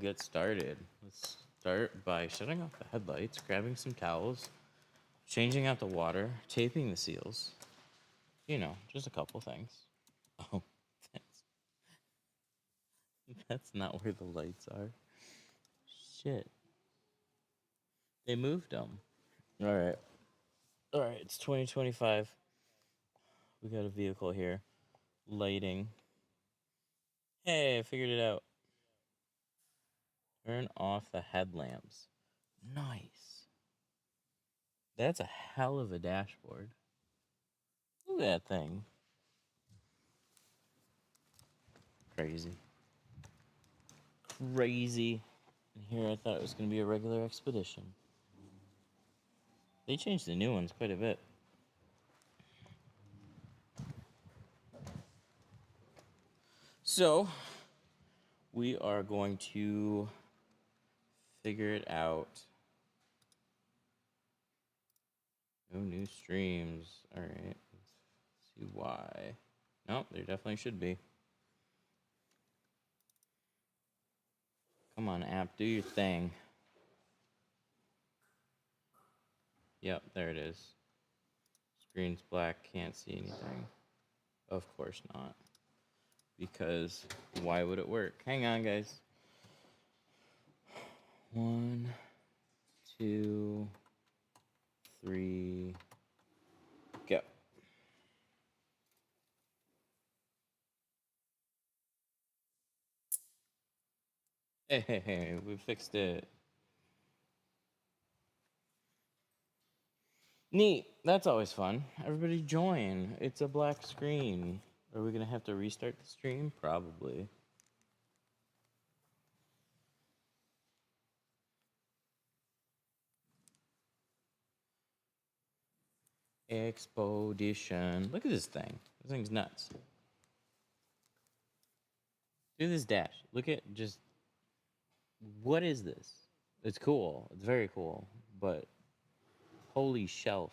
get started. Let's start by shutting off the headlights, grabbing some towels, changing out the water, taping the seals. You know, just a couple things. Oh, that's not where the lights are. Shit. They moved them. All right. All right, it's 2025. We got a vehicle here. Lighting. Hey, I figured it out. Turn off the headlamps. Nice. That's a hell of a dashboard. Look at that thing. Crazy. Crazy. And here I thought it was going to be a regular Expedition. They changed the new ones quite a bit. So, we are going to figure it out. No new streams. Alright, let's see why. Nope, there definitely should be. Come on, app, do your thing. Yep, there it is. Screen's black, can't see anything. Of course not. Because why would it work? Hang on, guys. 1, 2, 3, go. Hey, we fixed it. Neat. That's always fun. Everybody join. It's a black screen. Are we going to have to restart the stream? Probably. Expedition. Look at this thing. This thing's nuts. Do this dash. Look at just... What is this? It's cool. It's very cool. But... Holy shelf.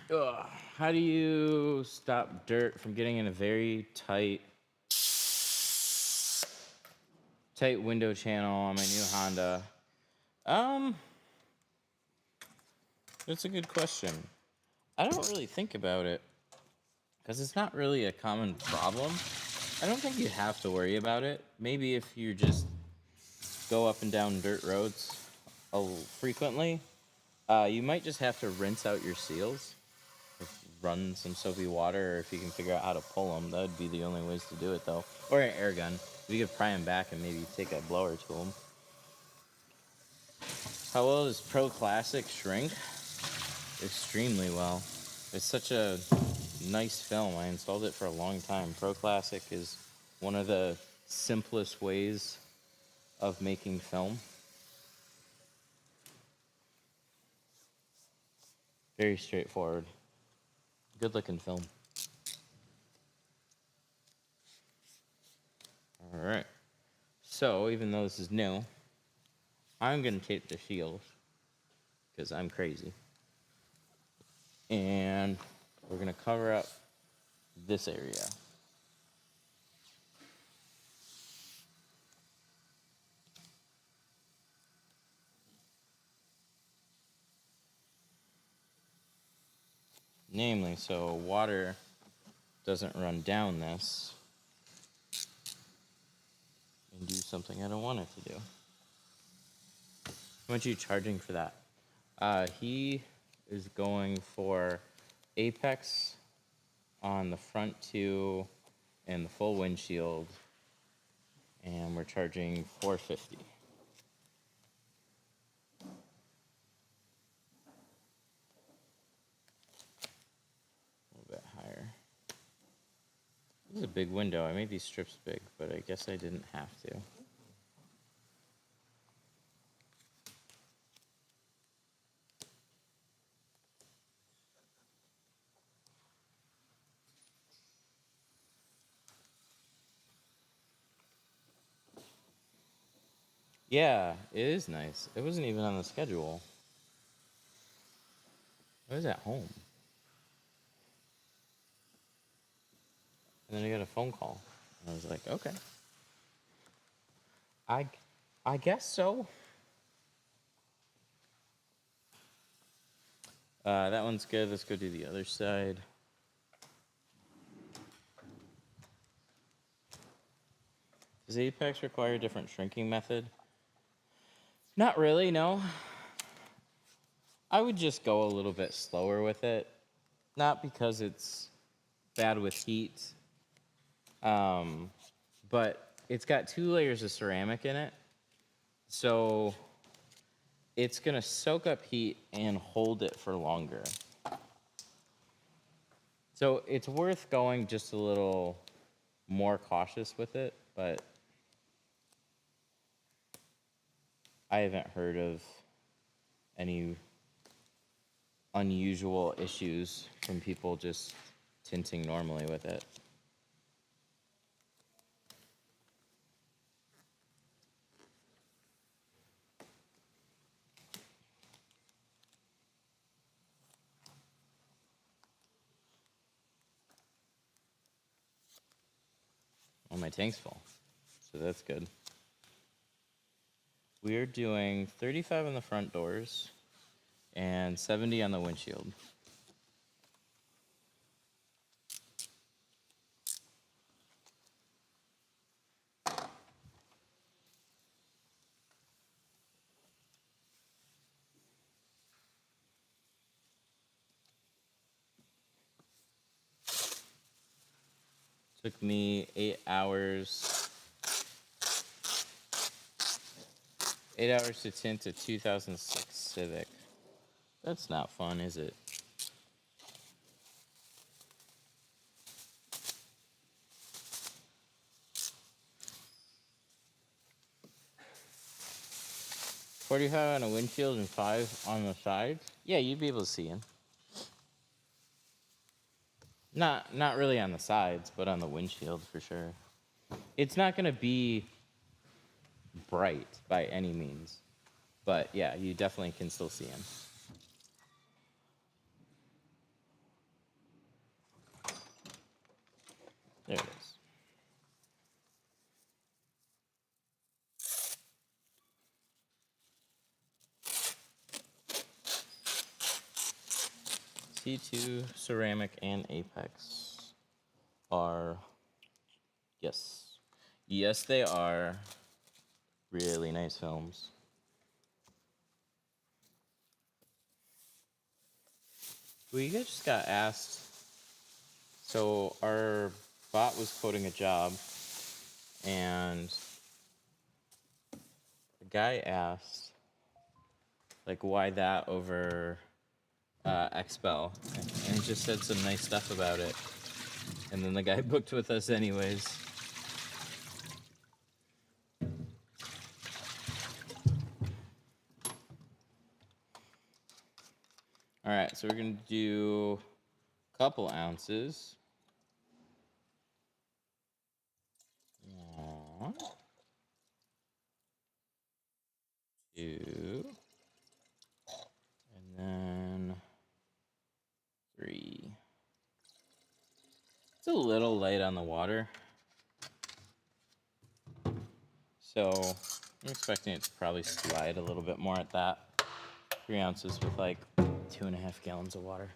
Ugh. How do you stop dirt from getting in a very tight window channel on my new Honda? That's a good question. I don't really think about it because it's not really a common problem. I don't think you have to worry about it. Maybe if you just go up and down dirt roads frequently, you might just have to rinse out your seals. Run some soapy water, or if you can figure out how to pull them, that would be the only ways to do it, though. Or an air gun. You could pry them back and maybe take a blower to them. How well does Pro Classic shrink? Extremely well. It's such a nice film. I installed it for a long time. Pro Classic is one of the simplest ways of making film. Very straightforward. Good looking film. Alright. So, even though this is new, I'm going to tape the shields because I'm crazy. And we're going to cover up this area. Namely, so water doesn't run down this and do something I don't want it to do. How much are you charging for that? He is going for Apex on the front two and the full windshield, and we're charging $450. This is a big window. I made these strips big, but I guess I didn't have to. Yeah, it is nice. It wasn't even on the schedule. I was at home. And then I got a phone call. And I was like, okay. I guess so. That one's good. Let's go do the other side. Does Apex require a different shrinking method? Not really, no. I would just go a little bit slower with it. Not because it's bad with heat, but it's got 2 layers of ceramic in it. So it's going to soak up heat and hold it for longer. So it's worth going just a little more cautious with it, but I haven't heard of any unusual issues from people just tinting normally with it. Well, my tank's full, so that's good. We're doing 35 on the front doors and 70 on the windshield. Took me 8 hours. 8 hours to tint a 2006 Civic. That's not fun, is it? $45 on a windshield and $5 on the sides. Yeah, you'd be able to see in. Not really on the sides, but on the windshield for sure. It's not gonna be bright by any means, but yeah, you definitely can still see in. There it is. C2, ceramic, and Apex are, yes, they are really nice films. We just got asked, so our bot was quoting a job, and the guy asked, like, why that over Expel, and he just said some nice stuff about it, and then the guy booked with us anyways. All right, so we're gonna do a couple ounces. One, two, and then 3. It's a little light on the water, so I'm expecting it to probably slide a little bit more at that. 3 ounces with like 2.5 gallons of water.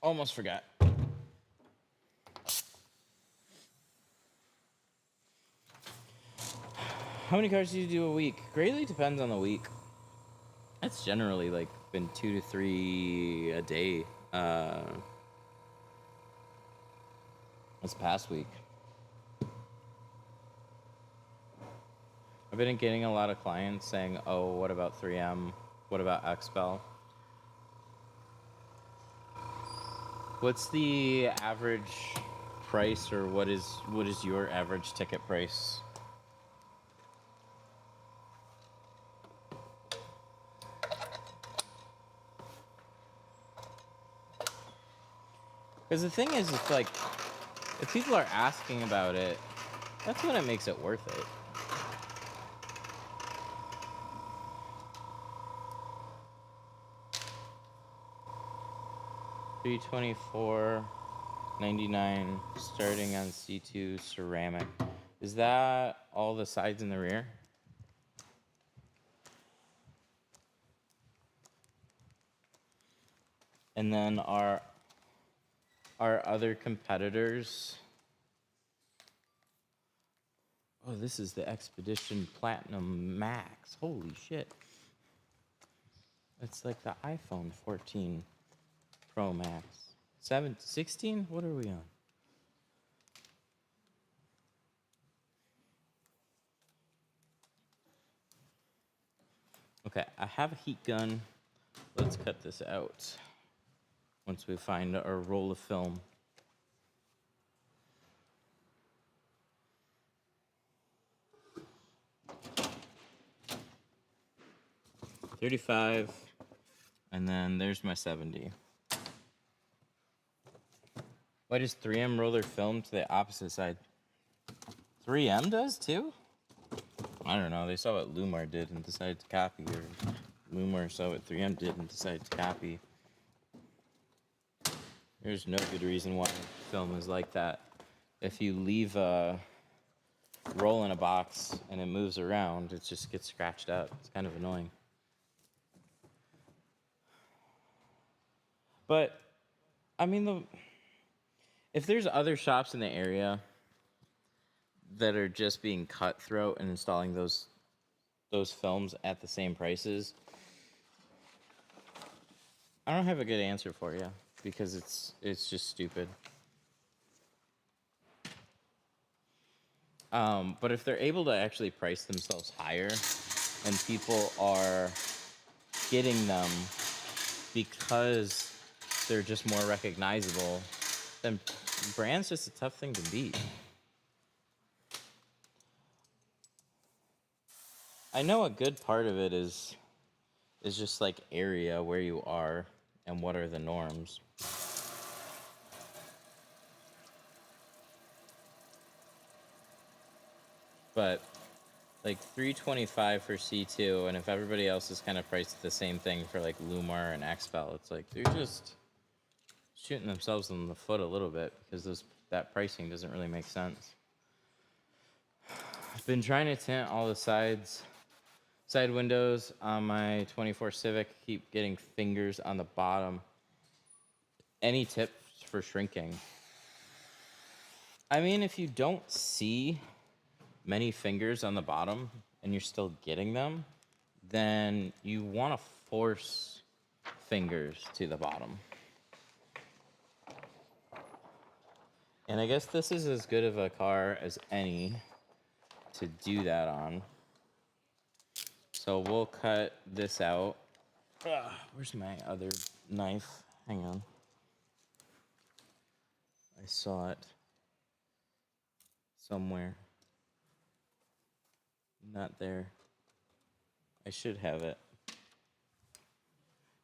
Almost forgot. How many cars do you do a week? Greatly depends on the week. It's generally like been 2 to 3 a day. This past week, I've been getting a lot of clients saying, "Oh, what about 3M? What about Expel?" What's the average price, or what is your average ticket price? Because the thing is, it's like, if people are asking about it, that's when it makes it worth it. $324.99 starting on C2 ceramic. Is that all the sides and the rear? And then our other competitors. Oh, this is the Expedition Platinum Max. Holy shit. It's like the iPhone 14 Pro Max. 16? What are we on? Okay, I have a heat gun. Let's cut this out once we find our roll of film. $35, and then there's my 70. Why does 3M roll their film to the opposite side? 3M does too? I don't know. They saw what Lumar did and decided to copy, or Lumar saw what 3M did and decided to copy. There's no good reason why film is like that. If you leave a roll in a box and it moves around, it just gets scratched up. It's kind of annoying. But, I mean, if there's other shops in the area that are just being cutthroat and installing those films at the same prices, I don't have a good answer for you because it's just stupid. But if they're able to actually price themselves higher and people are getting them because they're just more recognizable, then brand's just a tough thing to beat. I know a good part of it is just like area where you are and what are the norms. But like $325 for C2, and if everybody else is kind of priced the same thing for like Lumar and Expel, it's like they're just shooting themselves in the foot a little bit because that pricing doesn't really make sense. I've been trying to tint all the side windows on my 24 Civic. Keep getting fingers on the bottom. Any tips for shrinking? I mean, if you don't see many fingers on the bottom and you're still getting them, then you want to force fingers to the bottom. And I guess this is as good of a car as any to do that on. So we'll cut this out. Where's my other knife? Hang on. I saw it somewhere. Not there. I should have it.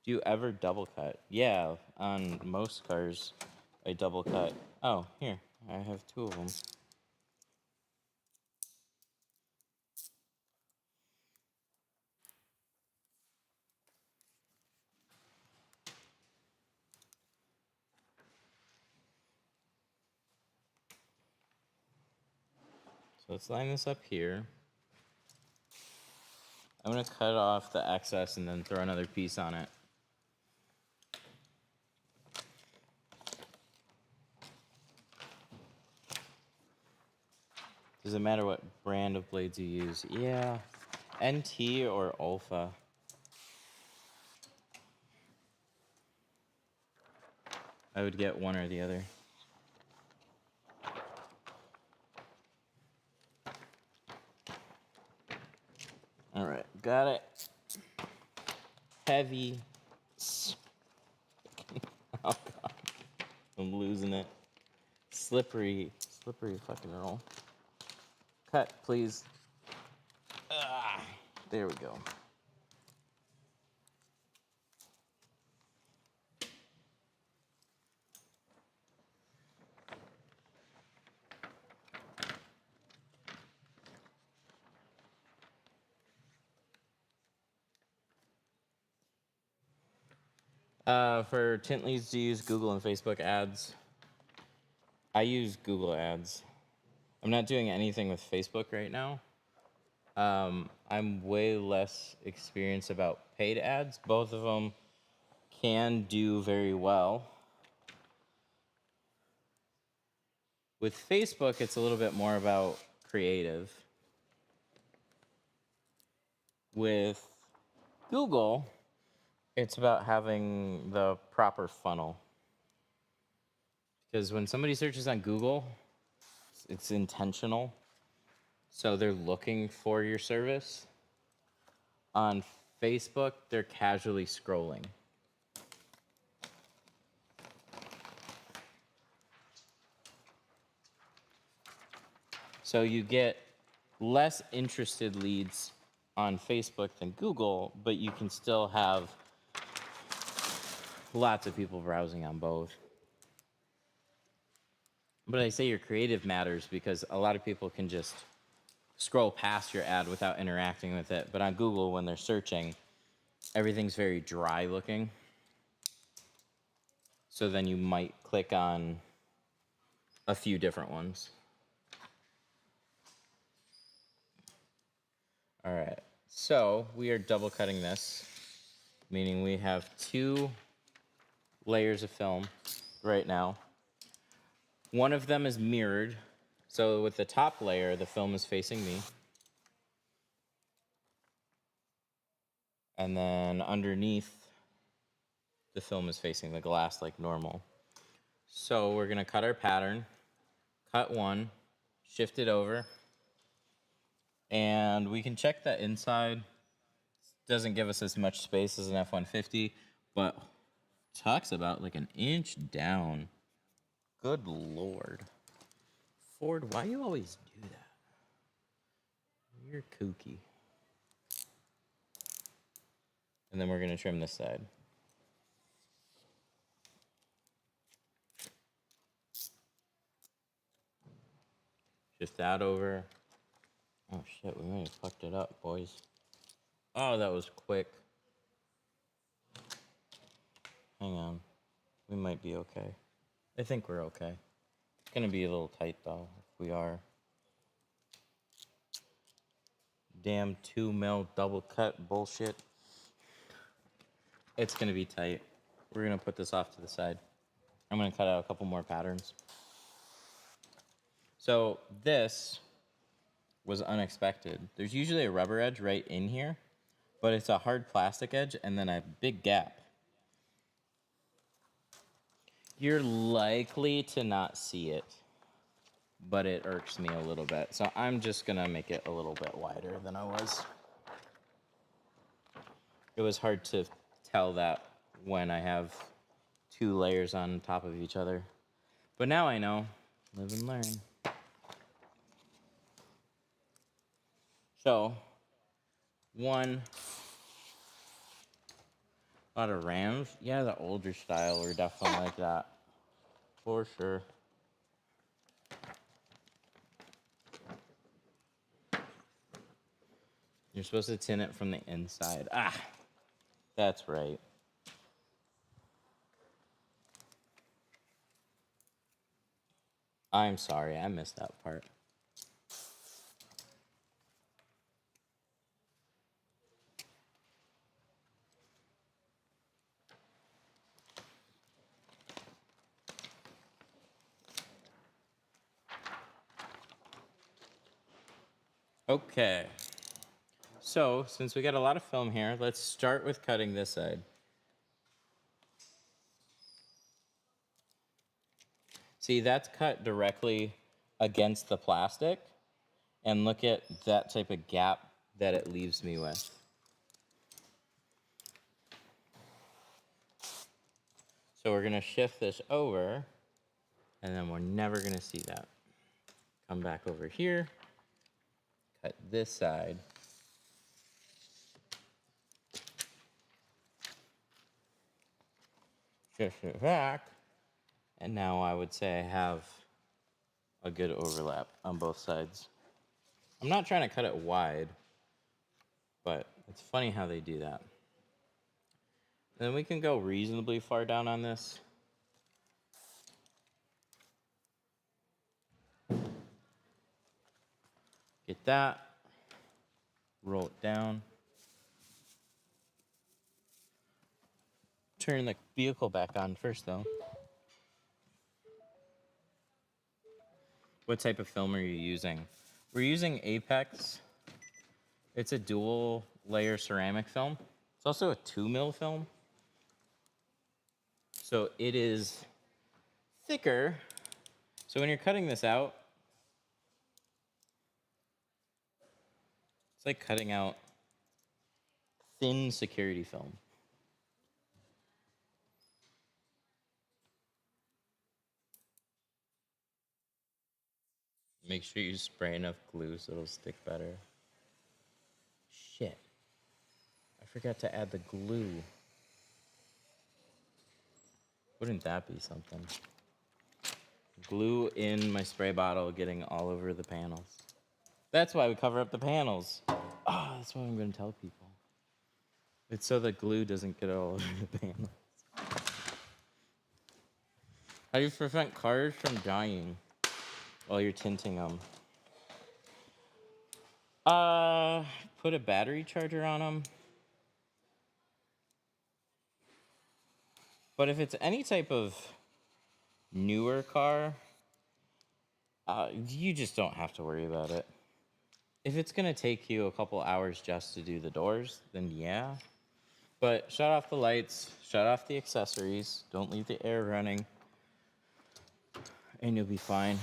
Do you ever double cut? Yeah, on most cars, I double cut. Oh, here. I have two of them. So let's line this up here. I'm going to cut off the excess and then throw another piece on it. Does it matter what brand of blades you use? Yeah, NT or Alpha. I would get one or the other. All right, got it. Heavy. Oh God, I'm losing it. Slippery fucking roll. Cut, please. There we go. For tint leads, do you use Google and Facebook ads? I use Google ads. I'm not doing anything with Facebook right now. I'm way less experienced about paid ads. Both of them can do very well. With Facebook, it's a little bit more about creative. With Google, it's about having the proper funnel. Because when somebody searches on Google, it's intentional. So they're looking for your service. On Facebook, they're casually scrolling. So you get less interested leads on Facebook than Google, but you can still have lots of people browsing on both. But I say your creative matters because a lot of people can just scroll past your ad without interacting with it. But on Google, when they're searching, everything's very dry looking. So then you might click on a few different ones. All right, so we are double cutting this, meaning we have 2 layers of film right now. One of them is mirrored, so with the top layer, the film is facing me. And then underneath, the film is facing the glass like normal. So we're gonna cut our pattern, cut one, shift it over, and we can check that inside. Doesn't give us as much space as an F-150, but talks about like an inch down. Good Lord. Ford, why you always do that? You're kooky. And then we're gonna trim this side. Shift that over. Oh shit, we might have fucked it up, boys. Oh, that was quick. Hang on. We might be okay. I think we're okay. It's gonna be a little tight though, if we are. Damn 2 mil double cut bullshit. It's gonna be tight. We're gonna put this off to the side. I'm gonna cut out a couple more patterns. So this was unexpected. There's usually a rubber edge right in here, but it's a hard plastic edge and then a big gap. You're likely to not see it, but it irks me a little bit. So I'm just gonna make it a little bit wider than I was. It was hard to tell that when I have 2 layers on top of each other. But now I know. Live and learn. So, a lot of Rams. Yeah, the older style were definitely like that. For sure. You're supposed to tint it from the inside. Ah, that's right. I'm sorry, I missed that part. Okay. So, since we got a lot of film here, let's start with cutting this side. See, that's cut directly against the plastic. And look at that type of gap that it leaves me with. So we're gonna shift this over, and then we're never gonna see that. Come back over here, cut this side. Shift it back, and now I would say I have a good overlap on both sides. I'm not trying to cut it wide, but it's funny how they do that. Then we can go reasonably far down on this. Get that. Roll it down. Turn the vehicle back on first, though. What type of film are you using? We're using Apex. It's a dual layer ceramic film. It's also a 2mm film. So it is thicker. So when you're cutting this out, it's like cutting out thin security film. Make sure you spray enough glue so it'll stick better. Shit. I forgot to add the glue. Wouldn't that be something? Glue in my spray bottle getting all over the panels. That's why we cover up the panels. Oh, that's what I'm going to tell people. It's so the glue doesn't get all over the panels. How do you prevent cars from dying while you're tinting them? Put a battery charger on them. But if it's any type of newer car, you just don't have to worry about it. If it's going to take you a couple hours just to do the doors, then yeah. But shut off the lights, shut off the accessories, don't leave the air running, and you'll be fine.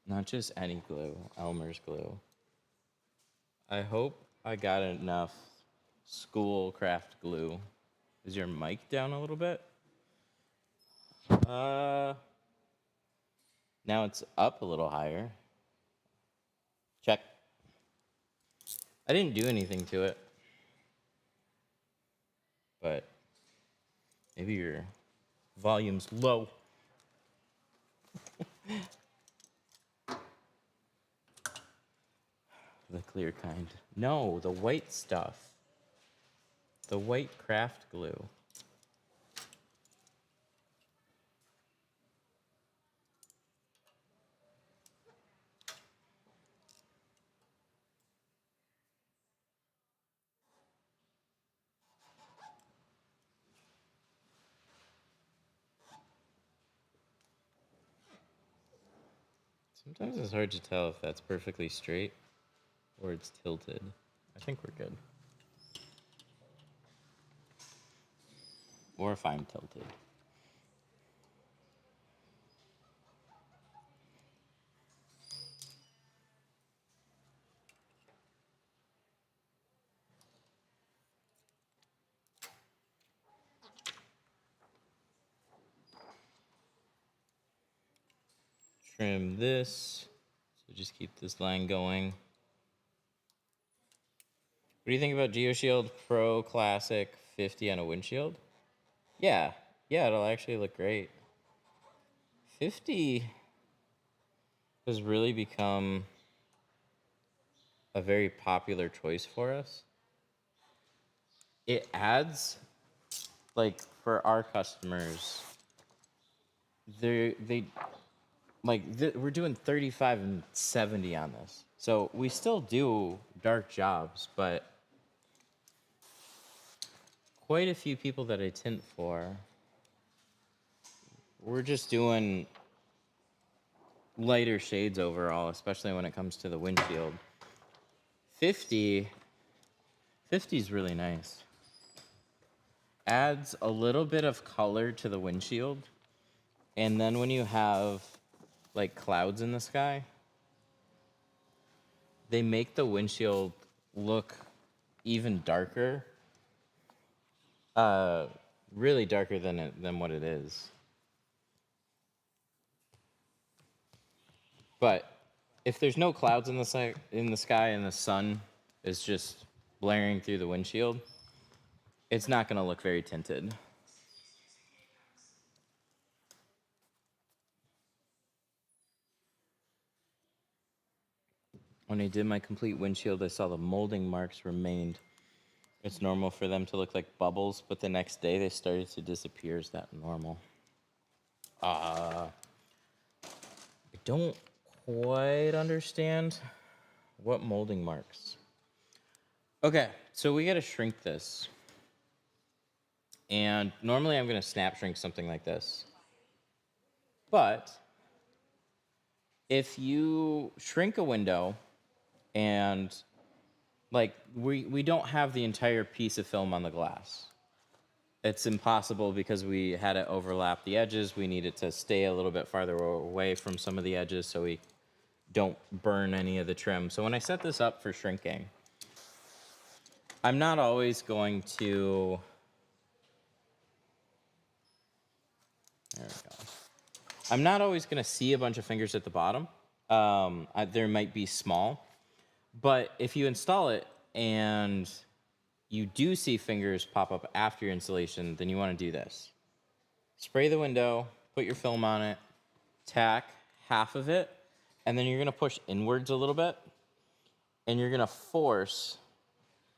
Not just any glue, Elmer's glue. I hope I got enough school craft glue. Is your mic down a little bit? Now it's up a little higher. Check. I didn't do anything to it. But maybe your volume's low. The clear kind. No, the white stuff. The white craft glue. Sometimes it's hard to tell if that's perfectly straight or it's tilted. I think we're good. Or if I'm tilted. Trim this. So just keep this line going. What do you think about GeoShield Pro Classic 50 on a windshield? Yeah, it'll actually look great. 50 has really become a very popular choice for us. It adds, like, for our customers, we're doing 35 and 70 on this. So we still do dark jobs, but quite a few people that I tint for, we're just doing lighter shades overall, especially when it comes to the windshield. 50 is really nice. Adds a little bit of color to the windshield. And then when you have like clouds in the sky, they make the windshield look even darker. Really darker than what it is. But if there's no clouds in the sky and the sun is just blaring through the windshield, it's not going to look very tinted. When I did my complete windshield, I saw the molding marks remained. It's normal for them to look like bubbles, but the next day they started to disappear. Is that normal? I don't quite understand what molding marks. Okay, so we got to shrink this. And normally I'm going to snap shrink something like this. But if you shrink a window and like we don't have the entire piece of film on the glass. It's impossible because we had it overlap the edges. We need it to stay a little bit farther away from some of the edges so we don't burn any of the trim. So when I set this up for shrinking, I'm not always going to... There we go. I'm not always going to see a bunch of fingers at the bottom. There might be small. But if you install it and you do see fingers pop up after your installation, then you want to do this. Spray the window, put your film on it, tack half of it, and then you're going to push inwards a little bit, and you're going to force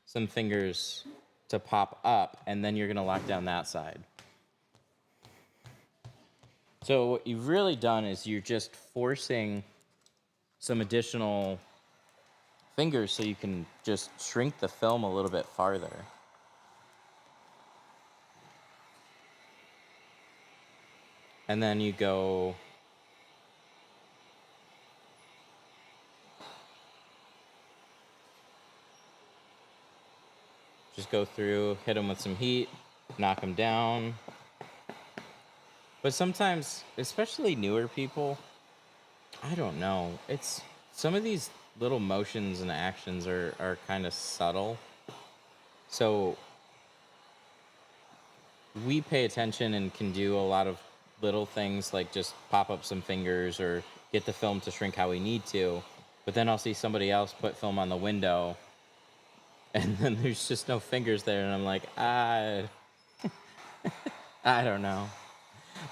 some fingers to pop up, and then you're going to lock down that side. So what you've really done is you're just forcing some additional fingers so you can just shrink the film a little bit farther. And then you go just go through, hit them with some heat, knock them down. But sometimes, especially newer people, I don't know. It's some of these little motions and actions are kind of subtle. So we pay attention and can do a lot of little things like just pop up some fingers or get the film to shrink how we need to. But then I'll see somebody else put film on the window and then there's just no fingers there. And I'm like, I don't know.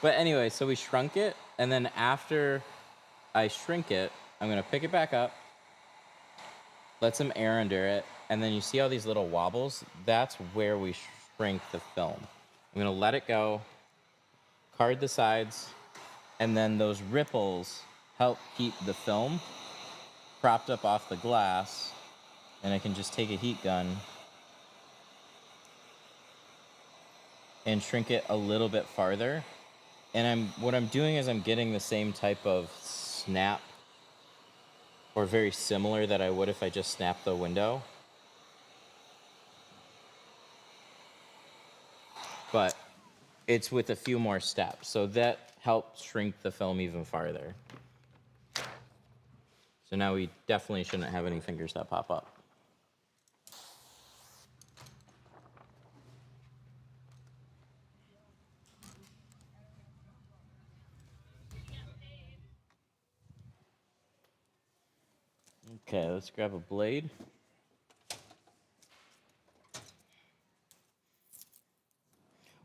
But anyway, so we shrunk it. And then after I shrink it, I'm going to pick it back up, let some air under it, and then you see all these little wobbles? That's where we shrink the film. I'm going to let it go, card the sides, and then those ripples help keep the film propped up off the glass, and I can just take a heat gun and shrink it a little bit farther. And what I'm doing is I'm getting the same type of snap, or very similar, that I would if I just snapped the window. But it's with a few more steps. So that helps shrink the film even farther. So now we definitely shouldn't have any fingers that pop up. Okay, let's grab a blade.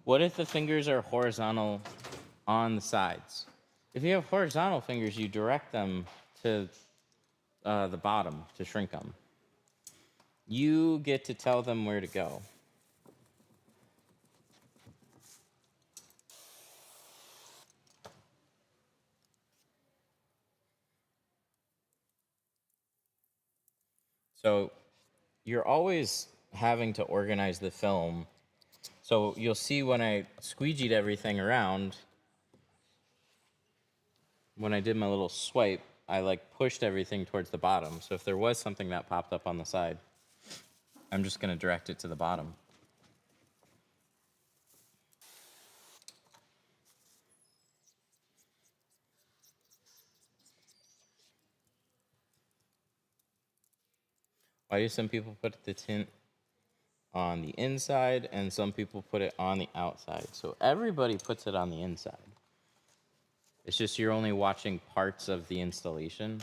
What if the fingers are horizontal on the sides? If you have horizontal fingers, you direct them to the bottom to shrink them. You get to tell them where to go. So you're always having to organize the film. So you'll see when I squeegeed everything around, when I did my little swipe, I like pushed everything towards the bottom. So if there was something that popped up on the side, I'm just going to direct it to the bottom. Why do some people put the tint on the inside and some people put it on the outside? So everybody puts it on the inside. It's just you're only watching parts of the installation.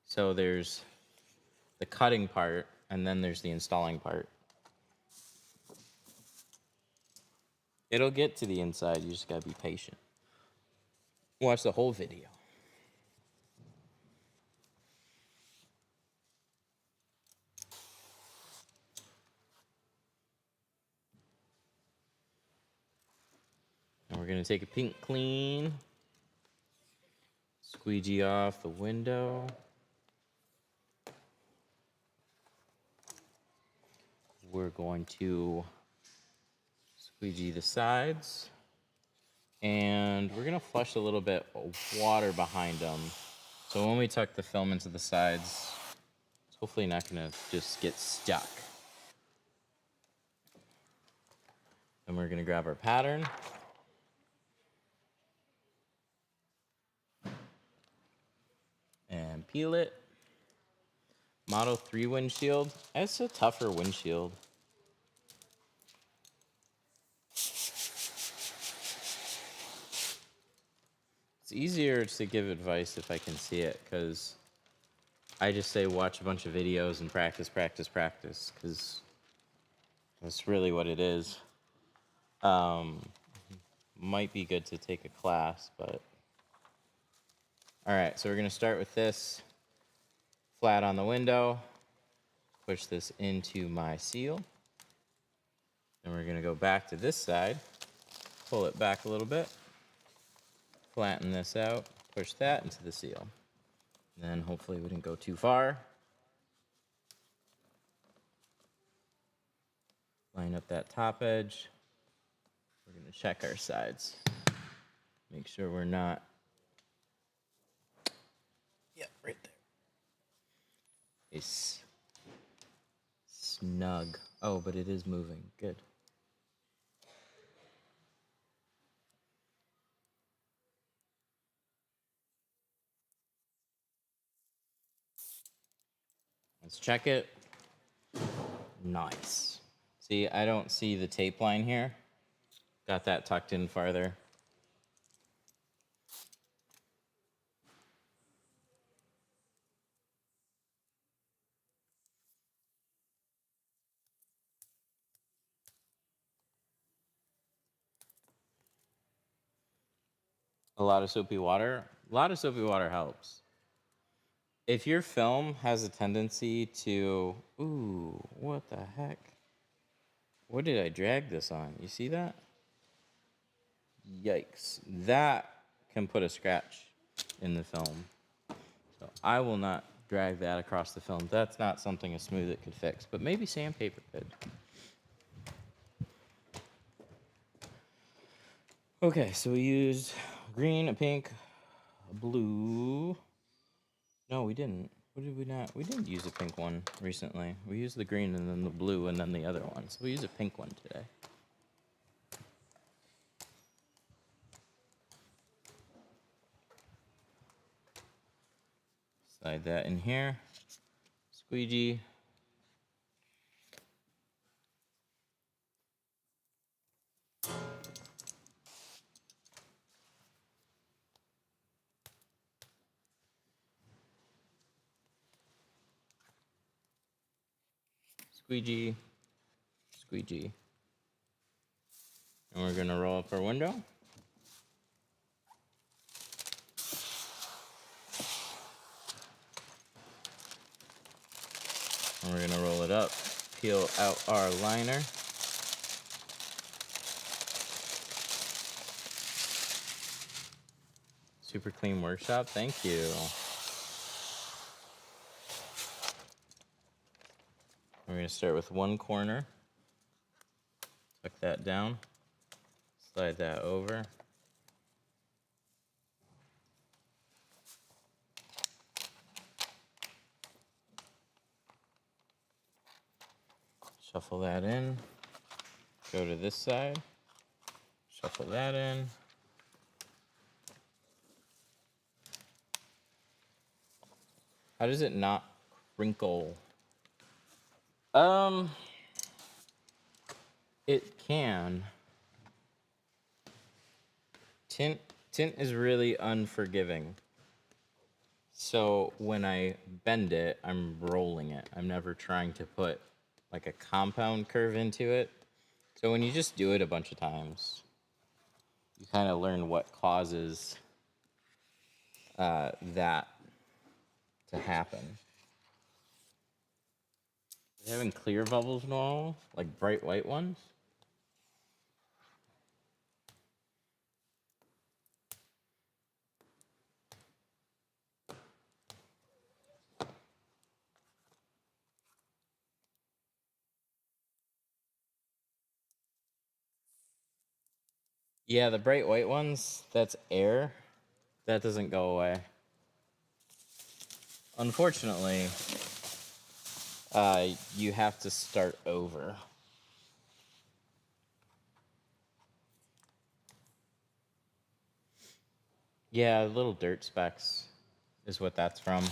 So there's the cutting part, and then there's the installing part. It'll get to the inside, you just gotta be patient. Watch the whole video. going to take a pink clean, squeegee off the window. We're going to squeegee the sides. And we're going to flush a little bit of water behind them. So when we tuck the film into the sides, it's hopefully not going to just get stuck. Then we're going to grab our pattern. And peel it. Model 3 windshield. It's a tougher windshield. It's easier to give advice if I can see it, because I just say watch a bunch of videos and practice, because that's really what it is. Might be good to take a class, but... Alright, so we're going to start with this flat on the window. Push this into my seal. Then we're going to go back to this side. Pull it back a little bit. Flatten this out. Push that into the seal. And then hopefully we didn't go too far. Line up that top edge. We're going to check our sides. Make sure we're not... Yep, right there. It's snug. Oh, but it is moving. Good. Let's check it. Nice. See, I don't see the tape line here. Got that tucked in farther. A lot of soapy water. A lot of soapy water helps. If your film has a tendency to... Ooh, what the heck? What did I drag this on? You see that? Yikes. That can put a scratch in the film. So I will not drag that across the film. That's not something a smooth it could fix, but maybe sandpaper could. Okay, so we used green, a pink, a blue. No, we didn't. What did we not? We didn't use a pink one recently. We used the green and then the blue and then the other one. So we used a pink one today. Slide that in here. Squeegee. Squeegee. Squeegee. And we're going to roll up our window. And we're going to roll it up. Peel out our liner. Super clean workshop. Thank you. We're going to start with one corner. Tuck that down. Slide that over. Shuffle that in. Go to this side. Shuffle that in. How does it not crinkle? It can. Tint is really unforgiving. So when I bend it, I'm rolling it. I'm never trying to put like a compound curve into it. So when you just do it a bunch of times, you kind of learn what causes that to happen. Having clear bubbles normal, like bright white ones? Yeah, the bright white ones, that's air. That doesn't go away. Unfortunately, you have to start over. Yeah, little dirt specks is what that's from.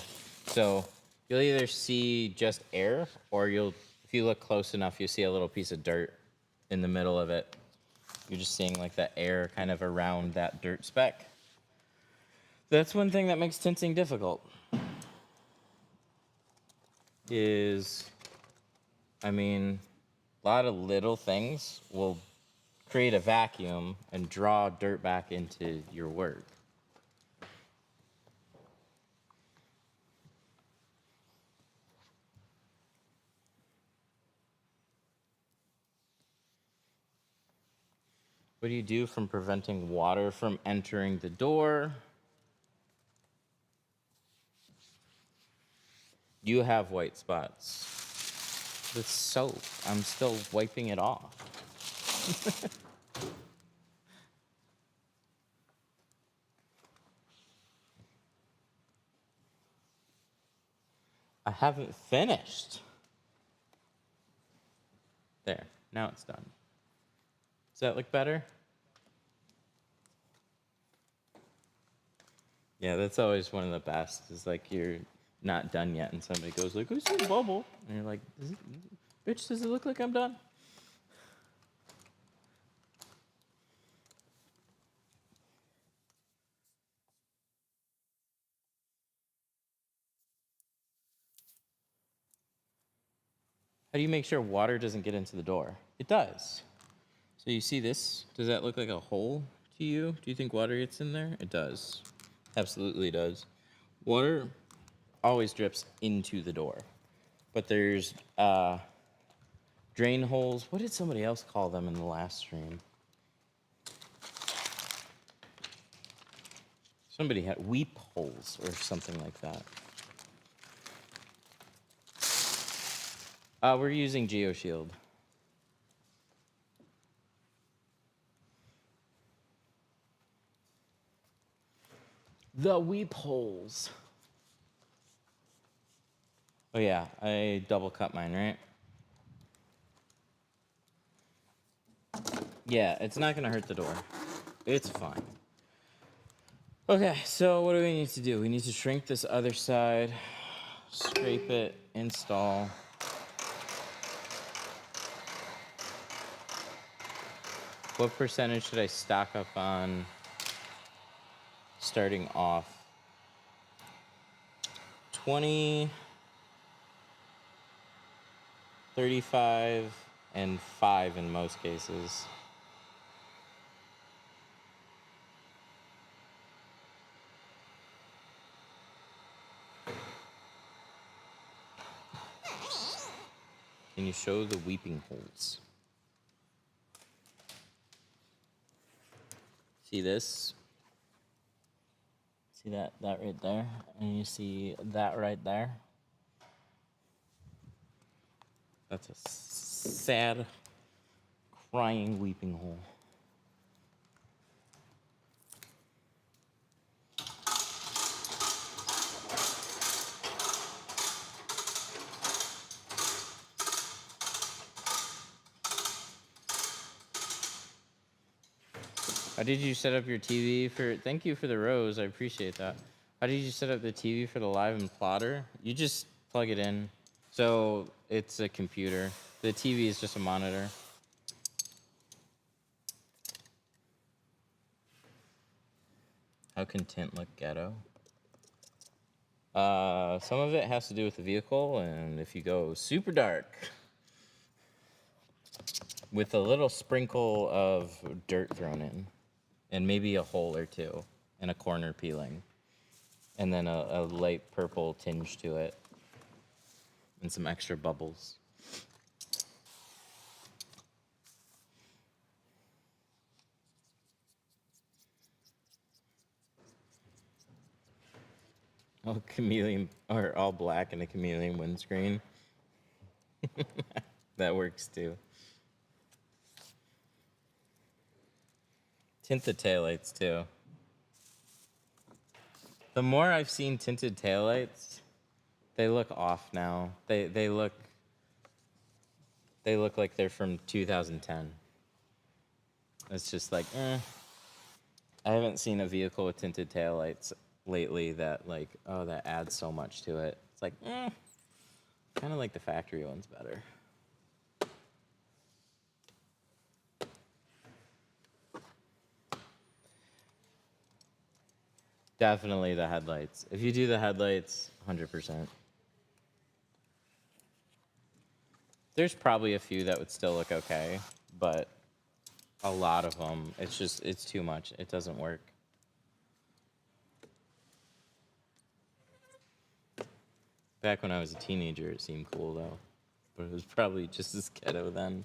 So you'll either see just air, or if you look close enough, you'll see a little piece of dirt in the middle of it. You're just seeing like that air kind of around that dirt speck. That's one thing that makes tinting difficult. A lot of little things will create a vacuum and draw dirt back into your work. What do you do from preventing water from entering the door? You have white spots. With soap, I'm still wiping it off. I haven't finished. There, now it's done. Does that look better? Yeah, that's always one of the best. Is like you're not done yet, and somebody goes like, "I see a bubble," and you're like, "Bitch, does it look like I'm done?" How do you make sure water doesn't get into the door? It does. So you see this? Does that look like a hole to you? Do you think water gets in there? It does. Absolutely does. Water always drips into the door. But there's drain holes. What did somebody else call them in the last stream? Somebody had weep holes or something like that. We're using GeoShield. The weep holes. Oh yeah, I double cut mine, right? Yeah, it's not gonna hurt the door. It's fine. Okay, so what do we need to do? We need to shrink this other side, scrape it, install. What percentage should I stock up on starting off? 20, 35, and 5 in most cases. Can you show the weeping holes? See this? See that right there? And you see that right there? That's a sad, crying, weeping hole. How did you set up your TV for... Thank you for the rose. I appreciate that. How did you set up the TV for the live and plotter? You just plug it in. So it's a computer. The TV is just a monitor. How can tint look ghetto? Some of it has to do with the vehicle, and if you go super dark with a little sprinkle of dirt thrown in, and maybe a hole or two, and a corner peeling, and then a light purple tinge to it, and some extra bubbles. Oh, chameleon, or all black and a chameleon windscreen. That works too. Tint the taillights too. The more I've seen tinted taillights, they look off now. They look like they're from 2010. It's just like, I haven't seen a vehicle with tinted taillights lately that like, oh, that adds so much to it. It's like, kind of like the factory ones better. Definitely the headlights. If you do the headlights, 100%. There's probably a few that would still look okay, but a lot of them, it's too much. It doesn't work. Back when I was a teenager, it seemed cool though, but it was probably just as ghetto then.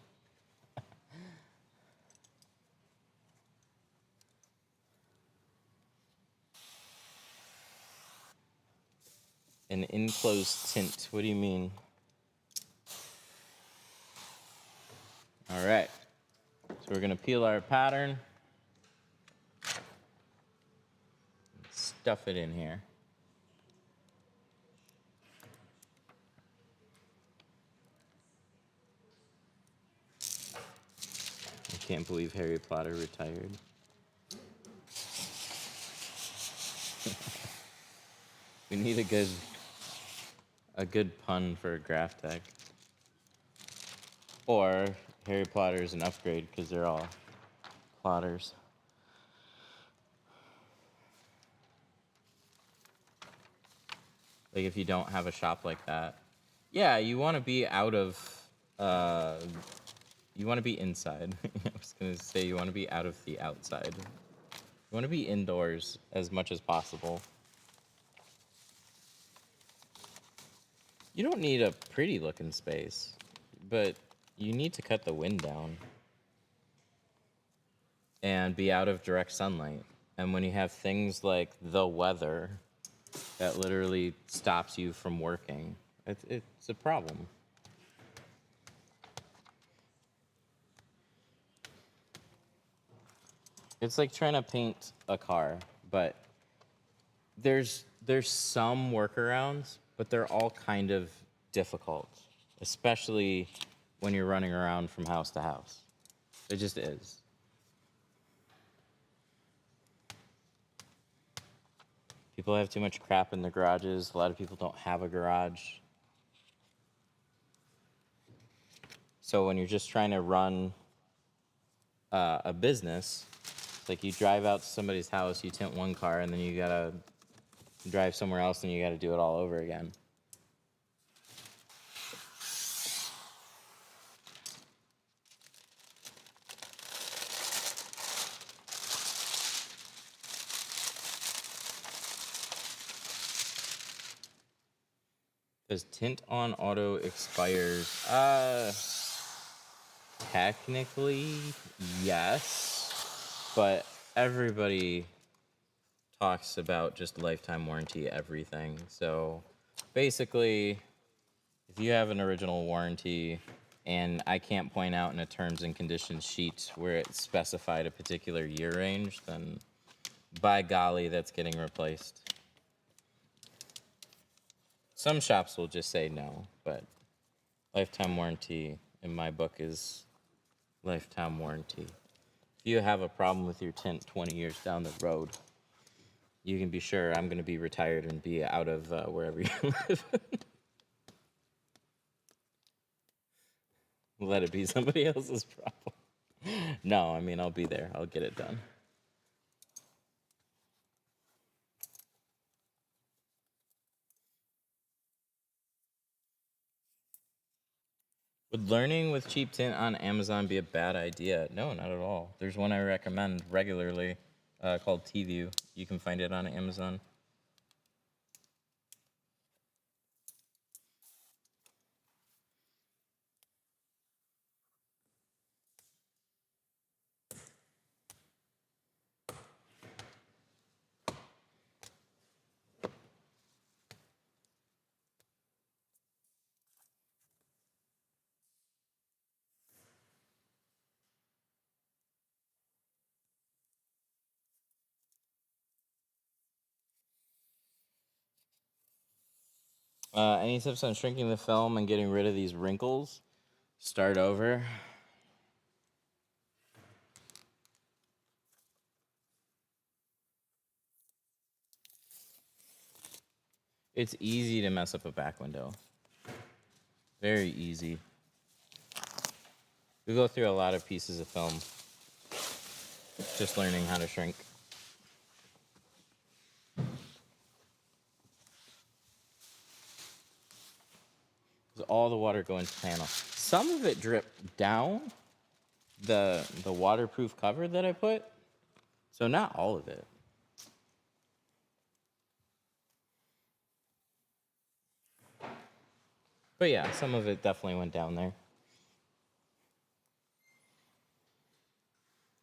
An enclosed tint. What do you mean? All right. So we're gonna peel our pattern. Stuff it in here. I can't believe Harry Potter retired. We need a good pun for a graph tech. Or Harry Potter is an upgrade because they're all plotters. Like if you don't have a shop like that. Yeah, you want to be out of, you want to be inside. I was going to say you want to be out of the outside. You want to be indoors as much as possible. You don't need a pretty looking space, but you need to cut the wind down and be out of direct sunlight. And when you have things like the weather that literally stops you from working, it's a problem. It's like trying to paint a car, but there's some workarounds, but they're all kind of difficult, especially when you're running around from house to house. It just is. People have too much crap in their garages. A lot of people don't have a garage. So when you're just trying to run a business, it's like you drive out to somebody's house, you tint one car, and then you gotta drive somewhere else and you gotta do it all over again. Does tint on auto expires? Technically, yes, but everybody talks about just lifetime warranty everything. So basically, if you have an original warranty and I can't point out in a terms and conditions sheet where it's specified a particular year range, then by golly, that's getting replaced. Some shops will just say no, but lifetime warranty in my book is lifetime warranty. If you have a problem with your tint 20 years down the road, you can be sure I'm going to be retired and be out of wherever you live. Let it be somebody else's problem. No, I mean, I'll be there. I'll get it done. Would learning with cheap tint on Amazon be a bad idea? No, not at all. There's one I recommend regularly called T-View. You can find it on Amazon. Any tips on shrinking the film and getting rid of these wrinkles? Start over. It's easy to mess up a back window. Very easy. We go through a lot of pieces of film just learning how to shrink. All the water go into the panel. Some of it dripped down the waterproof cover that I put, so not all of it. But yeah, some of it definitely went down there.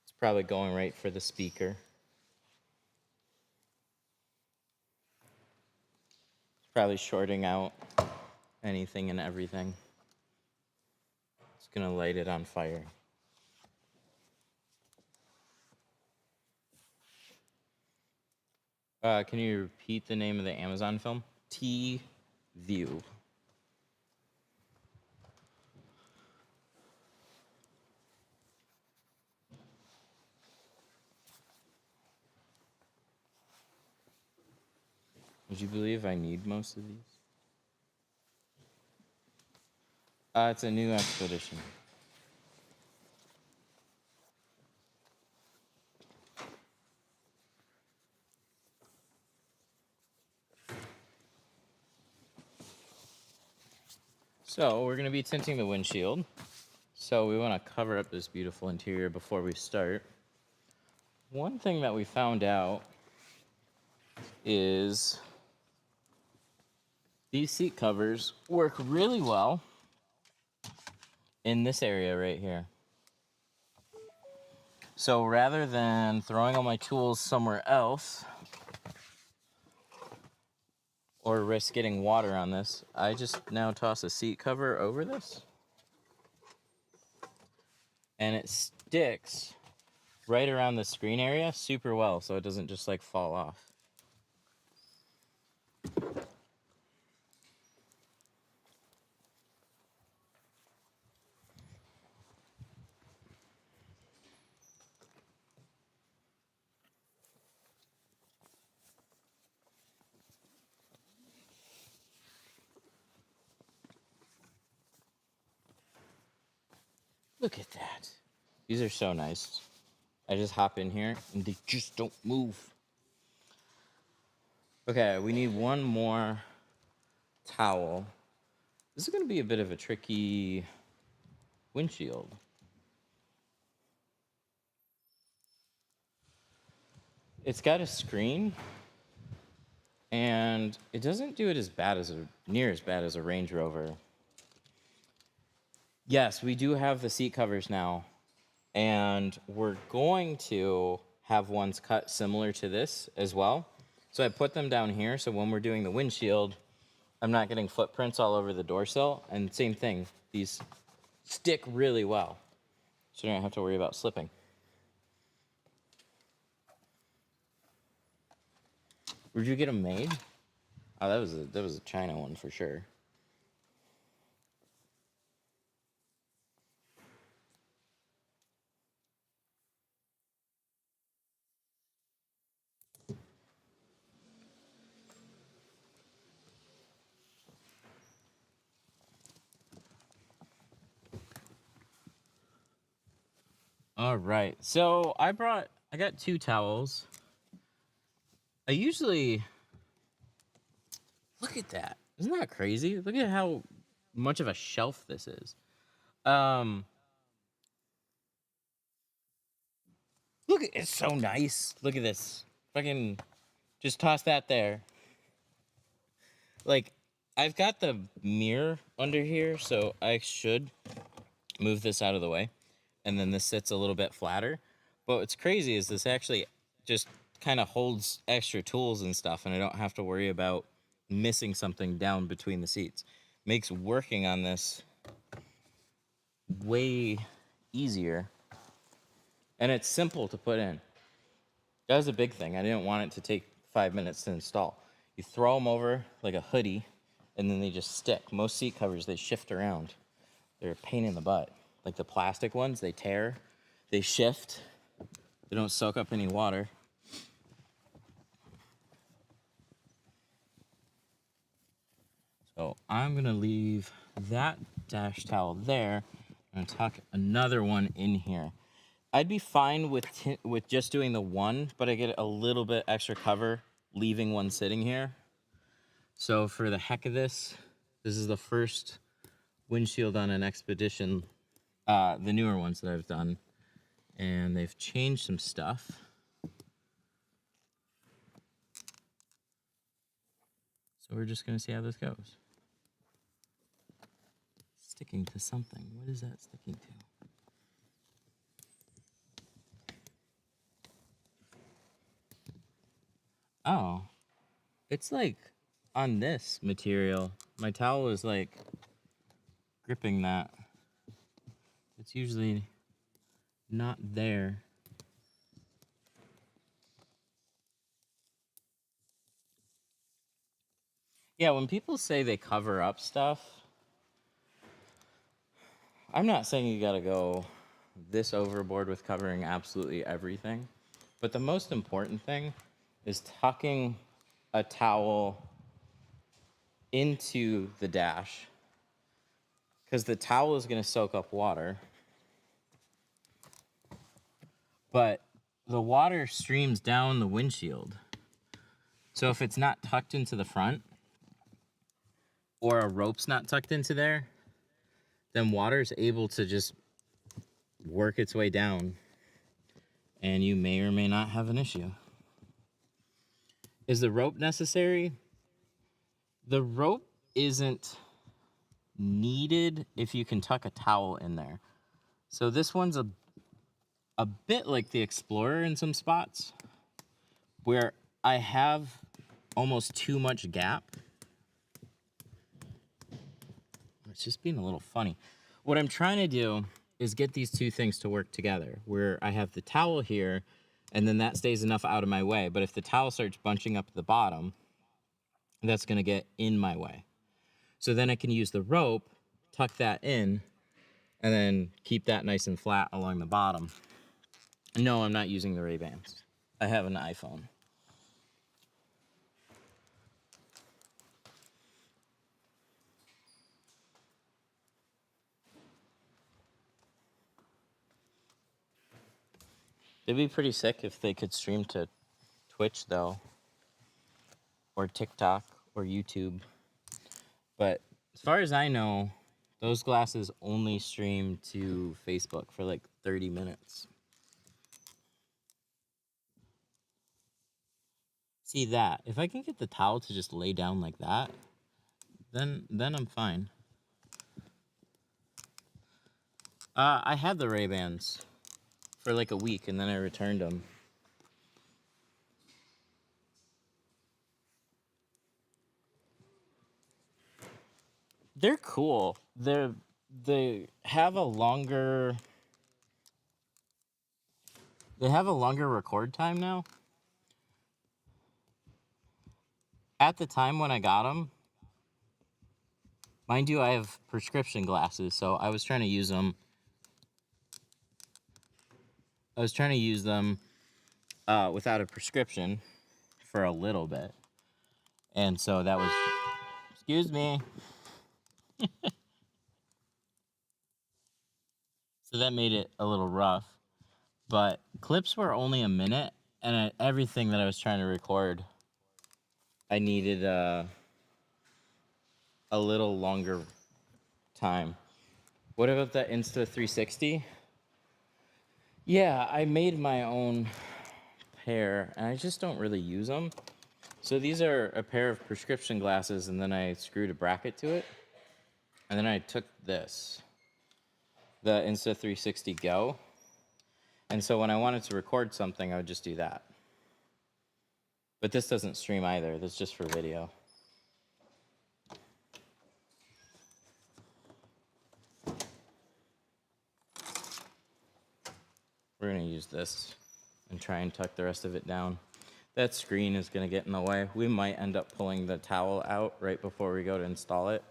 It's probably going right for the speaker. It's probably shorting out anything and everything. It's gonna light it on fire. Can you repeat the name of the Amazon film? T-View. Would you believe I need most of these? It's a new Expedition. So we're gonna be tinting the windshield. So we wanna cover up this beautiful interior before we start. One thing that we found out is these seat covers work really well in this area right here. So rather than throwing all my tools somewhere else or risk getting water on this, I just now toss a seat cover over this and it sticks right around the screen area super well so it doesn't just like fall off. Look at that. These are so nice. I just hop in here and they just don't move. Okay, we need one more towel. This is going to be a bit of a tricky windshield. It's got a screen, and it doesn't do it as bad as near as bad as a Range Rover. Yes, we do have the seat covers now, and we're going to have ones cut similar to this as well. So I put them down here, so when we're doing the windshield, I'm not getting footprints all over the door sill. And same thing, these stick really well, so you don't have to worry about slipping. Where'd you get them made? Oh, that was a China one for sure. All right, so I got 2 towels. I usually look at that. Isn't that crazy? Look at how much of a shelf this is. Look, it's so nice. Look at this. Fucking just toss that there. Like, I've got the mirror under here, so I should move this out of the way. And then this sits a little bit flatter. But what's crazy is this actually just kind of holds extra tools and stuff, and I don't have to worry about missing something down between the seats. Makes working on this way easier. And it's simple to put in. That was a big thing. I didn't want it to take 5 minutes to install. You throw them over like a hoodie, and then they just stick. Most seat covers, they shift around. They're a pain in the butt. Like the plastic ones, they tear, they shift, they don't soak up any water. So I'm gonna leave that dash towel there and tuck another one in here. I'd be fine with just doing the one, but I get a little bit extra cover leaving one sitting here. So for the heck of this is the first windshield on an Expedition, the newer ones that I've done, and they've changed some stuff. So we're just gonna see how this goes. Sticking to something. What is that sticking to? Oh, it's like on this material. My towel is like gripping that. It's usually not there. Yeah, when people say they cover up stuff, I'm not saying you gotta go this overboard with covering absolutely everything, but the most important thing is tucking a towel into the dash, because the towel is going to soak up water, but the water streams down the windshield. So if it's not tucked into the front, or a rope's not tucked into there, then water's able to just work its way down, and you may or may not have an issue. Is the rope necessary? The rope isn't needed if you can tuck a towel in there. So this one's a bit like the Explorer in some spots, where I have almost too much gap. It's just being a little funny. What I'm trying to do is get these two things to work together, where I have the towel here, and then that stays enough out of my way. But if the towel starts bunching up at the bottom, that's going to get in my way. So then I can use the rope, tuck that in, and then keep that nice and flat along the bottom. No, I'm not using the Ray-Bans. I have an iPhone. It'd be pretty sick if they could stream to Twitch, though, or TikTok, or YouTube. But as far as I know, those glasses only stream to Facebook for like 30 minutes. See that? If I can get the towel to just lay down like that, then I'm fine. I had the Ray-Bans for like a week, and then I returned them. They're cool. They have a longer record time now. At the time when I got them, mind you, I have prescription glasses, so I was trying to use them. Without a prescription for a little bit, and so that was. Excuse me. So that made it a little rough, but clips were only a minute, and everything that I was trying to record, I needed a little longer time. What about the Insta360? Yeah, I made my own pair, and I just don't really use them. So these are a pair of prescription glasses, and then I screwed a bracket to it, and then I took this, the Insta360 Go, and so when I wanted to record something, I would just do that. But this doesn't stream either. That's just for video. We're going to use this and try and tuck the rest of it down. That screen is going to get in the way. We might end up pulling the towel out right before we go to install it.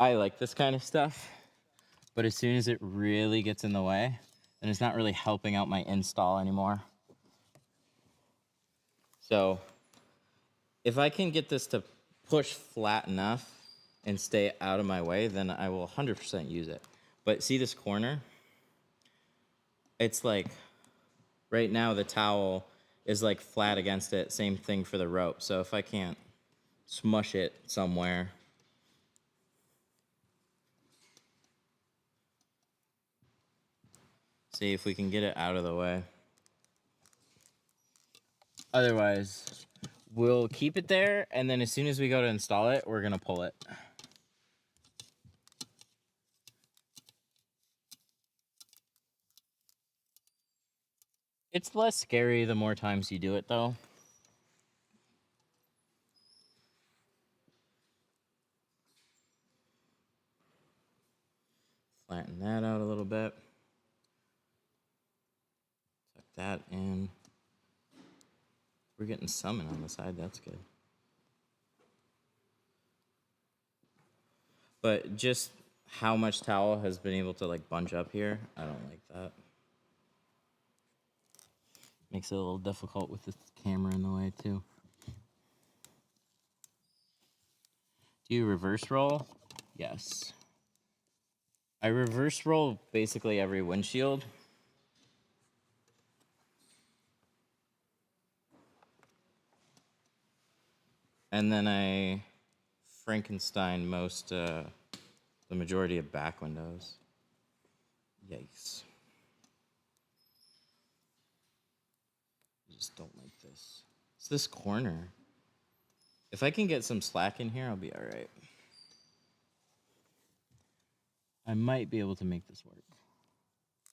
I like this kind of stuff, but as soon as it really gets in the way, then it's not really helping out my install anymore. So if I can get this to push flat enough and stay out of my way, then I will 100% use it. But see this corner? It's like, right now the towel is like flat against it. Same thing for the rope. So if I can't smush it somewhere, see if we can get it out of the way. Otherwise, we'll keep it there, and then as soon as we go to install it, we're gonna pull it. It's less scary the more times you do it, though. Flatten that out a little bit. Tuck that in. We're getting some on the side, that's good. But just how much towel has been able to like bunch up here, I don't like that. Makes it a little difficult with this camera in the way too. Do you reverse roll? Yes. I reverse roll basically every windshield. And then I Frankenstein the majority of back windows. Yikes. I just don't like this. It's this corner. If I can get some slack in here, I'll be all right. I might be able to make this work.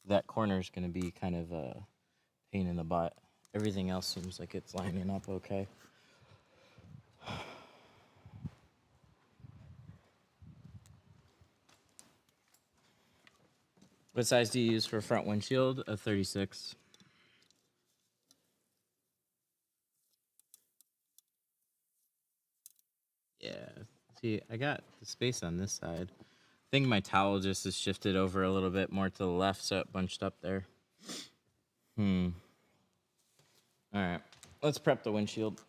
That corner is going to be kind of a pain in the butt. Everything else seems like it's lining up okay. What size do you use for a front windshield? A 36. Yeah. See, I got the space on this side. I think my towel just is shifted over a little bit more to the left, so it bunched up there. All right. Let's prep the windshield.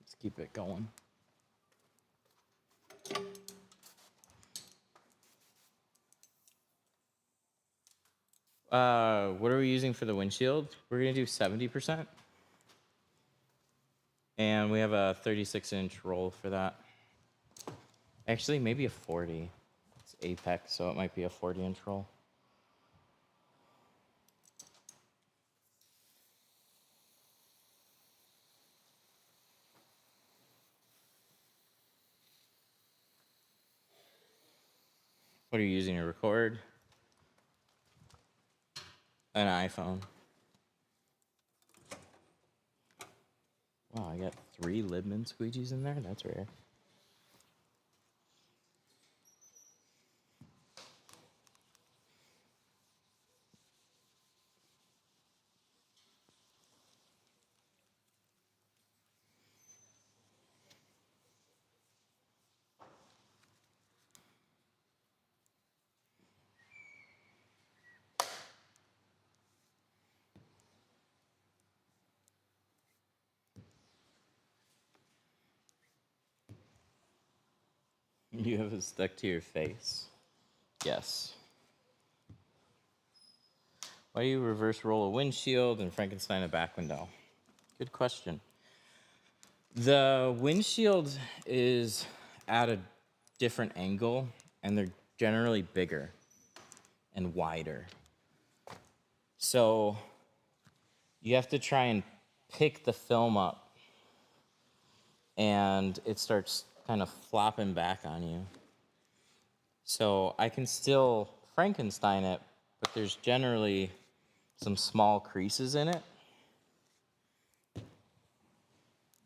Let's keep it going. What are we using for the windshield? We're going to do 70%. And we have a 36-inch roll for that. Actually, maybe a 40. It's Apex, so it might be a 40-inch roll. What are you using to record? An iPhone. Wow, I got 3 Libman squeegees in there? That's rare. You have it stuck to your face. Yes. Why do you reverse roll a windshield and Frankenstein a back window? Good question. The windshield is at a different angle, and they're generally bigger and wider. So you have to try and pick the film up, and it starts kind of flopping back on you. So I can still Frankenstein it, but there's generally some small creases in it.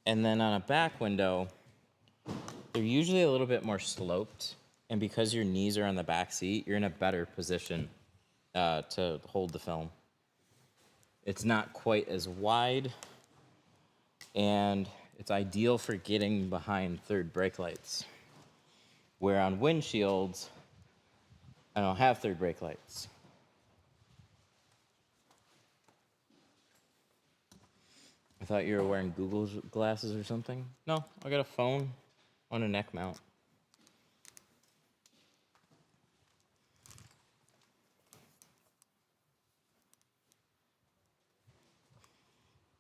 And then on a back window, they're usually a little bit more sloped. And because your knees are on the back seat, you're in a better position to hold the film. It's not quite as wide, and it's ideal for getting behind third brake lights. Where on windshields, I don't have third brake lights. I thought you were wearing Google glasses or something. No, I got a phone on a neck mount.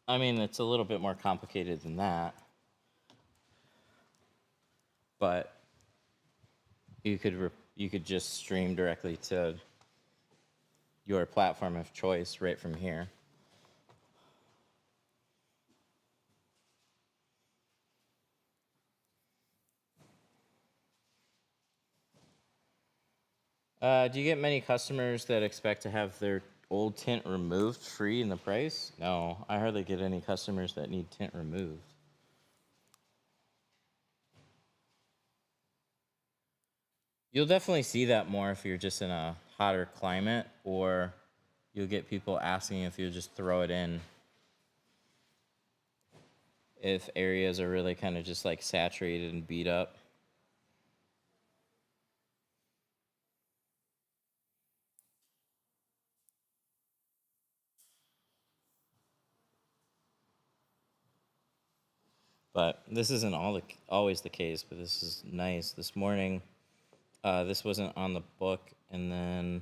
I mean, it's a little bit more complicated than that. But you could just stream directly to your platform of choice right from here. Do you get many customers that expect to have their old tint removed free in the price? No, I hardly get any customers that need tint removed. You'll definitely see that more if you're just in a hotter climate, or you'll get people asking if you'll just throw it in if areas are really kind of just like saturated and beat up. But this isn't always the case, but this is nice. This morning, this wasn't on the book, and then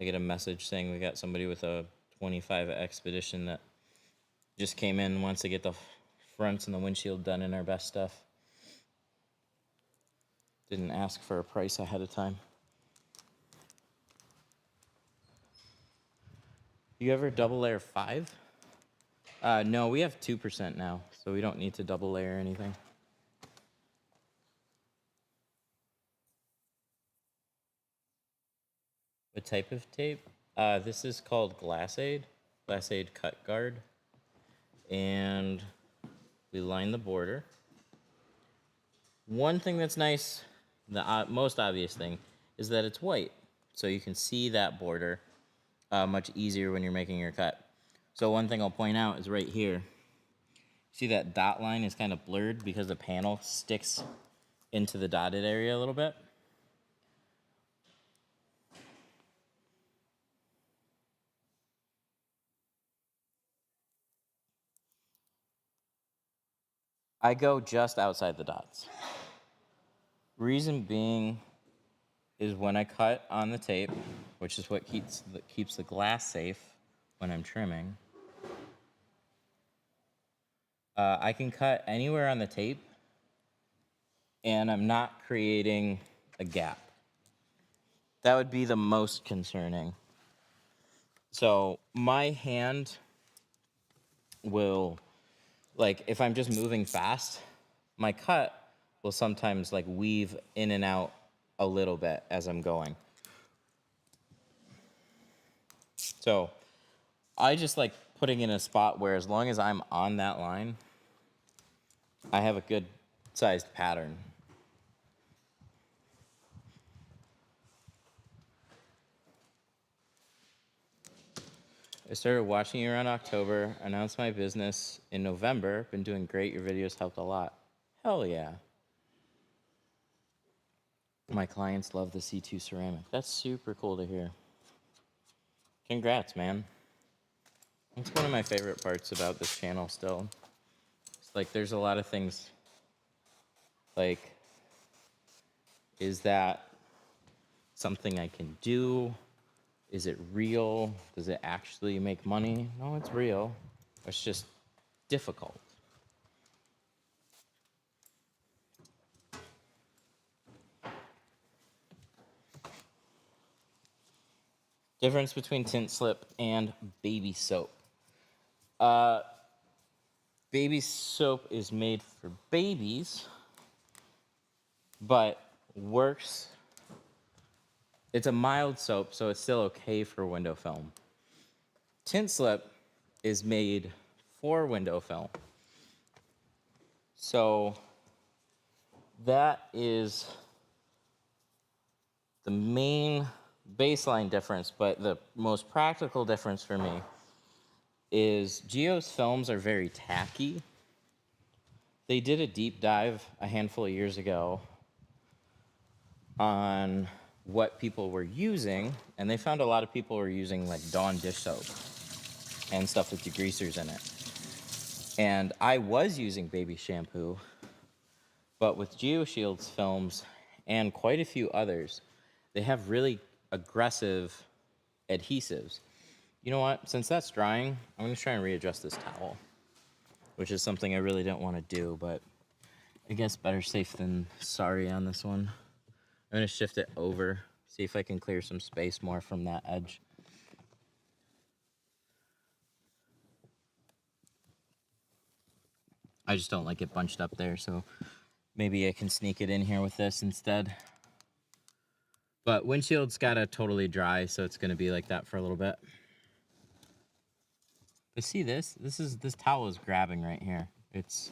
I get a message saying we got somebody with a 25 Expedition that just came in and wants to get the fronts and the windshield done in our best stuff. Didn't ask for a price ahead of time. You ever double layer 5? No, we have 2% now, so we don't need to double layer anything. What type of tape? This is called Glass Aid Cut Guard. And we line the border. One thing that's nice, the most obvious thing, is that it's white. So you can see that border much easier when you're making your cut. So one thing I'll point out is right here. See that dot line is kind of blurred because the panel sticks into the dotted area a little bit. I go just outside the dots. Reason being is when I cut on the tape, which is what keeps the glass safe when I'm trimming, I can cut anywhere on the tape, and I'm not creating a gap. That would be the most concerning. So my hand will, like, if I'm just moving fast, my cut will sometimes like weave in and out a little bit as I'm going. So I just like putting in a spot where as long as I'm on that line, I have a good sized pattern. I started watching you around October, announced my business in November. Been doing great. Your videos helped a lot. Hell yeah. My clients love the C2 ceramic. That's super cool to hear. Congrats, man. It's one of my favorite parts about this channel still. It's like there's a lot of things like, is that something I can do? Is it real? Does it actually make money? No, it's real. It's just difficult. Difference between tint slip and baby soap. Baby soap is made for babies, but works. It's a mild soap, so it's still okay for window film. Tint slip is made for window film. So that is the main baseline difference, but the most practical difference for me is Geo's films are very tacky. They did a deep dive a handful of years ago on what people were using, and they found a lot of people were using like Dawn dish soap and stuff with degreasers in it. And I was using baby shampoo, but with GeoShield's films and quite a few others, they have really aggressive adhesives. You know what? Since that's drying, I'm going to try and readjust this towel, which is something I really didn't want to do, but I guess better safe than sorry on this one. I'm going to shift it over, see if I can clear some space more from that edge. I just don't like it bunched up there, so maybe I can sneak it in here with this instead. But windshield's got to totally dry, so it's going to be like that for a little bit. But see this towel is grabbing right here. It's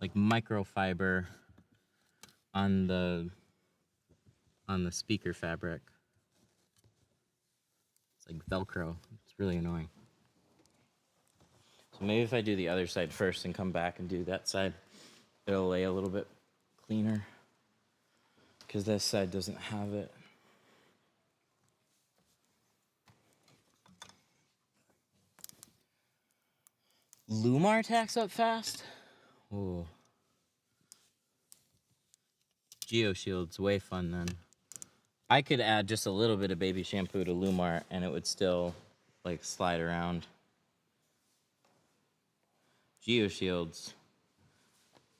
like microfiber on the speaker fabric. It's like Velcro. It's really annoying. So maybe if I do the other side first and come back and do that side, it'll lay a little bit cleaner, because this side doesn't have it. Lumar tacks up fast? Ooh. GeoShield's way fun then. I could add just a little bit of baby shampoo to Lumar and it would still like slide around. GeoShield's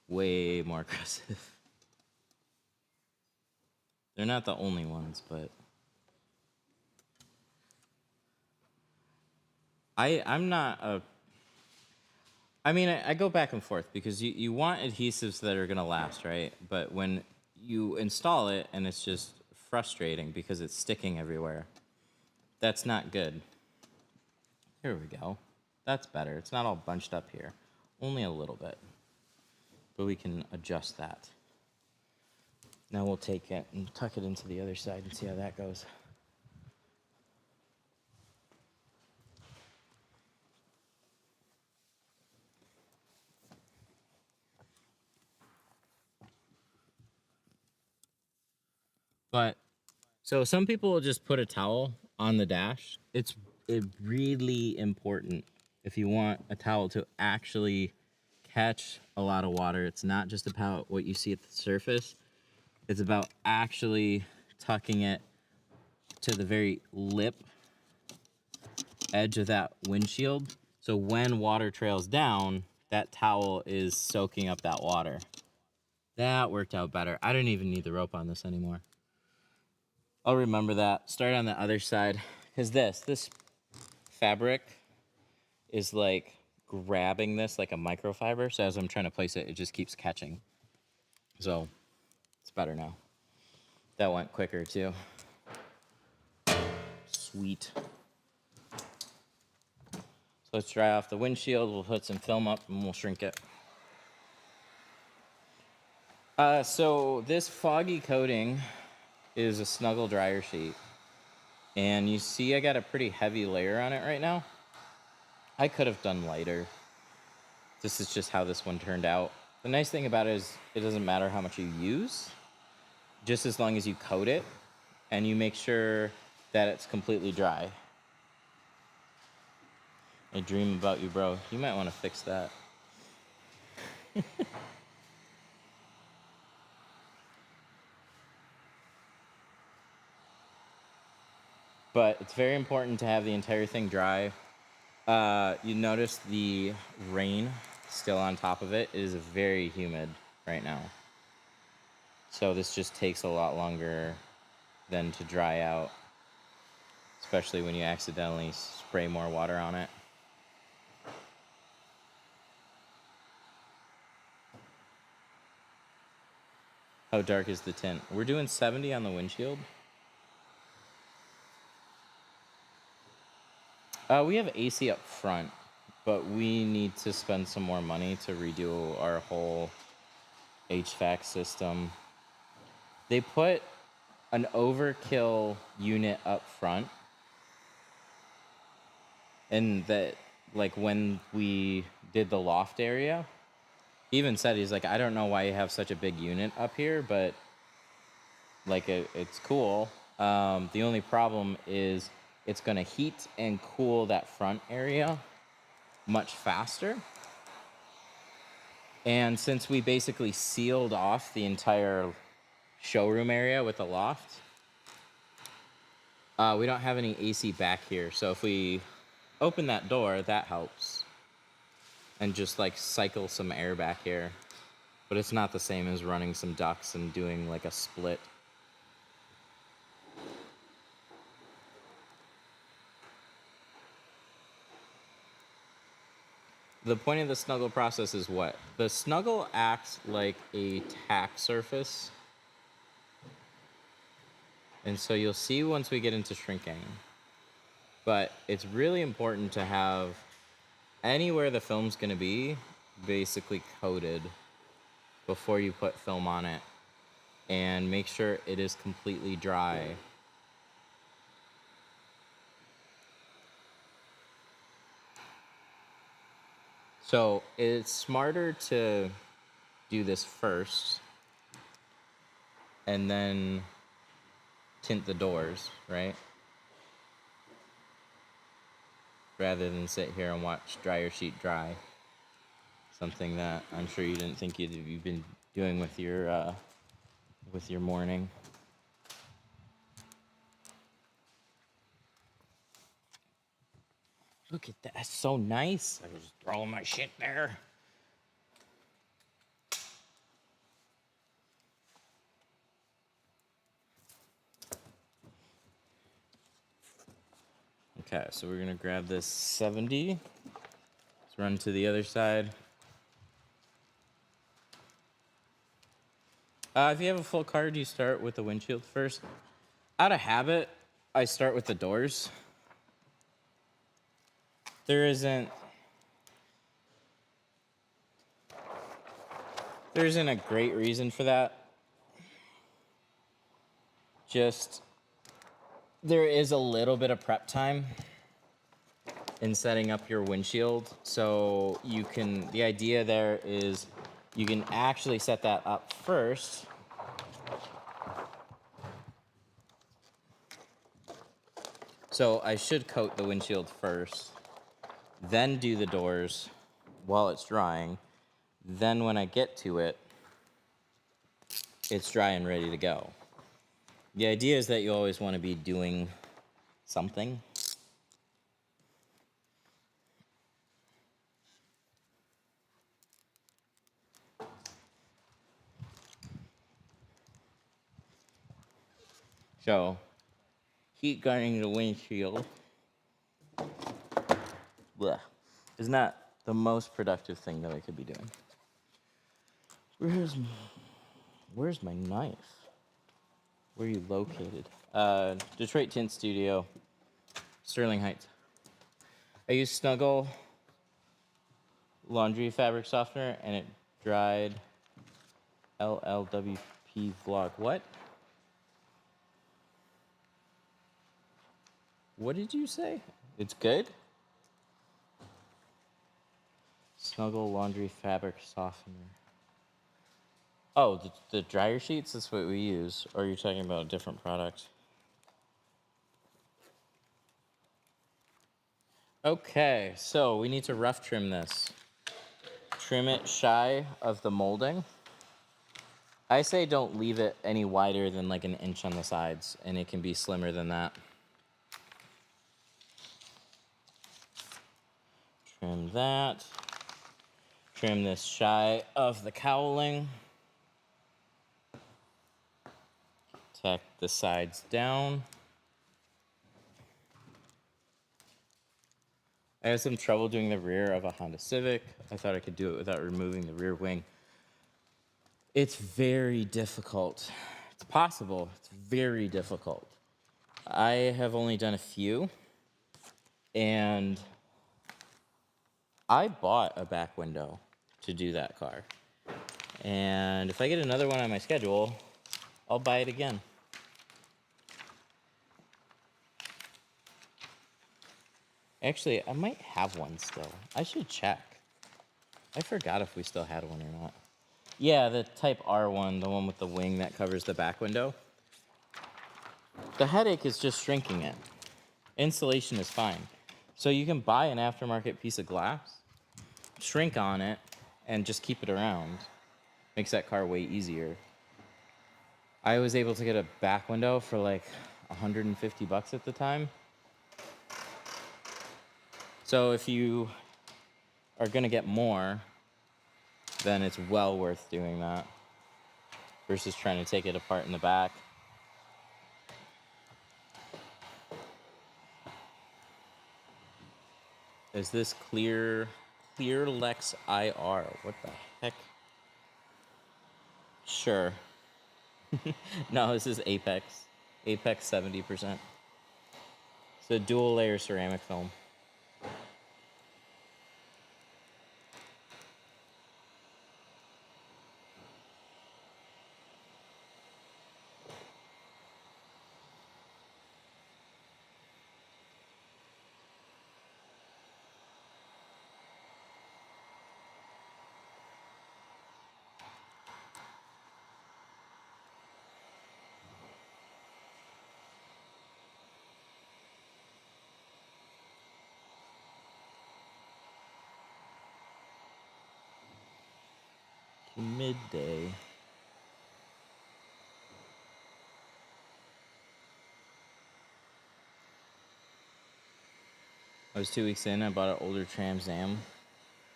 way more aggressive. They're not the only ones, but I'm not a... I mean, I go back and forth because you want adhesives that are going to last, right? But when you install it and it's just frustrating because it's sticking everywhere, that's not good. Here we go. That's better. It's not all bunched up here. Only a little bit. But we can adjust that. Now we'll take it and tuck it into the other side and see how that goes. But, so some people will just put a towel on the dash. It's really important if you want a towel to actually catch a lot of water. It's not just about what you see at the surface. It's about actually tucking it to the very lip edge of that windshield. So when water trails down, that towel is soaking up that water. That worked out better. I don't even need the rope on this anymore. I'll remember that. Start on the other side. Because this fabric is like grabbing this like a microfiber. So as I'm trying to place it, it just keeps catching. So it's better now. That went quicker too. Sweet. So let's dry off the windshield. We'll put some film up and we'll shrink it. So this foggy coating is a snuggle dryer sheet. And you see I got a pretty heavy layer on it right now. I could have done lighter. This is just how this one turned out. The nice thing about it is it doesn't matter how much you use, just as long as you coat it and you make sure that it's completely dry. I dream about you, bro. You might want to fix that. But it's very important to have the entire thing dry. You notice the rain still on top of it. It is very humid right now. So this just takes a lot longer than to dry out, especially when you accidentally spray more water on it. How dark is the tint? We're doing 70 on the windshield. We have AC up front, but we need to spend some more money to redo our whole HVAC system. They put an overkill unit up front, and that, like when we did the loft area, He even said, he's like, I don't know why you have such a big unit up here, but like it's cool. The only problem is it's gonna heat and cool that front area much faster. And since we basically sealed off the entire showroom area with a loft, we don't have any AC back here. So if we open that door, that helps. And just like cycle some air back here. But it's not the same as running some ducts and doing like a split. The point of the snuggle process is what? The snuggle acts like a tack surface. And so you'll see once we get into shrinking. But it's really important to have anywhere the film's going to be basically coated before you put film on it. And make sure it is completely dry. So it's smarter to do this first and then tint the doors, right? Rather than sit here and watch dryer sheet dry. Something that I'm sure you didn't think you've been doing with your morning. Look at that, that's so nice. I was just throwing my shit there. Okay, so we're gonna grab this 70. Let's run to the other side. If you have a full card, you start with the windshield first. Out of habit, I start with the doors. There isn't a great reason for that. Just, there is a little bit of prep time in setting up your windshield. So you can, the idea there is you can actually set that up first. So I should coat the windshield first, then do the doors while it's drying. Then when I get to it, it's dry and ready to go. The idea is that you always want to be doing something. So, heat guarding the windshield is not the most productive thing that I could be doing. Where's my knife? Where are you located? Detroit Tint Studio, Sterling Heights. I used Snuggle laundry fabric softener and it dried LLWP vlog. What? What did you say? It's good? Snuggle laundry fabric softener. Oh, the dryer sheets, that's what we use. Or are you talking about a different product? Okay, so we need to rough trim this. Trim it shy of the molding. I say don't leave it any wider than like an inch on the sides, and it can be slimmer than that. Trim that. Trim this shy of the cowling. Tack the sides down. I had some trouble doing the rear of a Honda Civic. I thought I could do it without removing the rear wing. It's very difficult. It's possible. It's very difficult. I have only done a few, and I bought a back window to do that car. And if I get another one on my schedule, I'll buy it again. Actually, I might have one still. I should check. I forgot if we still had one or not. Yeah, the Type R one, the one with the wing that covers the back window. The headache is just shrinking it. Installation is fine. So you can buy an aftermarket piece of glass, shrink on it, and just keep it around. Makes that car way easier. I was able to get a back window for like $150 at the time. So if you are gonna get more, then it's well worth doing that versus trying to take it apart in the back. Is this Clear Lex IR? What the heck? Sure. No, this is Apex 70%. It's a dual layer ceramic film. Midday. I was 2 weeks in. I bought an older Trans Am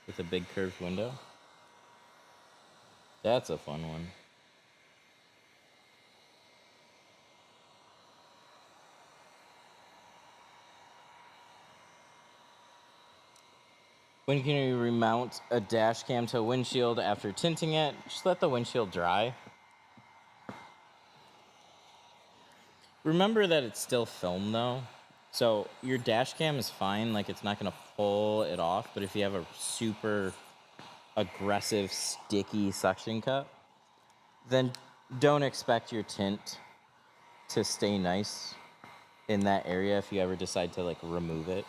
with a big curved window. That's a fun one. When can you remount a dash cam to a windshield after tinting it? Just let the windshield dry. Remember that it's still film though. So your dash cam is fine, like it's not gonna pull it off, but if you have a super aggressive, sticky suction cup, then don't expect your tint to stay nice in that area if you ever decide to like remove it.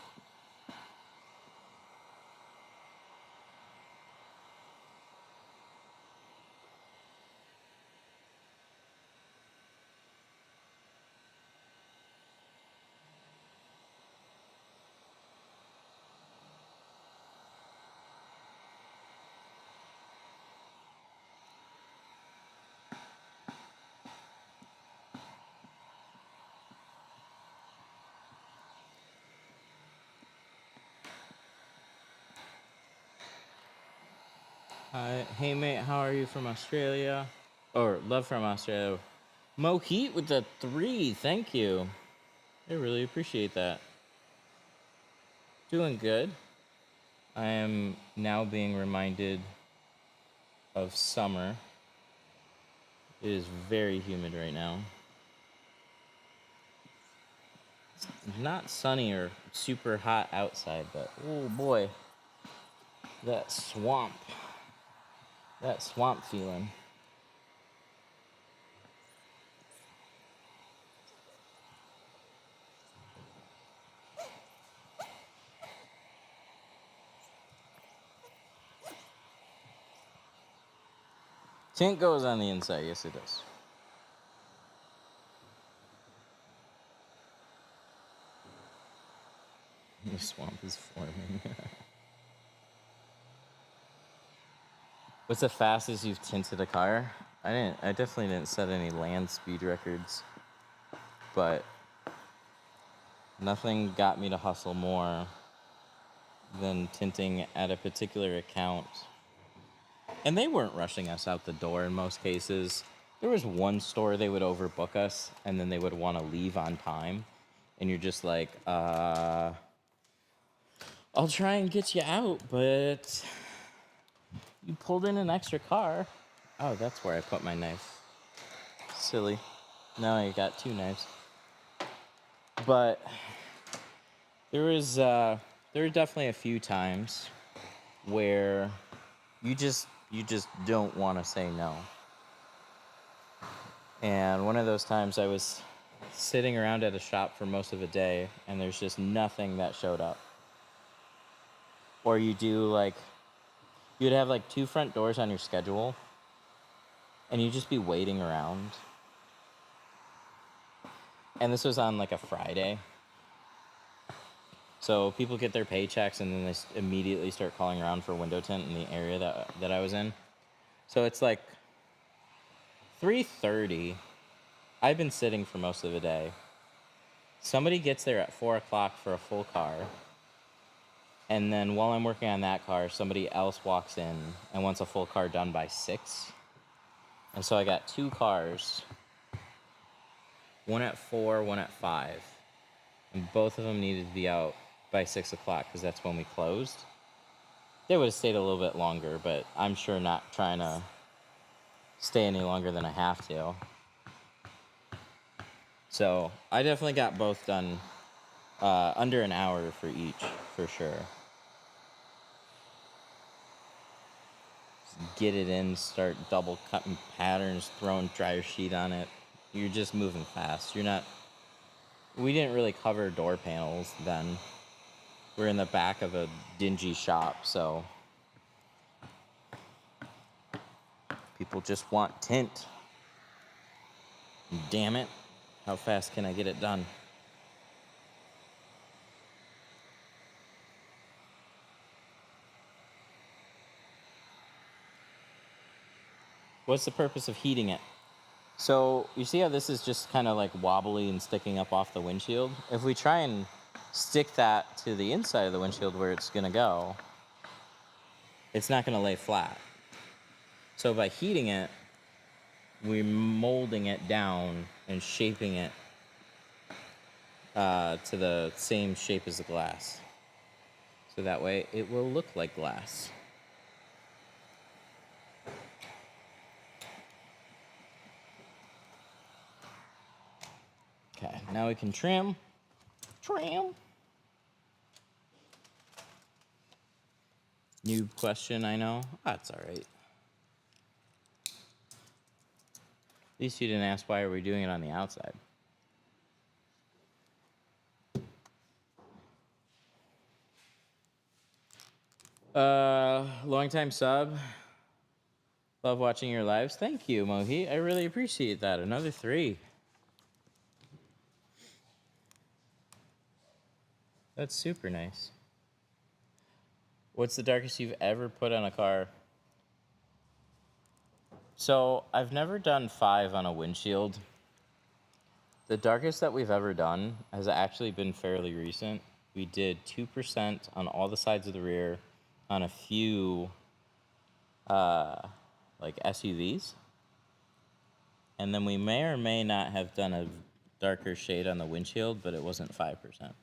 Hi, hey mate, how are you from Australia? Or love from Australia. Mo Heat with the 3, thank you. I really appreciate that. Doing good. I am now being reminded of summer. It is very humid right now. It's not sunny or super hot outside, but oh boy, that swamp feeling. Tint goes on the inside, yes it does. The swamp is forming. What's the fastest you've tinted a car? I definitely didn't set any land speed records, but nothing got me to hustle more than tinting at a particular account. And they weren't rushing us out the door in most cases. There was one store they would overbook us, and then they would want to leave on time. And you're just like, I'll try and get you out, but you pulled in an extra car. Oh, that's where I put my knife. Silly. Now I got 2 knives. But there were definitely a few times where you just don't want to say no. And one of those times I was sitting around at a shop for most of a day, and there's just nothing that showed up. Or you you'd have like 2 front doors on your schedule, and you'd just be waiting around. And this was on like a Friday. So people get their paychecks, and then they immediately start calling around for window tint in the area that I was in. So it's like 3:30. I've been sitting for most of the day. Somebody gets there at 4 o'clock for a full car. And then while I'm working on that car, somebody else walks in and wants a full car done by 6. And so I got 2 cars, one at 4, one at 5. And both of them needed to be out by 6 o'clock because that's when we closed. They would have stayed a little bit longer, but I'm sure not trying to stay any longer than I have to. So I definitely got both done under an hour for each, for sure. Just get it in, start double cutting patterns, throwing dryer sheet on it. You're just moving fast. We didn't really cover door panels then. We're in the back of a dingy shop, so people just want tint. Damn it. How fast can I get it done? What's the purpose of heating it? So you see how this is just kind of like wobbly and sticking up off the windshield? If we try and stick that to the inside of the windshield where it's going to go, it's not going to lay flat. So by heating it, we're molding it down and shaping it to the same shape as the glass. So that way it will look like glass. Okay, now we can trim. Trim. New question, I know. That's all right. At least you didn't ask why are we doing it on the outside. Long time sub. Love watching your lives. Thank you, Mohi. I really appreciate that. Another 3. That's super nice. What's the darkest you've ever put on a car? So I've never done 5 on a windshield. The darkest that we've ever done has actually been fairly recent. We did 2% on all the sides of the rear on a few like SUVs. And then we may or may not have done a darker shade on the windshield, but it wasn't 5%.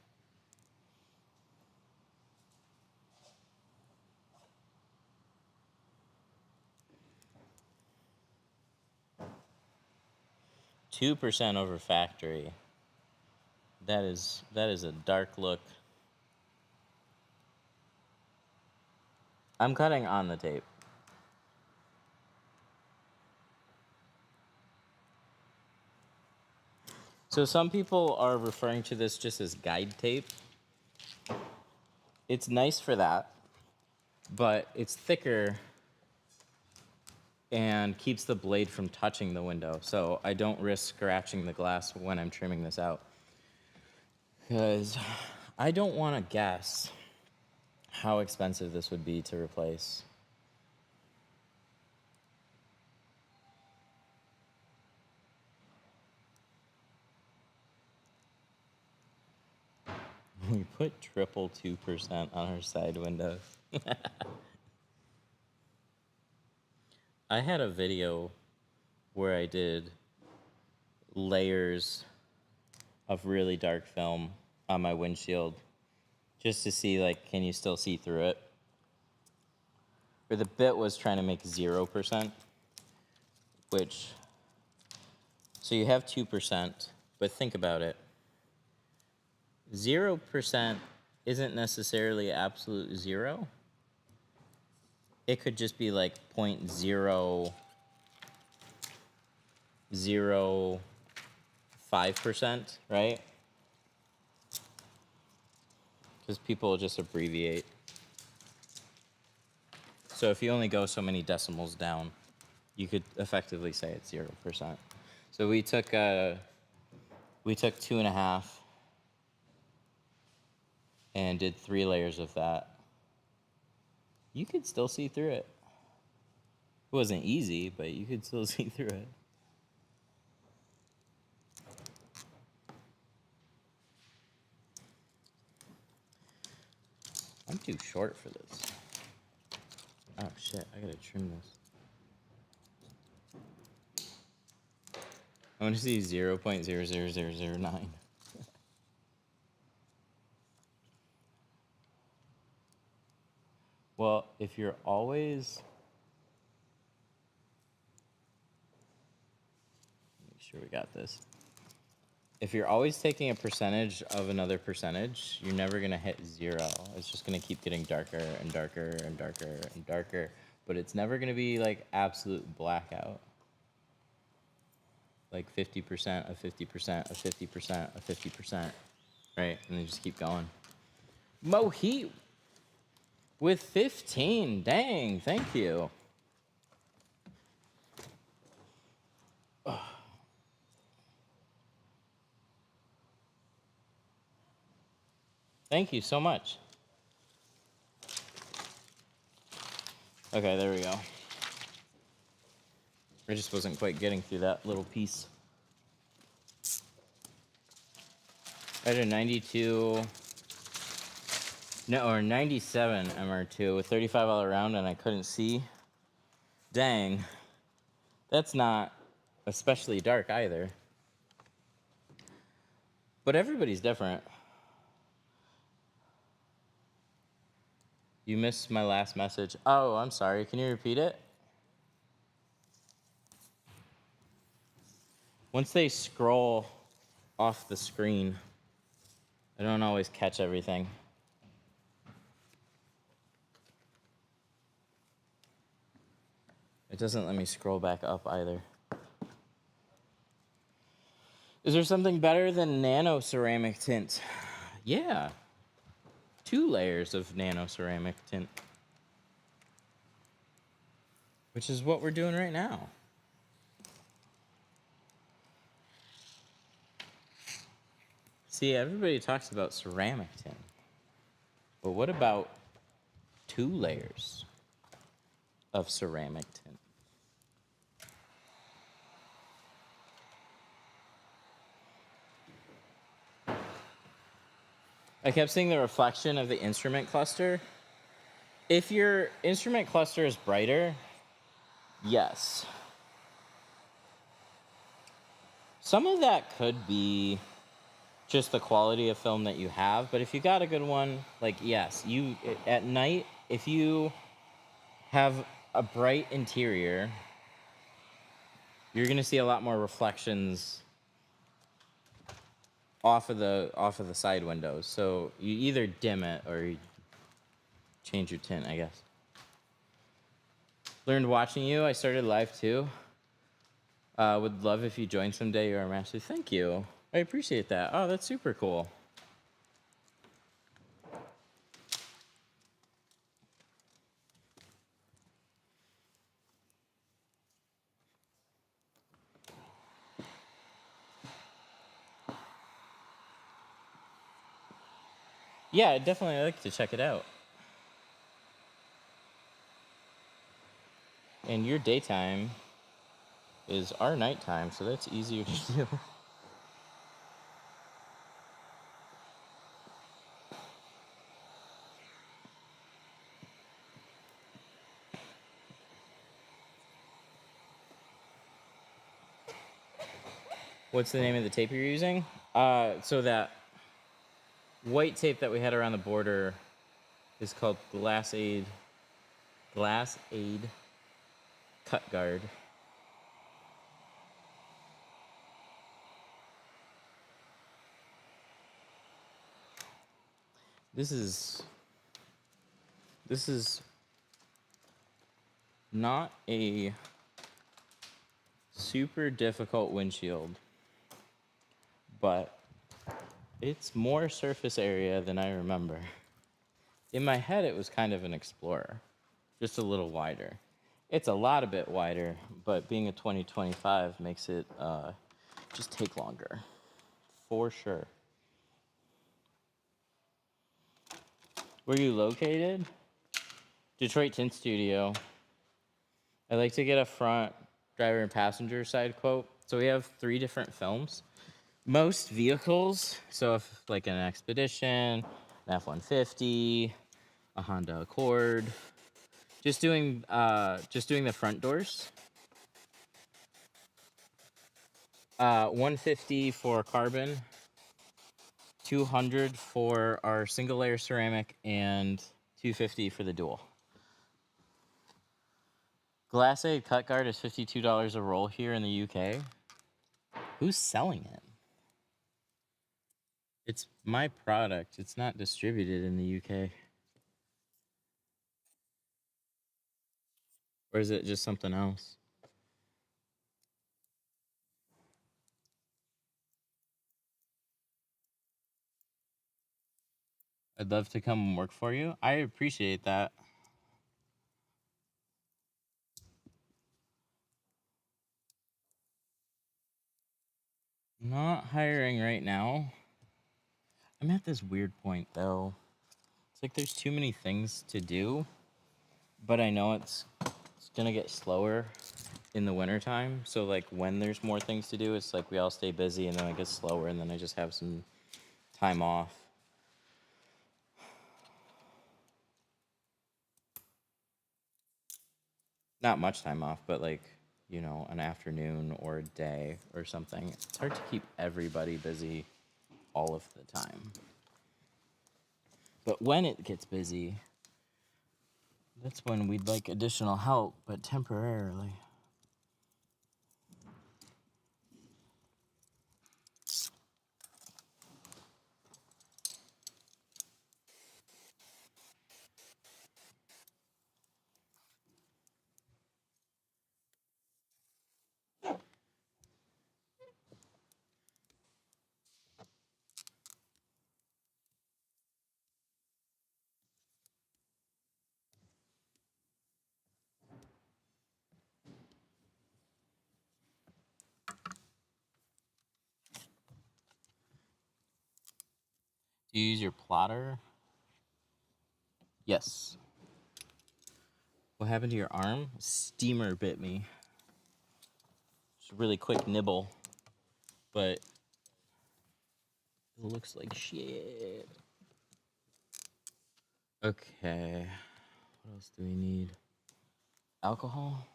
$2% over factory. That is a dark look. I'm cutting on the tape. So some people are referring to this just as guide tape. It's nice for that, but it's thicker and keeps the blade from touching the window, so I don't risk scratching the glass when I'm trimming this out. Because I don't want to guess how expensive this would be to replace. We put triple 2% on our side windows. I had a video where I did layers of really dark film on my windshield just to see, like, can you still see through it? Where the bit was trying to make 0%, which, so you have 2%, but think about it. 0% isn't necessarily absolute 0. It could just be like 0.005%, right? Because people just abbreviate. So if you only go so many decimals down, you could effectively say it's 0%. So we took 2.5 and did 3 layers of that. You could still see through it. It wasn't easy, but you could still see through it. I'm too short for this. Oh shit, I gotta trim this. I want to see 0.00009. Well, if you're always... Make sure we got this. If you're always taking a percentage of another percentage, you're never going to hit 0. It's just going to keep getting darker and darker and darker and darker. But it's never going to be like absolute blackout. Like 50% of 50% of 50% of 50%. Right? And then just keep going. Mohit with 15. Dang, thank you. Thank you so much. Okay, there we go. I just wasn't quite getting through that little piece. I had a 92, no, or 97 MR2 with 35 all around, and I couldn't see. Dang, that's not especially dark either. But everybody's different. You missed my last message. Oh, I'm sorry. Can you repeat it? Once they scroll off the screen, I don't always catch everything. It doesn't let me scroll back up either. Is there something better than nano ceramic tint? Yeah. 2 layers of nano ceramic tint. Which is what we're doing right now. See, everybody talks about ceramic tint. But what about 2 layers of ceramic tint? I kept seeing the reflection of the instrument cluster. If your instrument cluster is brighter, yes. Some of that could be just the quality of film that you have, but if you got a good one, like, yes, you at night, if you have a bright interior, you're gonna see a lot more reflections off of the side windows. So you either dim it or you change your tint, I guess. Learned watching you. I started live too. Would love if you joined someday. You're a master. Thank you. I appreciate that. Oh, that's super cool. Yeah, I'd definitely like to check it out. And your daytime is our nighttime, so that's easier to do. What's the name of the tape you're using? So that white tape that we had around the border is called Glass Aid Cut Guard. This is not a super difficult windshield, but it's more surface area than I remember. In my head, it was kind of an Explorer. just a little wider. It's a lot a bit wider, but being a 2025 makes it just take longer, for sure. Where you located? Detroit Tint Studio. I like to get a front driver and passenger side quote. So we have 3 different films. Most vehicles, so if like an Expedition, an F-150, a Honda Accord, just doing the front doors. 150 for carbon, 200 for our single layer ceramic, and 250 for the dual. Glacé cut guard is $52 a roll here in the UK. Who's selling it? It's my product. It's not distributed in the UK. Or is it just something else? I'd love to come and work for you. I appreciate that. Not hiring right now. I'm at this weird point though. It's like there's too many things to do, but I know it's gonna get slower in the wintertime. So like when there's more things to do, it's like we all stay busy and then it gets slower and then I just have some time off. Not much time off, but like, you know, an afternoon or a day or something. It's hard to keep everybody busy all of the time. But when it gets busy, that's when we'd like additional help, but temporarily. Do you use your plotter? Yes. What happened to your arm? A steamer bit me. It's a really quick nibble, but it looks like shit. Okay. What else do we need? Alcohol?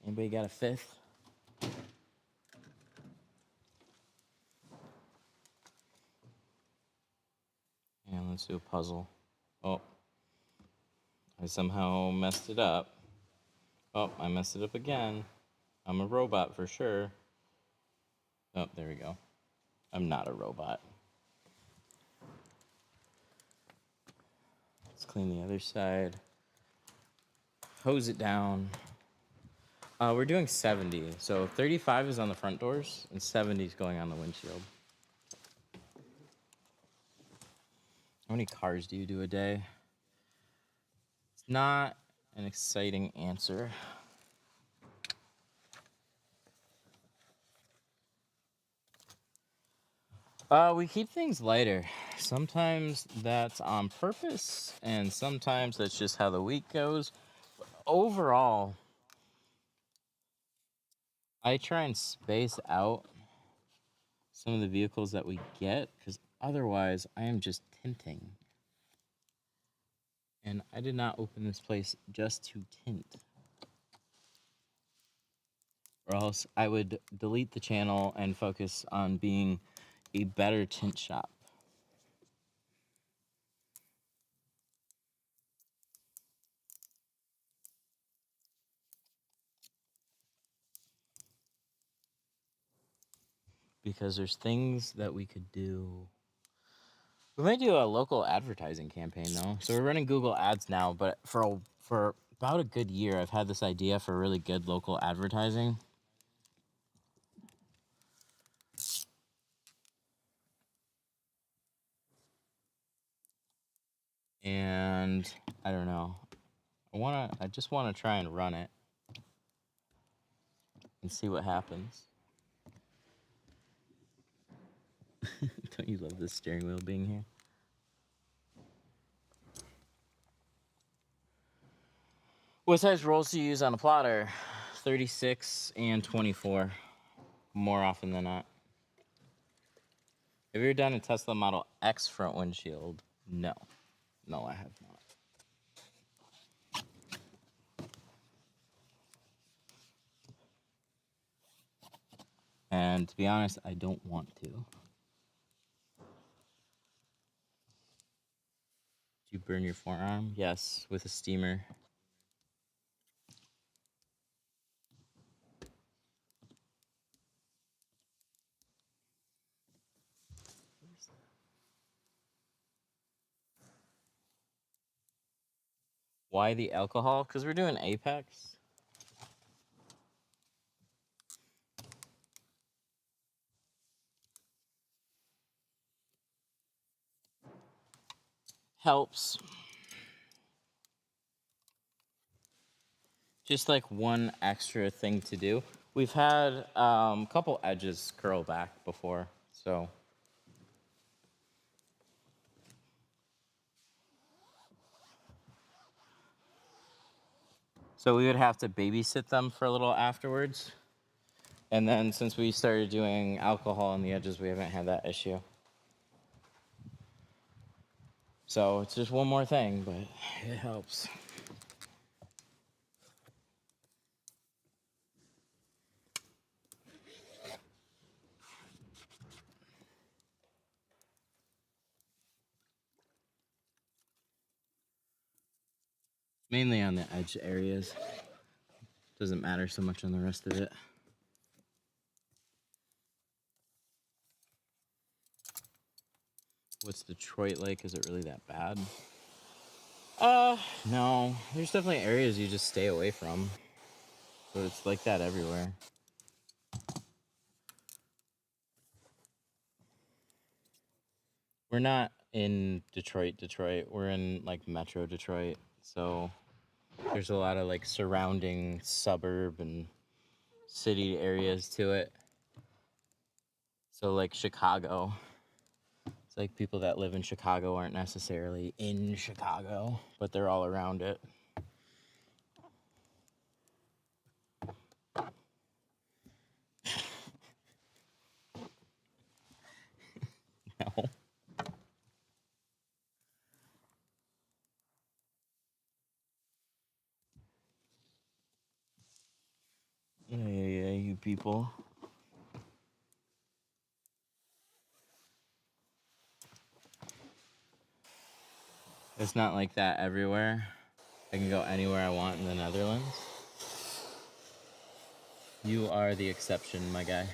Anybody got a 5th? And let's do a puzzle. Oh. I somehow messed it up. Oh, I messed it up again. I'm a robot for sure. Oh, there we go. I'm not a robot. Let's clean the other side. Hose it down. We're doing 70. So 35 is on the front doors and 70 is going on the windshield. How many cars do you do a day? It's not an exciting answer. We keep things lighter. Sometimes that's on purpose, and sometimes that's just how the week goes. But overall, I try and space out some of the vehicles that we get, because otherwise I am just tinting. And I did not open this place just to tint. Or else I would delete the channel and focus on being a better tint shop. Because there's things that we could do. We might do a local advertising campaign though. So we're running Google Ads now, but for about a good year, I've had this idea for really good local advertising. And I don't know. I just wanna try and run it and see what happens. Don't you love this steering wheel being here? What size rolls do you use on a plotter? 36 and 24, more often than not. Have you ever done a Tesla Model X front windshield? No. No, I have not. And to be honest, I don't want to. Do you burn your forearm? Yes, with a steamer. Why the alcohol? Because we're doing Apex. Helps. Just like one extra thing to do. We've had a couple edges curl back before, so. So we would have to babysit them for a little afterwards. And then since we started doing alcohol on the edges, we haven't had that issue. So it's just one more thing, but it helps. Mainly on the edge areas. Doesn't matter so much on the rest of it. What's Detroit like? Is it really that bad? No. There's definitely areas you just stay away from. But it's like that everywhere. We're not in Detroit. We're in like Metro Detroit. So there's a lot of like surrounding suburb and city areas to it. So like Chicago. It's like people that live in Chicago aren't necessarily in Chicago, but they're all around it. No. Yeah, you people. It's not like that everywhere. I can go anywhere I want in the Netherlands. You are the exception, my guy.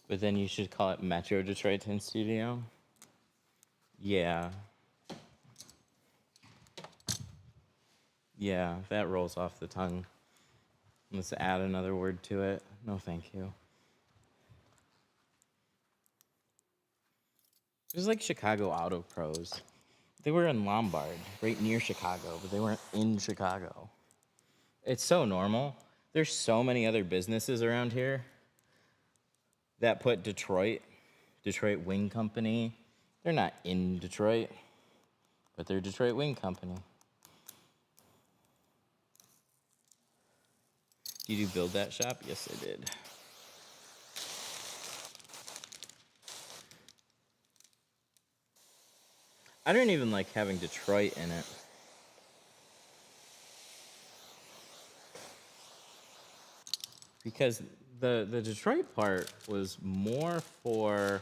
But then you should call it Metro Detroit Tint Studio. Yeah. Yeah, that rolls off the tongue. Let's add another word to it. No, thank you. It was like Chicago Auto Pros. They were in Lombard, right near Chicago, but they weren't in Chicago. It's so normal. There's so many other businesses around here that put Detroit Wing Company. They're not in Detroit, but they're Detroit Wing Company. Did you build that shop? Yes, I did. I don't even like having Detroit in it. Because the Detroit part was more for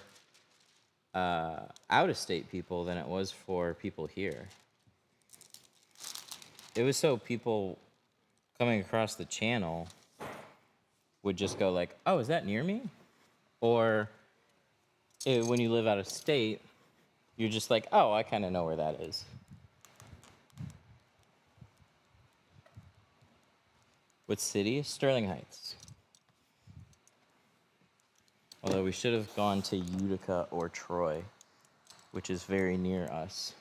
out-of-state people than it was for people here. It was so people coming across the channel would just go like, oh, is that near me? Or when you live out of state, you're just like, oh, I kind of know where that is. What city? Sterling Heights. Although we should have gone to Utica or Troy, which is very near us.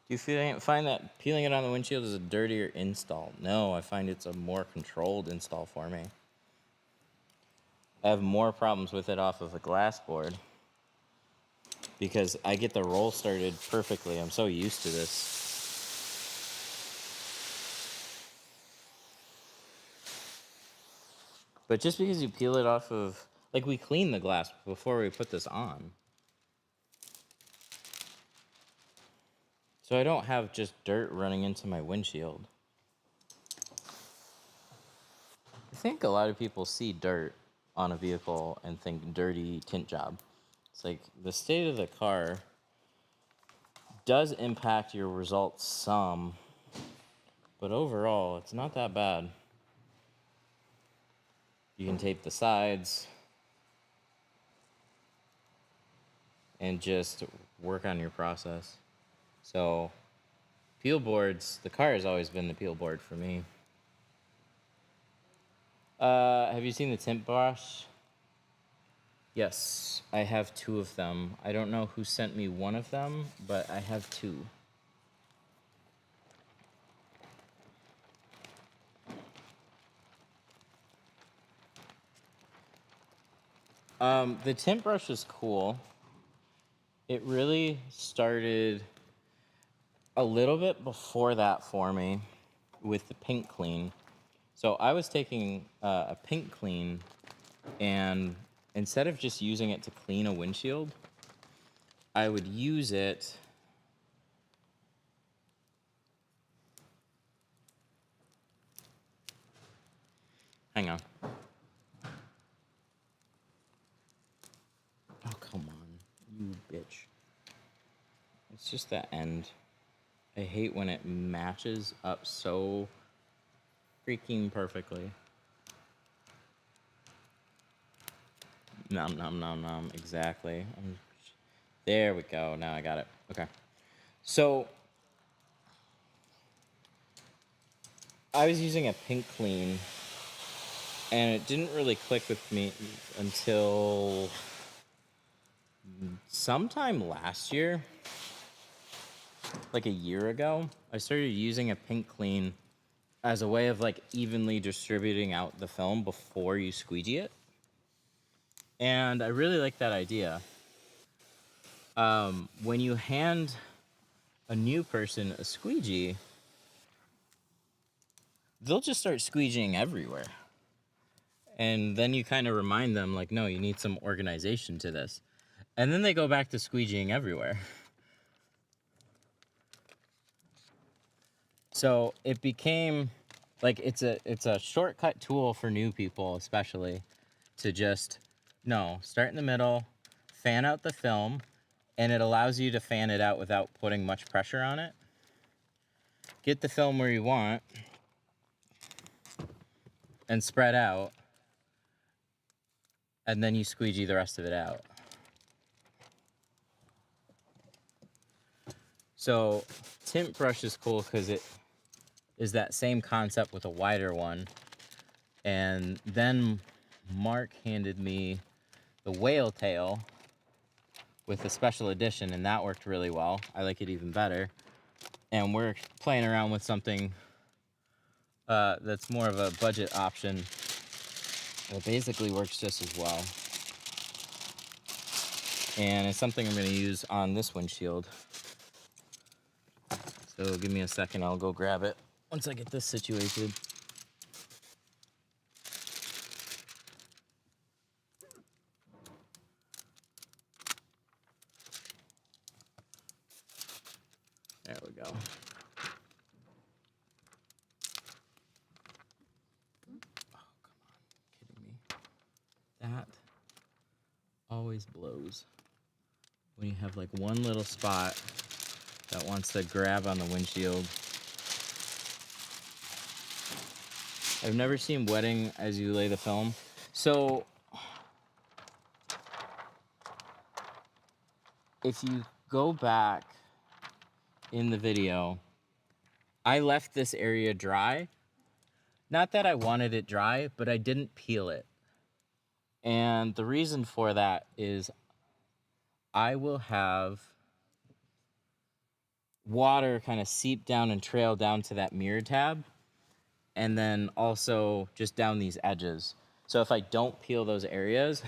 Do you find that peeling it on the windshield is a dirtier install? No, I find it's a more controlled install for me. I have more problems with it off of a glass board because I get the roll started perfectly. I'm so used to this. But just because you peel it off of, like, we cleaned the glass before we put this on. So I don't have just dirt running into my windshield. I think a lot of people see dirt on a vehicle and think dirty tint job. It's like the state of the car does impact your results some, but overall, it's not that bad. You can tape the sides and just work on your process. So, peel boards, the car has always been the peel board for me. Have you seen the tint brush? Yes, I have 2 of them. I don't know who sent me one of them, but I have 2. The tint brush is cool. It really started a little bit before that for me with the pink clean. So I was taking a pink clean, and instead of just using it to clean a windshield, I would use it hang on. Oh, come on, you bitch. It's just the end. I hate when it matches up so freaking perfectly. Nom, nom, nom, nom. Exactly. There we go. Now I got it. Okay. So, I was using a pink clean, and it didn't really click with me until sometime last year. Like a year ago, I started using a pink clean as a way of like evenly distributing out the film before you squeegee it. And I really like that idea. When you hand a new person a squeegee, they'll just start squeegeeing everywhere. And then you kind of remind them, like, no, you need some organization to this. And then they go back to squeegeeing everywhere. So it became like it's a shortcut tool for new people, especially, to just start in the middle, fan out the film, and it allows you to fan it out without putting much pressure on it. Get the film where you want and spread out, and then you squeegee the rest of it out. So tint brush is cool because it is that same concept with a wider one. And then Mark handed me the whale tail with a special edition, and that worked really well. I like it even better. And we're playing around with something that's more of a budget option that basically works just as well. And it's something I'm going to use on this windshield. So give me a second, I'll go grab it once I get this situated. There we go. Oh, come on. Kidding me? That always blows when you have like one little spot that wants to grab on the windshield. I've never seen wetting as you lay the film. So if you go back in the video, I left this area dry Not that I wanted it dry, but I didn't peel it. And the reason for that is I will have water kind of seep down and trail down to that mirror tab, and then also just down these edges. So if I don't peel those areas,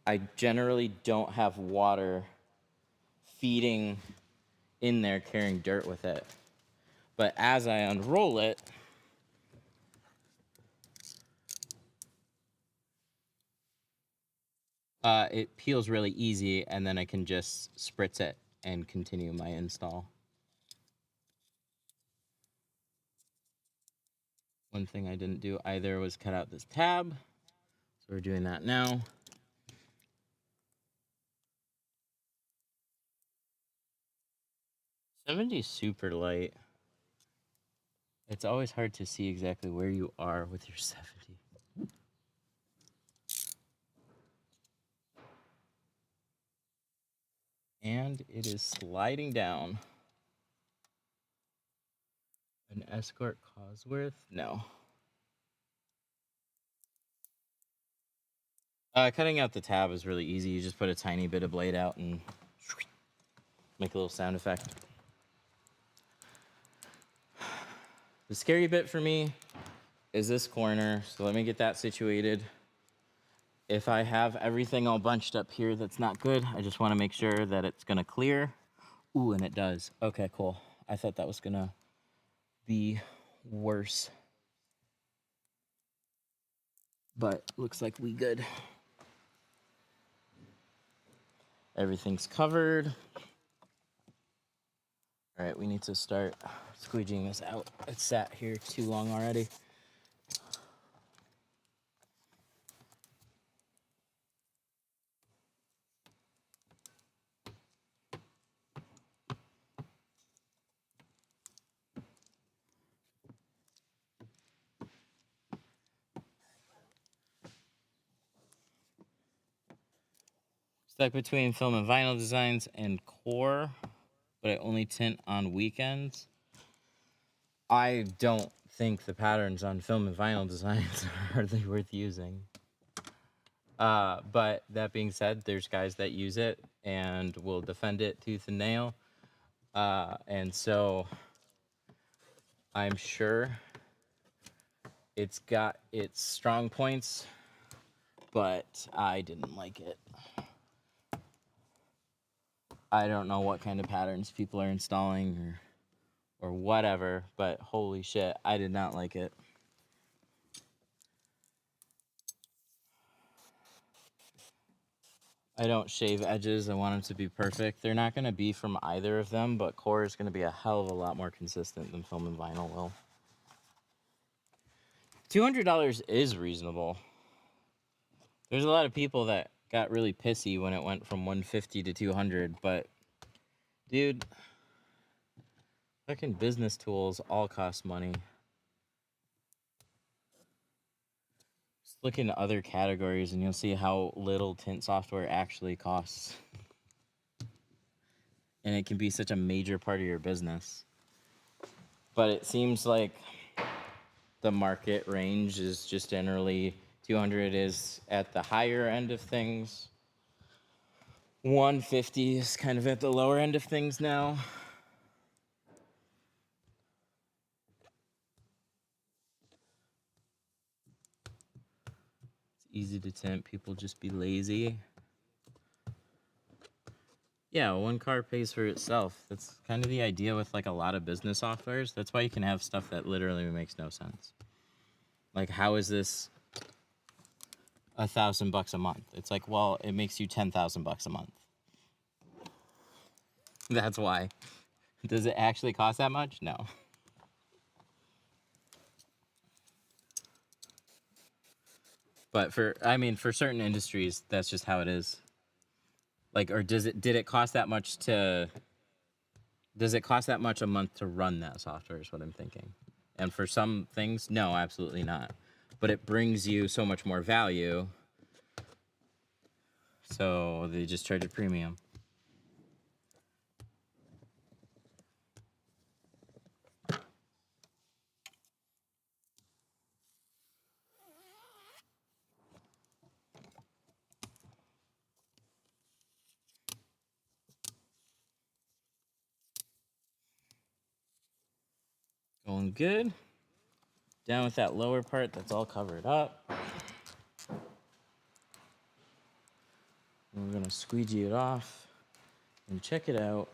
I generally don't have water feeding in there carrying dirt with it. But as I unroll it, it peels really easy, and then I can just spritz it and continue my install. One thing I didn't do either was cut out this tab, so we're doing that now. '70 is super light. It's always hard to see exactly where you are with your 70. And it is sliding down. An Escort Cosworth? No. Cutting out the tab is really easy. You just put a tiny bit of blade out and make a little sound effect. The scary bit for me is this corner, so let me get that situated. If I have everything all bunched up here that's not good, I just want to make sure that it's going to clear. Ooh, and it does. Okay, cool. I thought that was going to be worse. But looks like we good. Everything's covered. All right, we need to start squeegeeing this out. It's sat here too long already. Stuck between film and vinyl designs and core, but I only tint on weekends. I don't think the patterns on film and vinyl designs are hardly worth using. But that being said, there's guys that use it and will defend it tooth and nail. And so I'm sure it's got its strong points, but I didn't like it. I don't know what kind of patterns people are installing or whatever, but holy shit, I did not like it. I don't shave edges. I want them to be perfect. They're not going to be from either of them, but core is going to be a hell of a lot more consistent than film and vinyl will. $200 is reasonable. There's a lot of people that got really pissy when it went from $150 to $200, but dude, fucking business tools all cost money. Just look into other categories and you'll see how little tint software actually costs. And it can be such a major part of your business. But it seems like the market range is just generally 200 is at the higher end of things. 150 is kind of at the lower end of things now. It's easy to tint. People just be lazy. Yeah, one car pays for itself. That's kind of the idea with like a lot of business softwares. That's why you can have stuff that literally makes no sense. Like, how is this $1,000 a month? It's like, well, it makes you $10,000 a month. That's why. Does it actually cost that much? No. But for certain industries, that's just how it is. Like, or did it cost that much does it cost that much a month to run that software is what I'm thinking. And for some things, no, absolutely not. But it brings you so much more value. So they just charge a premium. Going good. Down with that lower part that's all covered up. And we're gonna squeegee it off and check it out.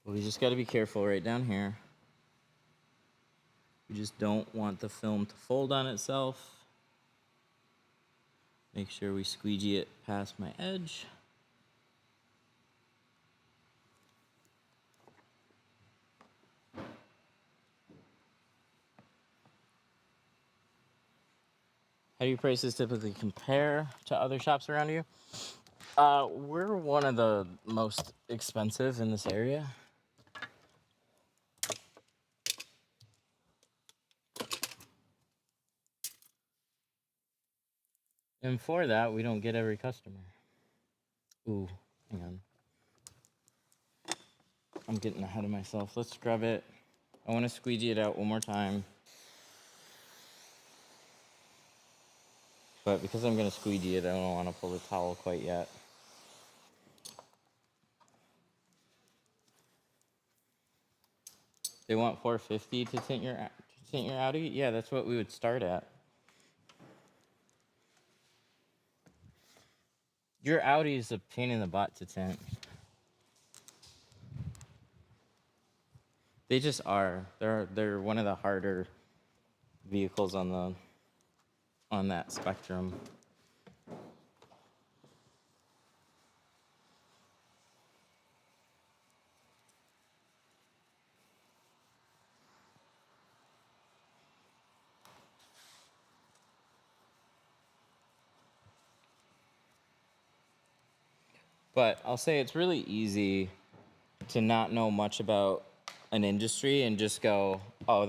But we just gotta be careful right down here. We just don't want the film to fold on itself. Make sure we squeegee it past my edge. How do your prices typically compare to other shops around you? We're one of the most expensive in this area. And for that, we don't get every customer. Ooh, hang on. I'm getting ahead of myself. Let's scrub it. I want to squeegee it out one more time. But because I'm going to squeegee it, I don't want to pull the towel quite yet. They want $450 to tint your Audi? Yeah, that's what we would start at. Your Audi is a pain in the butt to tint. They just are. They're one of the harder vehicles on that spectrum. But I'll say it's really easy to not know much about an industry and just go, oh,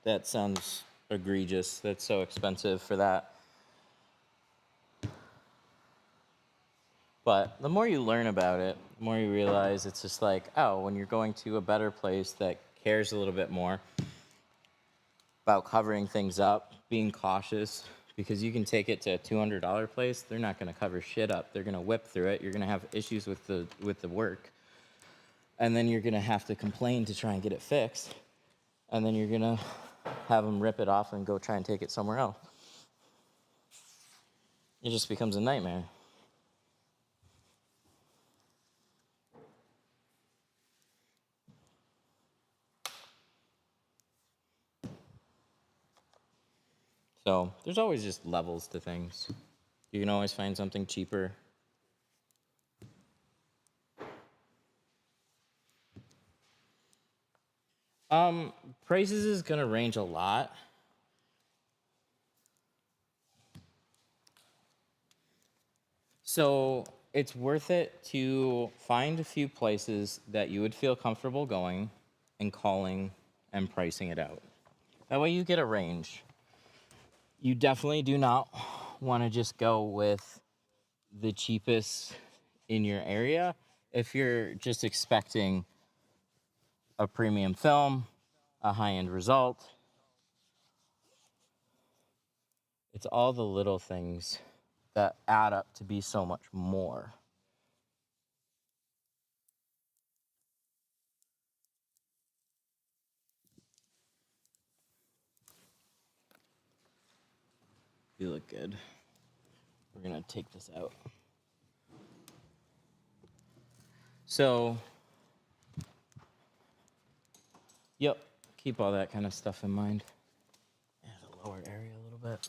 that sounds egregious. That's so expensive for that. But the more you learn about it, the more you realize it's just like, oh, when you're going to a better place that cares a little bit more about covering things up, being cautious, because you can take it to a $200 place, they're not going to cover shit up. They're going to whip through it. You're going to have issues with the work. And then you're going to have to complain to try and get it fixed. And then you're going to have them rip it off and go try and take it somewhere else. It just becomes a nightmare. So there's always just levels to things. You can always find something cheaper. Prices is gonna range a lot. So it's worth it to find a few places that you would feel comfortable going and calling and pricing it out. That way you get a range. You definitely do not want to just go with the cheapest in your area if you're just expecting a premium film, a high-end result. It's all the little things that add up to be so much more. You look good. We're gonna take this out. So, yep, keep all that kind of stuff in mind. Add a lower area a little bit.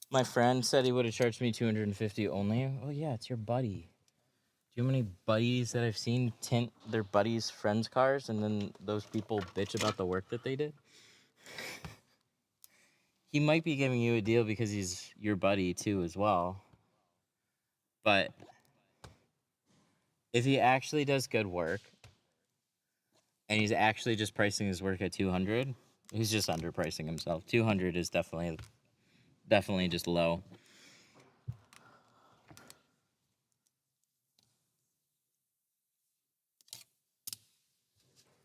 My friend said he would have charged me $250 only. Oh yeah, it's your buddy. Do you know how many buddies that I've seen tint their buddies' friends' cars and then those people bitch about the work that they did? He might be giving you a deal because he's your buddy too as well. But if he actually does good work and he's actually just pricing his work at 200, he's just underpricing himself. 200 is definitely just low.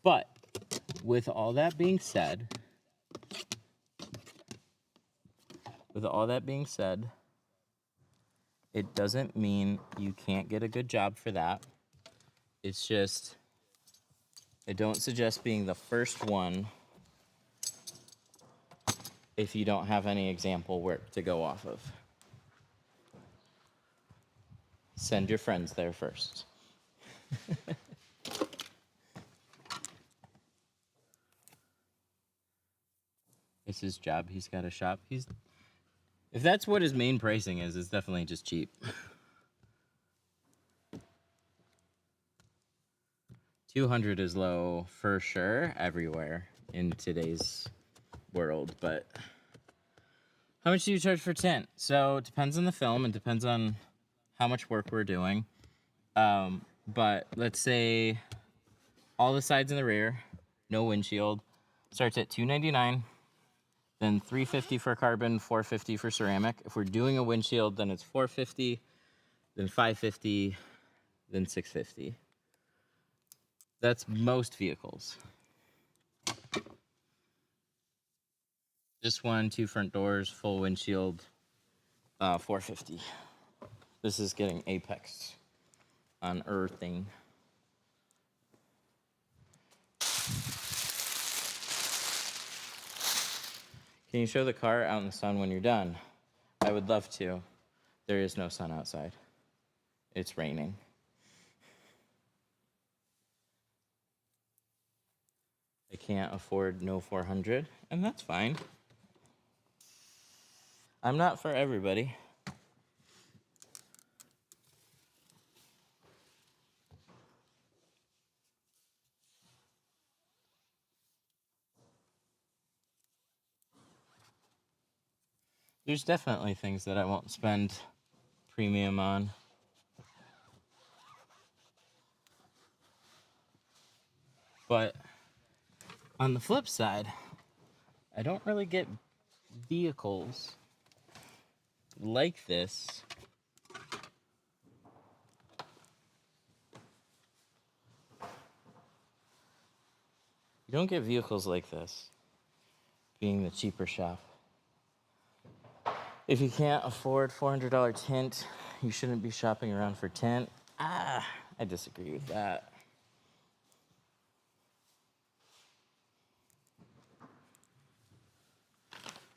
But with all that being said, it doesn't mean you can't get a good job for that. It's just, I don't suggest being the first one if you don't have any example work to go off of. Send your friends there first. It's his job. He's got a shop. If that's what his main pricing is, it's definitely just cheap. 200 is low for sure everywhere in today's world, but how much do you charge for tint? So it depends on the film and depends on how much work we're doing. But let's say all the sides in the rear, no windshield, starts at $299, then $350 for carbon, $450 for ceramic. If we're doing a windshield, then it's $450, then $550, then $650. That's most vehicles. This one, 2 front doors, full windshield, $450. This is getting apex on earthing. Can you show the car out in the sun when you're done? I would love to. There is no sun outside. It's raining. I can't afford no 400, and that's fine. I'm not for everybody. There's definitely things that I won't spend premium on. But on the flip side, I don't really get vehicles like this you don't get vehicles like this being the cheaper shop. If you can't afford $400 tint, you shouldn't be shopping around for tint. I disagree with that.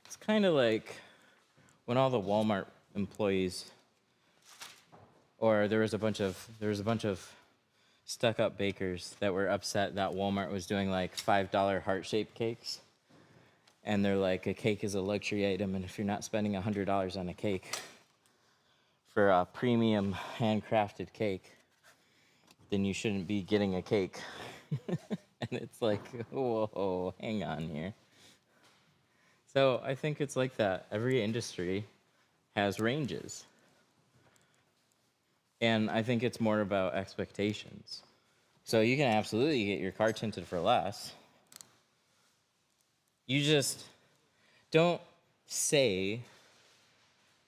It's kind of like when all the Walmart employees, or there was a bunch of stuck-up bakers that were upset that Walmart was doing like $5 heart-shaped cakes. And they're like, a cake is a luxury item, and if you're not spending $100 on a cake for a premium handcrafted cake, then you shouldn't be getting a cake. And it's like, whoa, hang on here. So I think it's like that. Every industry has ranges. And I think it's more about expectations. So you can absolutely get your car tinted for less. You just don't say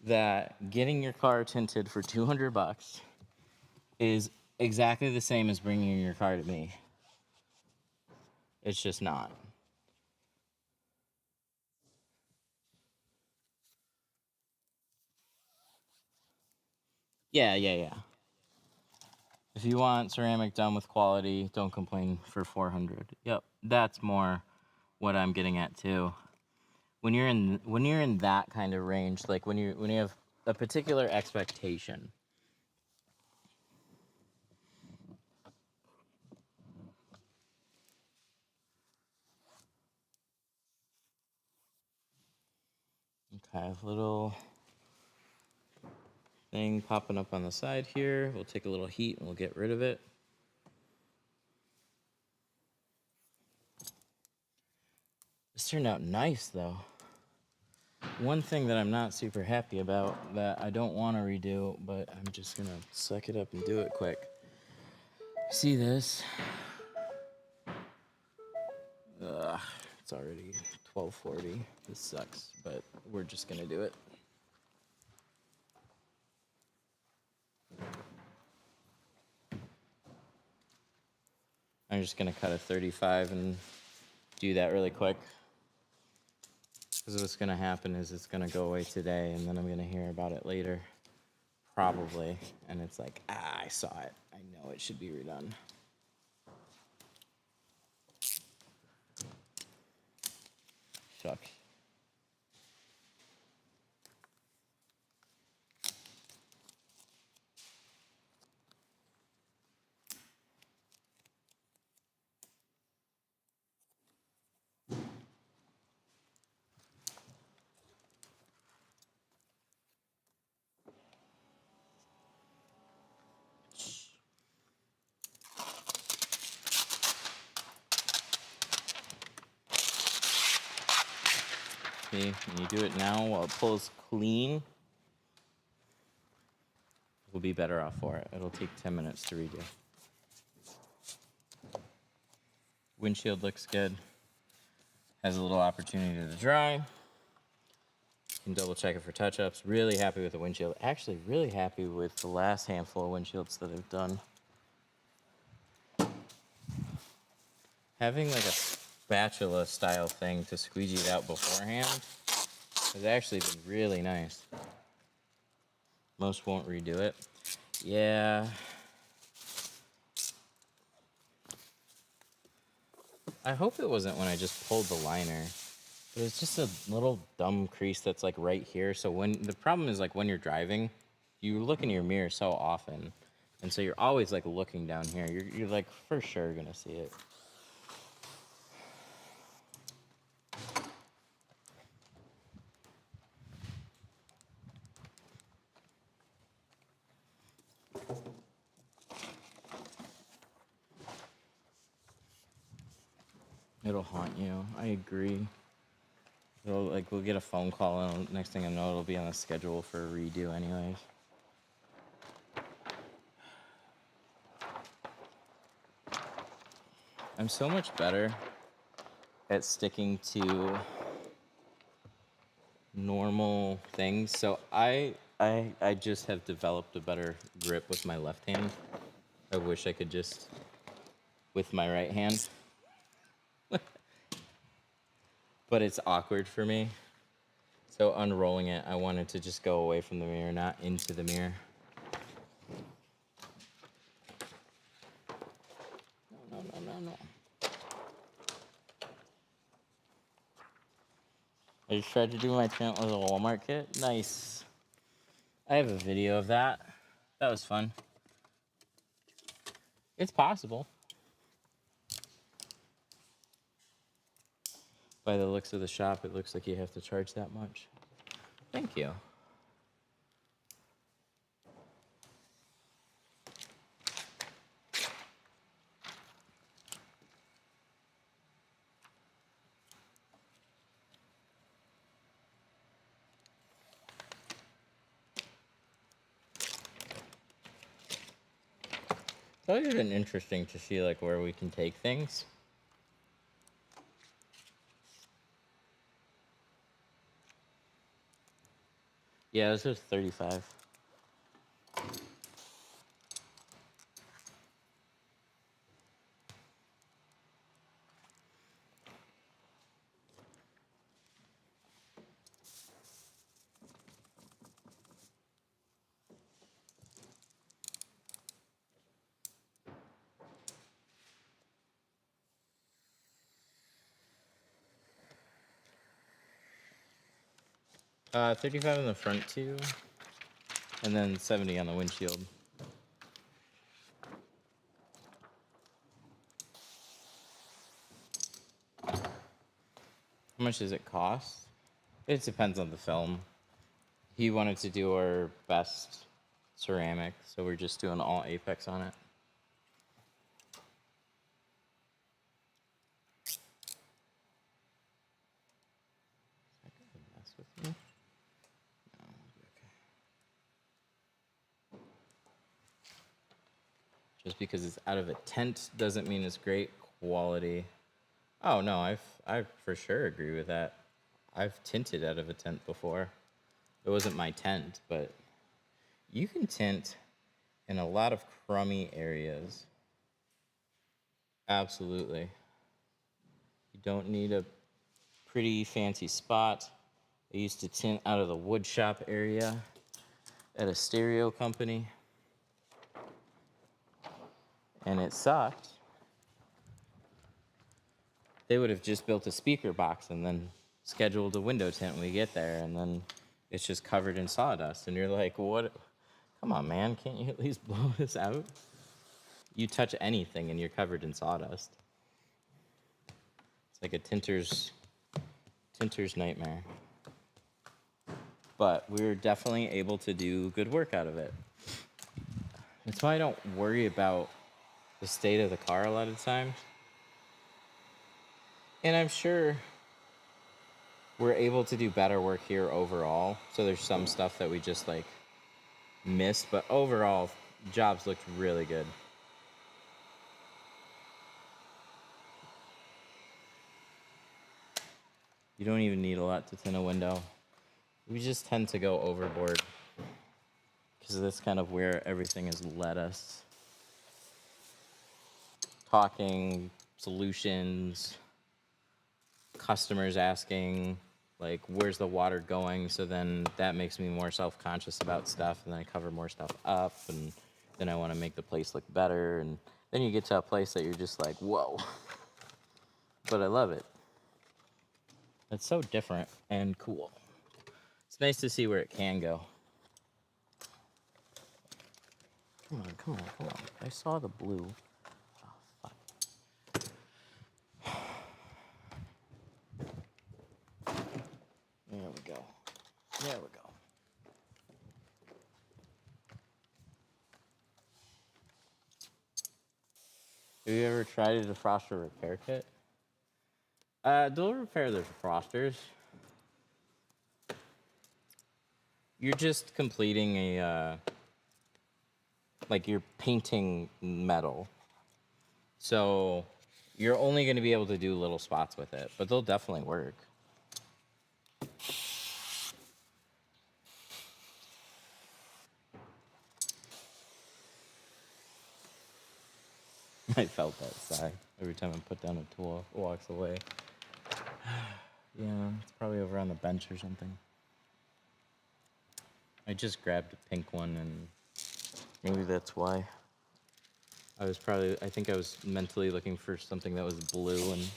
that getting your car tinted for $200 is exactly the same as bringing your car to me. It's just not. Yeah. If you want ceramic done with quality, don't complain for $400. Yep, that's more what I'm getting at too. When you're in that kind of range, like when you have a particular expectation. Okay, a little thing popping up on the side here. We'll take a little heat and we'll get rid of it. This turned out nice though. One thing that I'm not super happy about that I don't want to redo, but I'm just gonna suck it up and do it quick. See this? It's already 12:40. This sucks, but we're just gonna do it. I'm just gonna cut a 35 and do that really quick. Because what's going to happen is it's going to go away today, and then I'm going to hear about it later. Probably. And it's like, I saw it. I know it should be redone. Shucks. See, when you do it now while it pulls clean, we'll be better off for it. It'll take 10 minutes to redo. Windshield looks good. Has a little opportunity to dry. You can double check it for touch-ups. Really happy with the windshield. Actually, really happy with the last handful of windshields that I've done. Having like a spatula style thing to squeegee it out beforehand has actually been really nice. Most won't redo it. Yeah. I hope it wasn't when I just pulled the liner. But it's just a little dumb crease that's like right here. So when the problem is like when you're driving, you look in your mirror so often. And so you're always like looking down here. You're like for sure gonna see it. It'll haunt you. I agree. It'll, like, we'll get a phone call, and next thing I know, it'll be on the schedule for a redo anyways. I'm so much better at sticking to normal things. So I just have developed a better grip with my left hand. I wish I could just with my right hand. But it's awkward for me. So unrolling it, I wanted to just go away from the mirror, not into the mirror. No. I just tried to do my tint with a Walmart kit. Nice. I have a video of that. That was fun. It's possible. By the looks of the shop, it looks like you have to charge that much. Thank you. It's always been interesting to see like where we can take things. Yeah, this is 35. Uh, 35 on the front too, and then 70 on the windshield. How much does it cost? It depends on the film. He wanted to do our best ceramic, so we're just doing all Apex on it. Is that gonna mess with me? No, okay. Just because it's out of a tent doesn't mean it's great quality. Oh no, I for sure agree with that. I've tinted out of a tent before. It wasn't my tent, but you can tint in a lot of crummy areas. Absolutely. You don't need a pretty fancy spot. I used to tint out of the wood shop area at a stereo company, and it sucked. They would have just built a speaker box and then scheduled a window tint when we get there, and then it's just covered in sawdust. And you're like, what? Come on, man. Can't you at least blow this out? You touch anything and you're covered in sawdust. It's like a tinter's nightmare. But we were definitely able to do good work out of it. That's why I don't worry about the state of the car a lot of times. And I'm sure we're able to do better work here overall. So there's some stuff that we just like missed, but overall, jobs looked really good. You don't even need a lot to tint a window. We just tend to go overboard because that's kind of where everything has led us. Talking solutions, customers asking, like, where's the water going? So then that makes me more self-conscious about stuff, and then I cover more stuff up, and then I want to make the place look better, and then you get to a place that you're just like, whoa. But I love it. It's so different and cool. It's nice to see where it can go. Come on, come on, come on. I saw the blue. Oh, fuck. There we go. There we go. Have you ever tried a defroster repair kit? They'll repair the defrosters. You're just completing a, like you're painting metal. So you're only going to be able to do little spots with it, but they'll definitely work. I felt that sigh every time I put down a tool. It walks away. Yeah, it's probably over on the bench or something. I just grabbed a pink one, and maybe that's why. I think I was mentally looking for something that was blue, and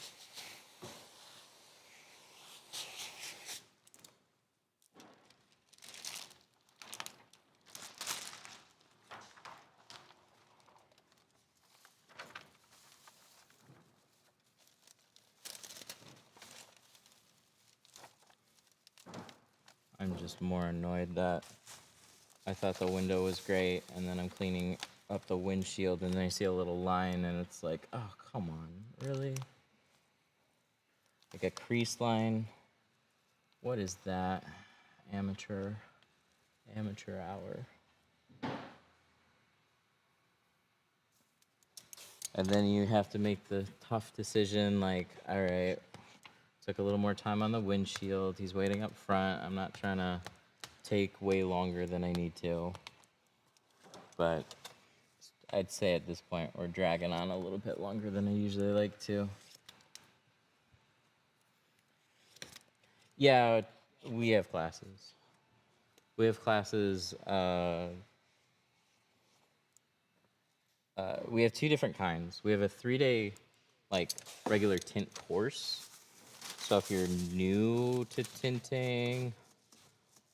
I'm just more annoyed that I thought the window was great, and then I'm cleaning up the windshield, and then I see a little line, and it's like, oh, come on, really? Like a crease line? What is that? Amateur hour. And then you have to make the tough decision, like, all right, took a little more time on the windshield. He's waiting up front. I'm not trying to take way longer than I need to. But I'd say at this point we're dragging on a little bit longer than I usually like to. Yeah, we have classes. We have classes. We have two different kinds. We have a 3-day, like, regular tint course. So if you're new to tinting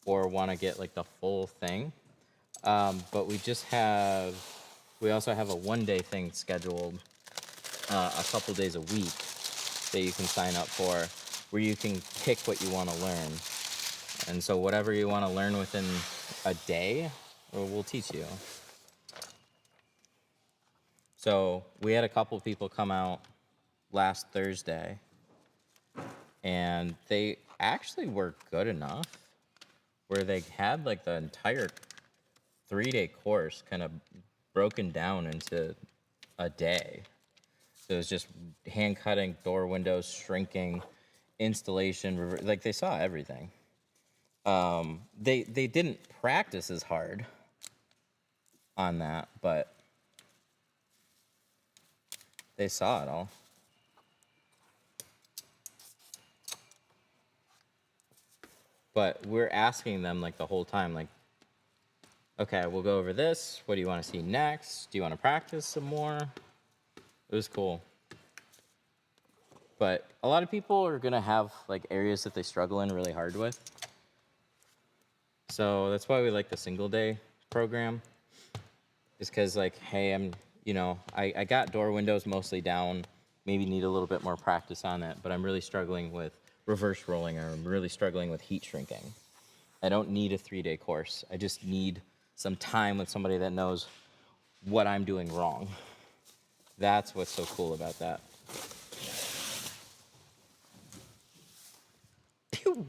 or want to get like the full thing, but we also have a 1-day thing scheduled, a couple days a week that you can sign up for, where you can pick what you want to learn. And so whatever you want to learn within a day, we'll teach you. So we had a couple people come out last Thursday, and they actually were good enough where they had like the entire 3-day course kind of broken down into a day. So it was just hand cutting, door windows, shrinking, installation, like they saw everything. They didn't practice as hard on that, but they saw it all. But we're asking them like the whole time, like, okay, we'll go over this. What do you want to see next? Do you want to practice some more? It was cool. But a lot of people are going to have like areas that they struggle in really hard with. So that's why we like the single day program. Is because like, hey, I got door windows mostly down. Maybe need a little bit more practice on that, but I'm really struggling with reverse rolling, or I'm really struggling with heat shrinking. I don't need a 3-day course. I just need some time with somebody that knows what I'm doing wrong. That's what's so cool about that. Pew!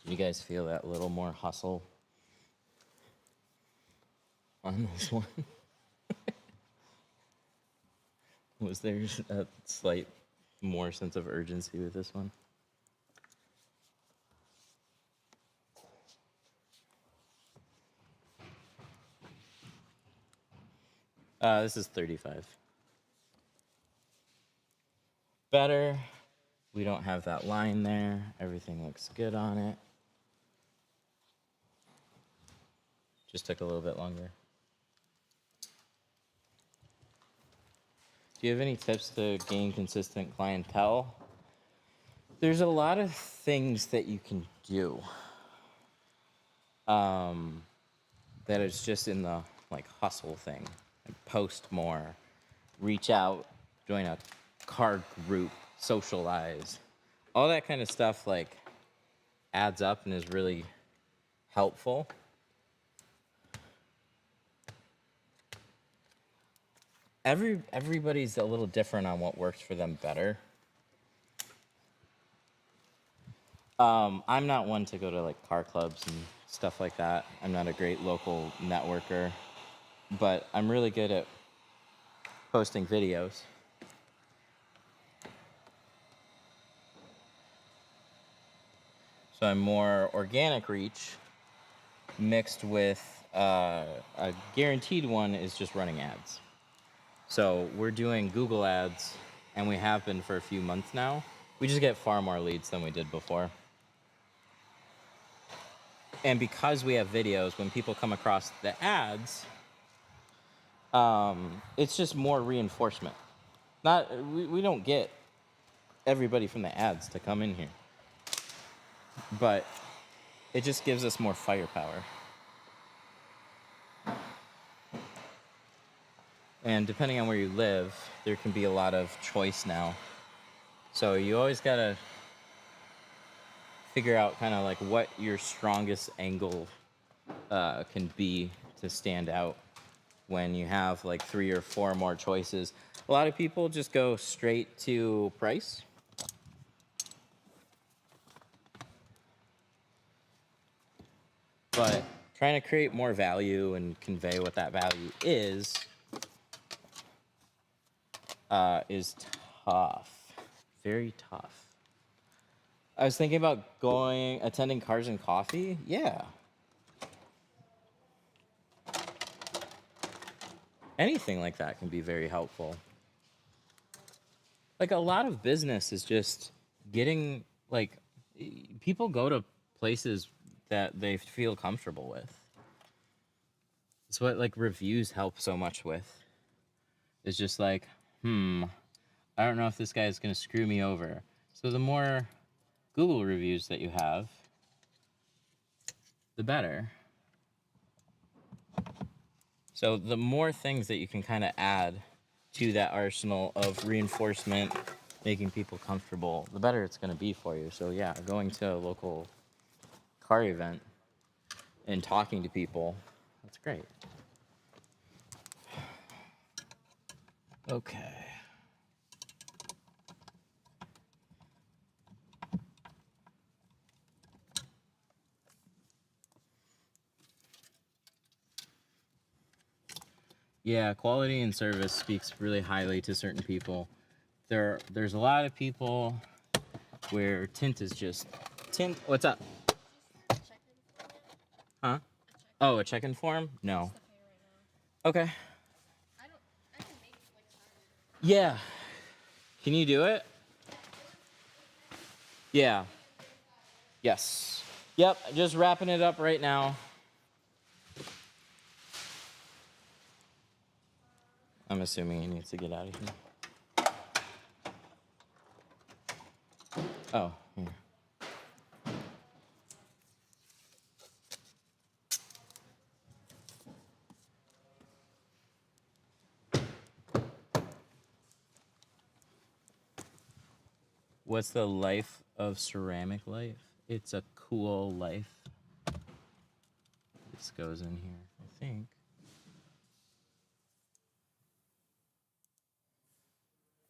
Do you guys feel that little more hustle on this one? Was there a slight more sense of urgency with this one? This is 35. Better. We don't have that line there. Everything looks good on it. Just took a little bit longer. Do you have any tips to gain consistent clientele? There's a lot of things that you can do. That is just in the like hustle thing. Like post more, reach out, join a card group, socialize. All that kind of stuff like adds up and is really helpful. Everybody's a little different on what works for them better. I'm not one to go to like car clubs and stuff like that. I'm not a great local networker, but I'm really good at posting videos. So I'm more organic reach mixed with a guaranteed one is just running ads. So we're doing Google ads, and we have been for a few months now. We just get far more leads than we did before. And because we have videos, when people come across the ads, it's just more reinforcement. We don't get everybody from the ads to come in here, but it just gives us more firepower. And depending on where you live, there can be a lot of choice now. So you always gotta figure out kind of like what your strongest angle can be to stand out when you have like 3 or 4 more choices. A lot of people just go straight to price. But trying to create more value and convey what that value is tough. Very tough. I was thinking about attending Cars and Coffee. Yeah. Anything like that can be very helpful. Like a lot of business is just getting, like, people go to places that they feel comfortable with. It's what like reviews help so much with. It's just like, I don't know if this guy is going to screw me over. So the more Google reviews that you have, the better. So the more things that you can kind of add to that arsenal of reinforcement, making people comfortable, the better it's going to be for you. So yeah, going to a local car event and talking to people, that's great. Okay. Yeah, quality and service speaks really highly to certain people. There's a lot of people where tint is just tint. What's up? Huh? Oh, a check-in form? No. Okay. Yeah. Can you do it? Yeah. Yes. Yep, just wrapping it up right now. I'm assuming he needs to get out of here. Oh, here. What's the life of ceramic life? It's a cool life. This goes in here, I think.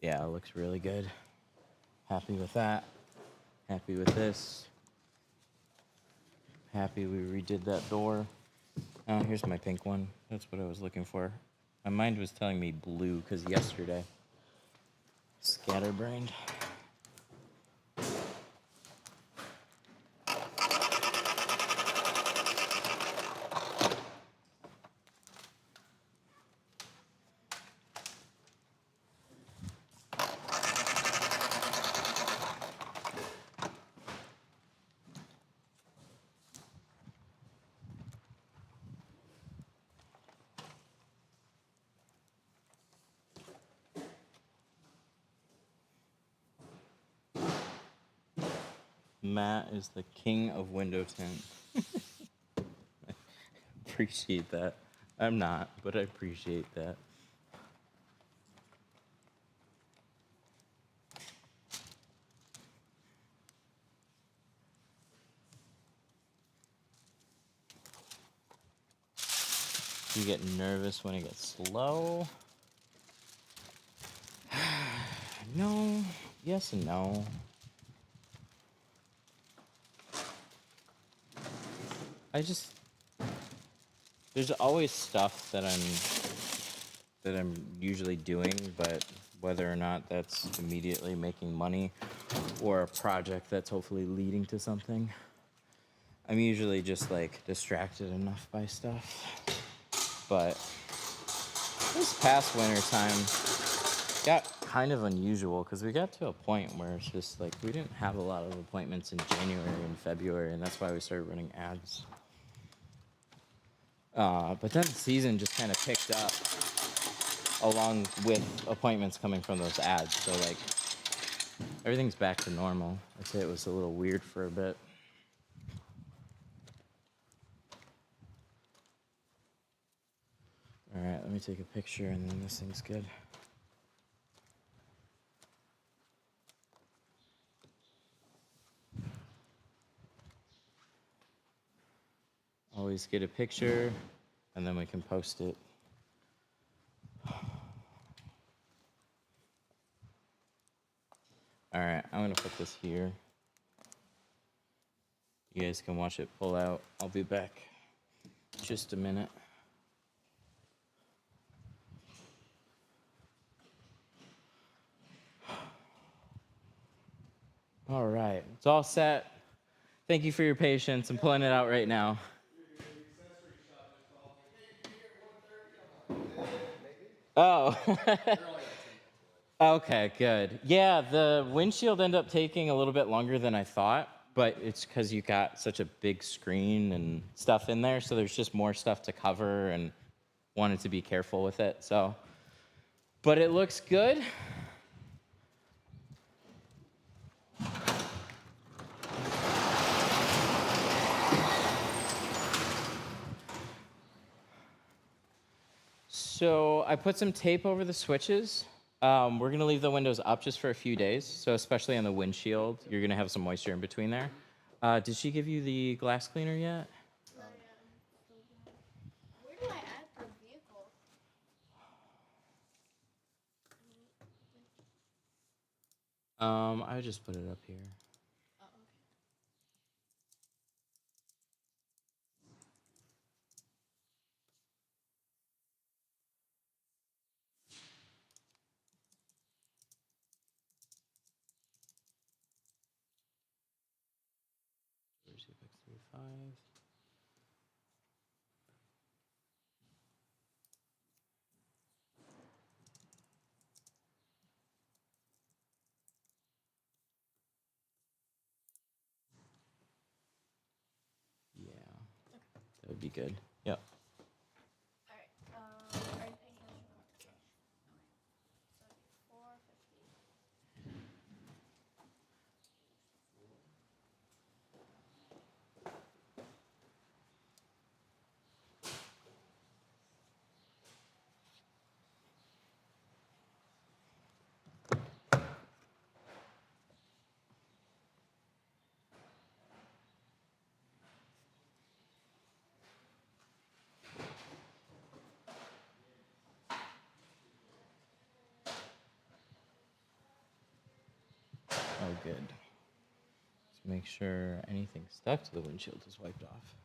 Yeah, it looks really good. Happy with that. Happy with this. Happy we redid that door. Oh, here's my pink one. That's what I was looking for. My mind was telling me blue because yesterday. Scatterbrained. Matt is the king of window tint. Appreciate that. I'm not, but I appreciate that. You get nervous when it gets slow. No. Yes and no. There's always stuff that I'm usually doing, but whether or not that's immediately making money or a project that's hopefully leading to something, I'm usually just like distracted enough by stuff. But this past winter time got kind of unusual because we got to a point where it's just like we didn't have a lot of appointments in January and February, and that's why we started running ads. But then the season just kind of picked up along with appointments coming from those ads. So like everything's back to normal. I'd say it was a little weird for a bit. All right, let me take a picture and then this thing's good. Always get a picture and then we can post it. All right, I'm gonna put this here. You guys can watch it pull out. I'll be back just a minute. All right, it's all set. Thank you for your patience. I'm pulling it out right now. Oh. Okay, good. Yeah, the windshield ended up taking a little bit longer than I thought, but it's because you got such a big screen and stuff in there, so there's just more stuff to cover and wanted to be careful with it. So, but it looks good. So I put some tape over the switches. We're gonna leave the windows up just for a few days. So especially on the windshield, you're gonna have some moisture in between there. Did she give you the glass cleaner yet? Where do I add the vehicle? I would just put it up here. Oh, okay. Where's the X35? would be good. Yep. Alright, are you paying cash or card? Cash. Okay. So it'd be $4.50. Oh, good. Let's make sure anything stuck to the windshield is wiped off.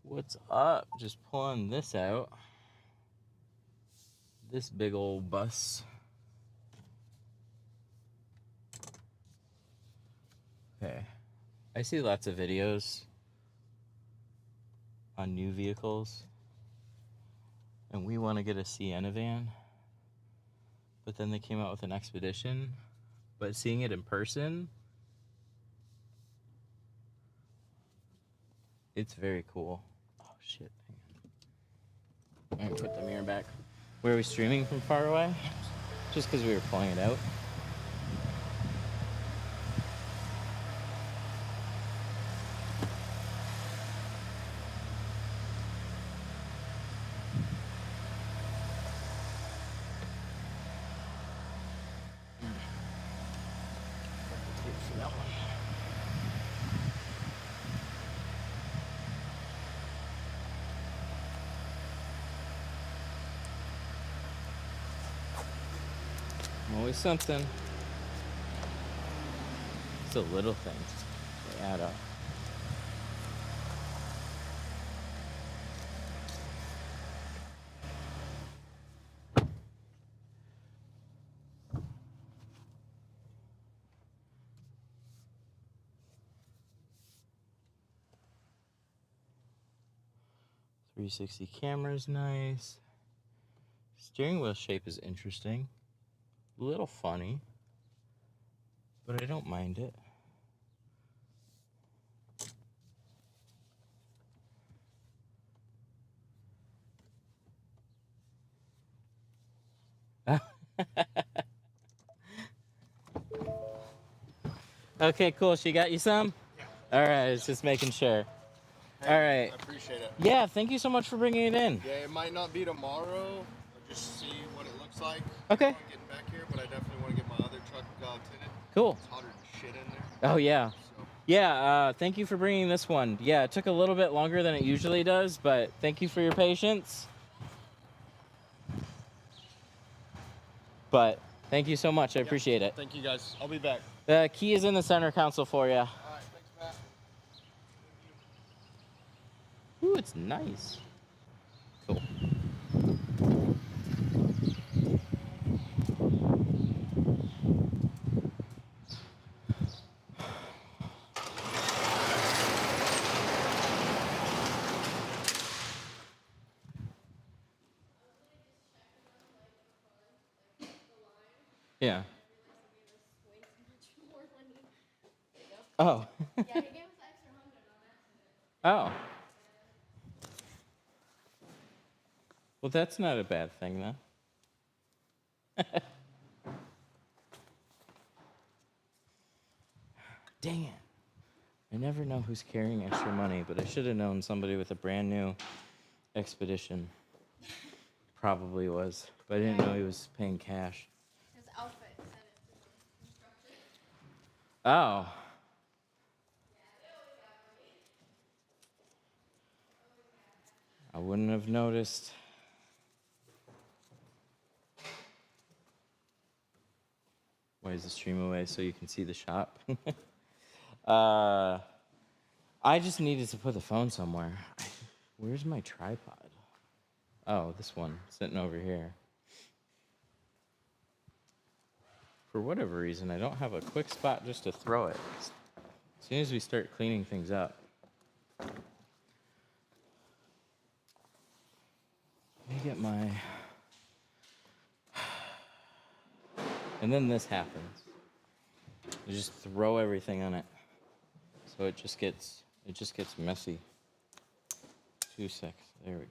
What's up? Just pulling this out. This big old bus. Okay. I see lots of videos on new vehicles, and we want to get a Sienna van, but then they came out with an Expedition, but seeing it in person, it's very cool. Oh shit, hang on. I'm gonna put the mirror back. Where are we streaming from far away? Just because we were pulling it out. Always something. It's the little things. They add up. .360 camera's nice. Steering wheel shape is interesting. A little funny, but I don't mind it. Okay, cool. She got you some? Yeah. All right, I was just making sure. Hey, All right. I appreciate it. Yeah, thank you so much for bringing it in. Yeah, it might not be tomorrow. I'll just see what it looks like. Okay. I'm getting back here, but I definitely want to get my other truck tinted. Cool. It's hotter than shit in there. Oh, yeah. So, Yeah, thank you for bringing this one. Yeah, it took a little bit longer than it usually does, but thank you for your patience. But thank you so much. I appreciate it. thank you guys. I'll be back. The key is in the center console for you. All right, thanks, Matt. Ooh, it's nice. Cool. Yeah. Oh. Yeah, he gave us extra 100 on accident. Oh. Well, that's not a bad thing, then. Dang it. I never know who's carrying extra money, but I should have known somebody with a brand new Expedition. Probably was, but I didn't know he was paying cash. His outfit said it in the instructions. Oh. I wouldn't have noticed. Why is the stream away so you can see the shop? I just needed to put the phone somewhere. Where's my tripod? Oh, this one, sitting over here. for whatever reason, I don't have a quick spot just to throw it. As soon as we start cleaning things up. Let me get my... And then this happens. You just throw everything on it. So it just gets messy. 2-6. There we go.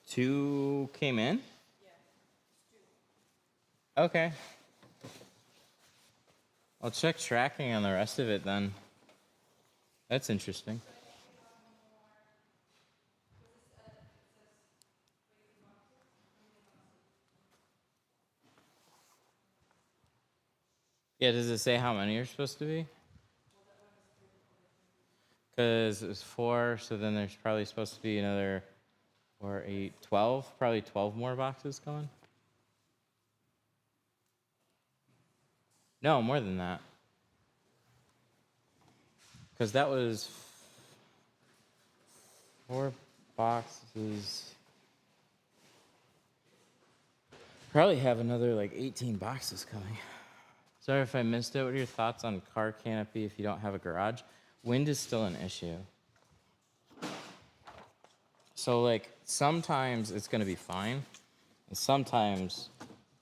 Two came in? Okay. I'll check tracking on the rest of it then. That's interesting. Yeah, does it say how many are supposed to be? Because it was 4, so then there's probably supposed to be another 4, 8, 12. Probably 12 more boxes going. No, more than that. Because that was 4 boxes. Probably have another like 18 boxes coming. Sorry if I missed it. What are your thoughts on car canopy if you don't have a garage? Wind is still an issue. So like sometimes it's going to be fine. And sometimes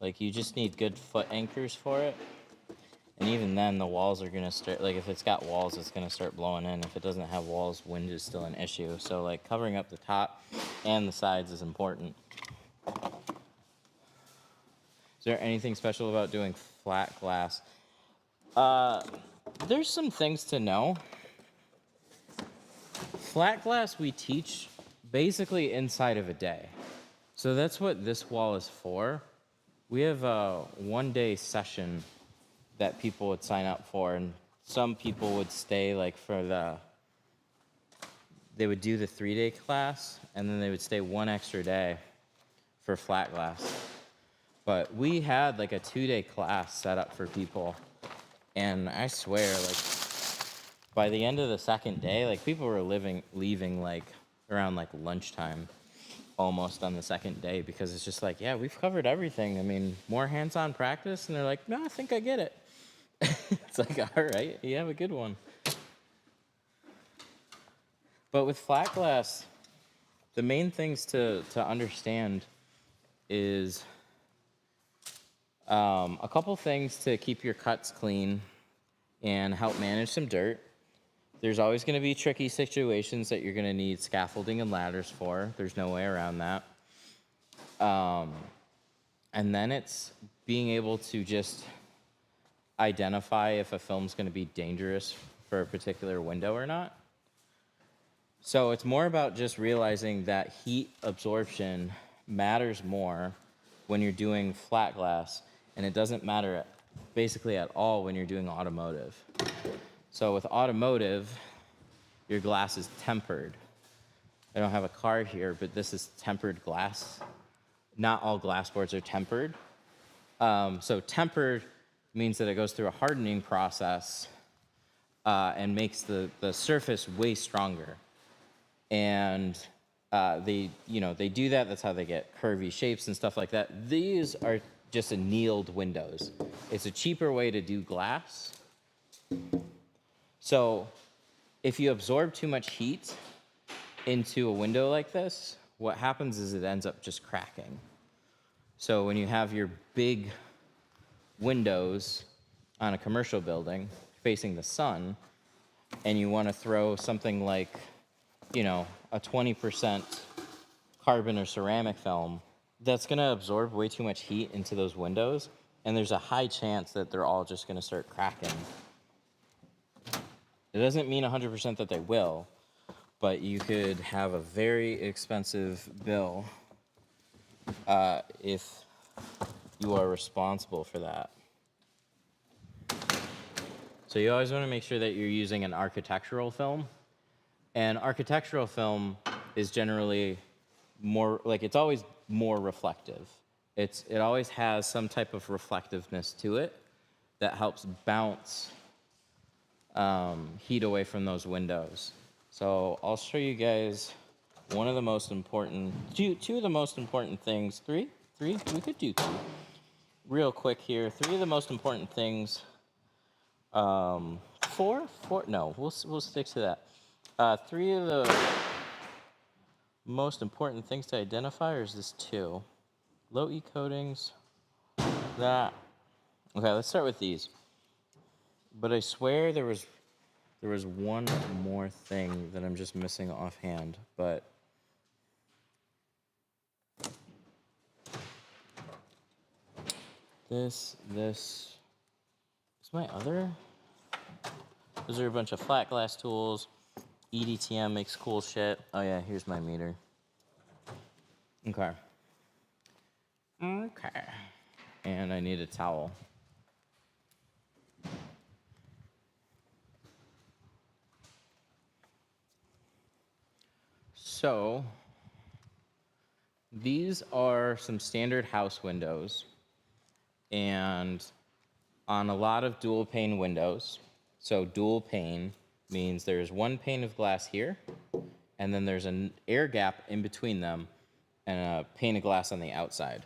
like you just need good foot anchors for it. And even then the walls are going to start, like if it's got walls, it's going to start blowing in. If it doesn't have walls, wind is still an issue. So like covering up the top and the sides is important. Is there anything special about doing flat glass? There's some things to know. Flat glass we teach basically inside of a day. So that's what this wall is for. We have a 1-day session that people would sign up for, and some people would stay like they would do the 3-day class, and then they would stay 1 extra day for flat glass. But we had like a 2-day class set up for people, and I swear, like by the end of the 2nd day, like people were leaving like around like lunchtime almost on the 2nd day, because it's just like, yeah, we've covered everything. I mean, more hands-on practice, and they're like, no, I think I get it. It's like, all right, you have a good one. But with flat glass, the main things to understand is a couple things to keep your cuts clean and help manage some dirt. There's always going to be tricky situations that you're going to need scaffolding and ladders for. There's no way around that. And then it's being able to just identify if a film's going to be dangerous for a particular window or not. So it's more about just realizing that heat absorption matters more when you're doing flat glass, and it doesn't matter basically at all when you're doing automotive. So with automotive, your glass is tempered. I don't have a card here, but this is tempered glass. Not all glass boards are tempered. So tempered means that it goes through a hardening process and makes the surface way stronger. And they do that. That's how they get curvy shapes and stuff like that. These are just annealed windows. It's a cheaper way to do glass. So if you absorb too much heat into a window like this, what happens is it ends up just cracking. So when you have your big windows on a commercial building facing the sun, and you want to throw something like, a 20% carbon or ceramic film, that's going to absorb way too much heat into those windows, and there's a high chance that they're all just going to start cracking. It doesn't mean 100% that they will, but you could have a very expensive bill if you are responsible for that. So you always want to make sure that you're using an architectural film. And architectural film is generally more, like, it's always more reflective It always has some type of reflectiveness to it that helps bounce heat away from those windows. So I'll show you guys one of the most important, two of the most important things, three, we could do two. Real quick here, three of the most important things, four, no, we'll stick to that. Three of the most important things to identify, or is this two? Low E coatings, that. Okay, let's start with these. But I swear there was one more thing that I'm just missing offhand, but this is my other. Those are a bunch of flat glass tools. EDTM makes cool shit. Oh yeah, here's my meter. Okay. And I need a towel. So, these are some standard house windows. And on a lot of dual pane windows, so dual pane means there's one pane of glass here, and then there's an air gap in between them, and a pane of glass on the outside.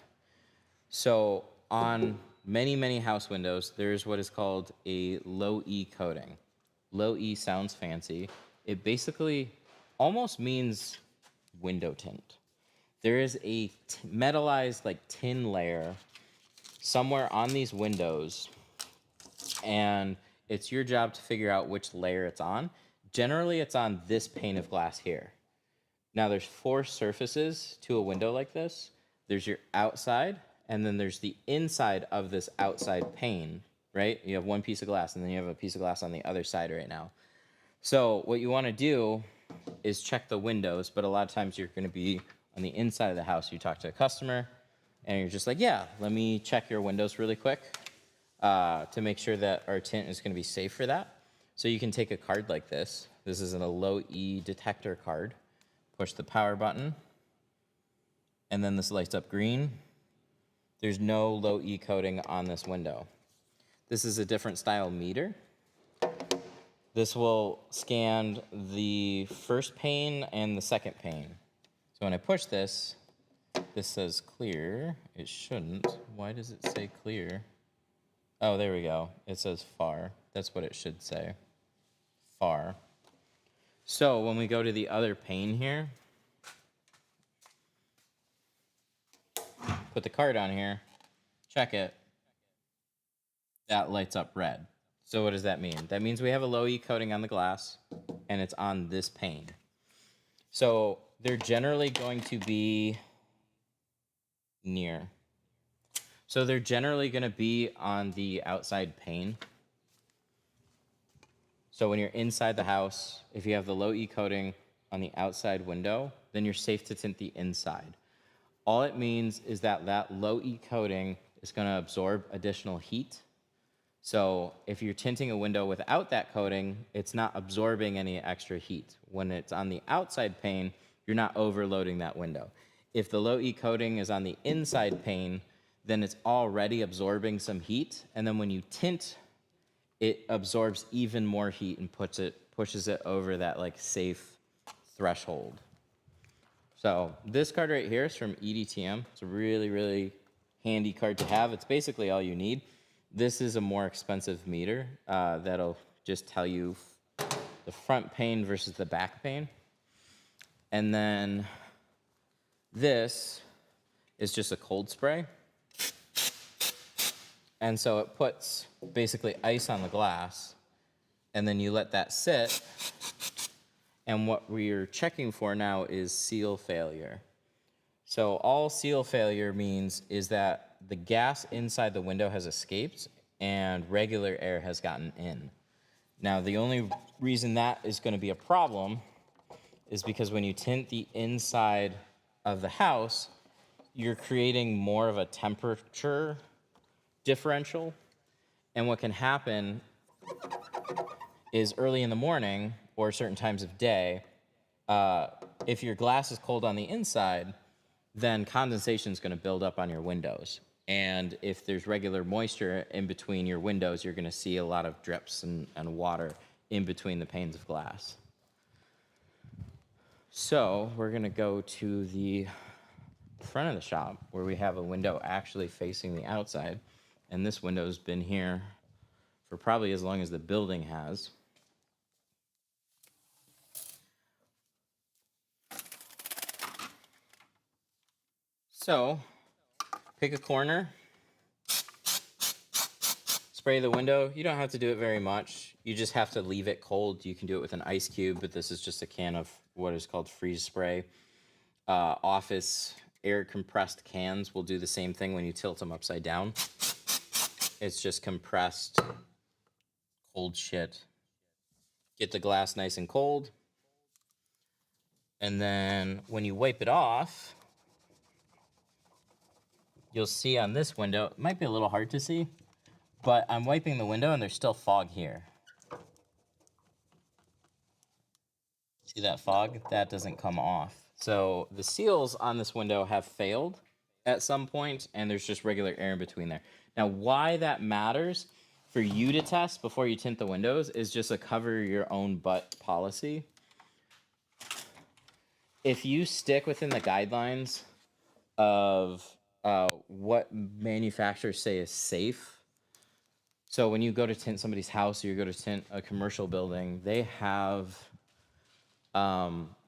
So on many, many house windows, there's what is called a low E coating. Low E sounds fancy. It basically almost means window tint. There is a metallized like tin layer somewhere on these windows, and it's your job to figure out which layer it's on. Generally, it's on this pane of glass here. Now, there's four surfaces to a window like this. There's your outside, and then there's the inside of this outside pane, right? You have one piece of glass, and then you have a piece of glass on the other side right now. So what you want to do is check the windows, but a lot of times you're going to be on the inside of the house. You talk to a customer, and you're just like, yeah, let me check your windows really quick to make sure that our tint is going to be safe for that. So you can take a card like this. This is a low E detector card. Push the power button, and then this lights up green. There's no low E coating on this window. This is a different style meter. This will scan the first pane and the second pane. So when I push this, this says clear. It shouldn't. Why does it say clear? Oh, there we go. It says far. That's what it should say. Far. So when we go to the other pane here, put the card on here, check it, that lights up red. So what does that mean? That means we have a low E coating on the glass, and it's on this pane. So they're generally going to be near. So they're generally going to be on the outside pane. So when you're inside the house, if you have the low E coating on the outside window, then you're safe to tint the inside. All it means is that that low E coating is going to absorb additional heat. So if you're tinting a window without that coating, it's not absorbing any extra heat. When it's on the outside pane, you're not overloading that window. If the low E coating is on the inside pane, then it's already absorbing some heat, and then when you tint, it absorbs even more heat and pushes it over that like safe threshold. So this card right here is from EDTM. It's a really, really handy card to have. It's basically all you need. This is a more expensive meter that'll just tell you the front pane versus the back pane. And then this is just a cold spray. And so it puts basically ice on the glass, and then you let that sit. And what we're checking for now is seal failure. So all seal failure means is that the gas inside the window has escaped and regular air has gotten in. Now, the only reason that is going to be a problem is because when you tint the inside of the house, you're creating more of a temperature differential. And what can happen is early in the morning or certain times of day, if your glass is cold on the inside, then condensation is going to build up on your windows. And if there's regular moisture in between your windows, you're going to see a lot of drips and water in between the panes of glass. So we're going to go to the front of the shop where we have a window actually facing the outside. And this window's been here for probably as long as the building has. So pick a corner, spray the window. You don't have to do it very much. You just have to leave it cold. You can do it with an ice cube, but this is just a can of what is called freeze spray. Office air compressed cans will do the same thing when you tilt them upside down. It's just compressed cold shit. Get the glass nice and cold. And then when you wipe it off, you'll see on this window, it might be a little hard to see, but I'm wiping the window and there's still fog here. See that fog? That doesn't come off. So the seals on this window have failed at some point, and there's just regular air in between there. Now, why that matters for you to test before you tint the windows is just a cover your own butt policy. If you stick within the guidelines of what manufacturers say is safe, so when you go to tint somebody's house or you go to tint a commercial building, they have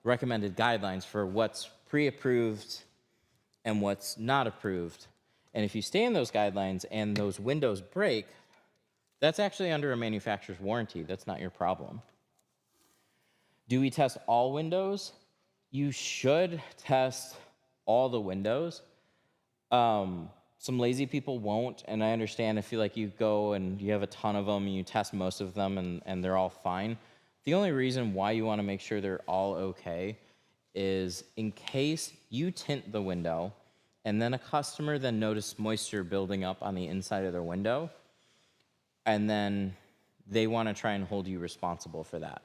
recommended guidelines for what's pre-approved and what's not approved. And if you stay in those guidelines and those windows break, that's actually under a manufacturer's warranty. That's not your problem. Do we test all windows? You should test all the windows. Some lazy people won't, and I understand if you go and you have a ton of them and you test most of them and they're all fine. The only reason why you want to make sure they're all okay is in case you tint the window and then a customer then noticed moisture building up on the inside of their window, and then they want to try and hold you responsible for that.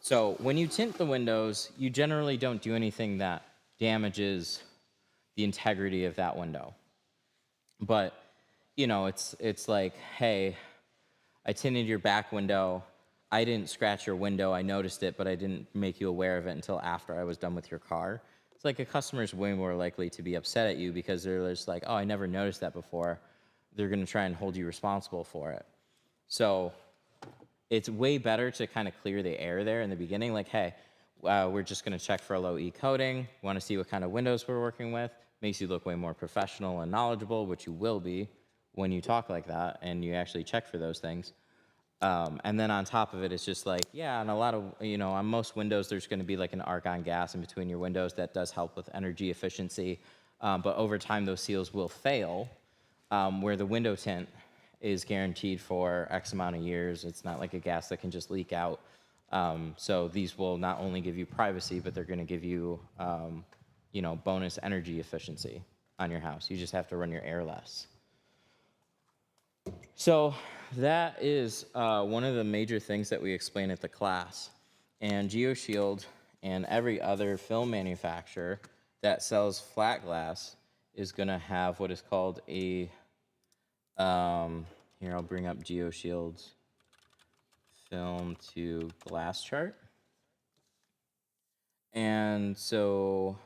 So when you tint the windows, you generally don't do anything that damages the integrity of that window. But, it's like, hey, I tinted your back window. I didn't scratch your window. I noticed it, but I didn't make you aware of it until after I was done with your car. It's like a customer is way more likely to be upset at you because they're just like, oh, I never noticed that before. They're going to try and hold you responsible for it. So it's way better to kind of clear the air there in the beginning. Like, hey, we're just going to check for a low E coating. Want to see what kind of windows we're working with. Makes you look way more professional and knowledgeable, which you will be when you talk like that and you actually check for those things. And then on top of it, it's just like, yeah, on a lot of, on most windows, there's going to be like an argon gas in between your windows that does help with energy efficiency. But over time, those seals will fail, where the window tint is guaranteed for X amount of years. It's not like a gas that can just leak out. So these will not only give you privacy, but they're going to give you, bonus energy efficiency on your house. You just have to run your air less. So that is one of the major things that we explain at the class. And GeoShield and every other film manufacturer that sells flat glass is going to have what is called a, here I'll bring up GeoShield's film to glass chart. And so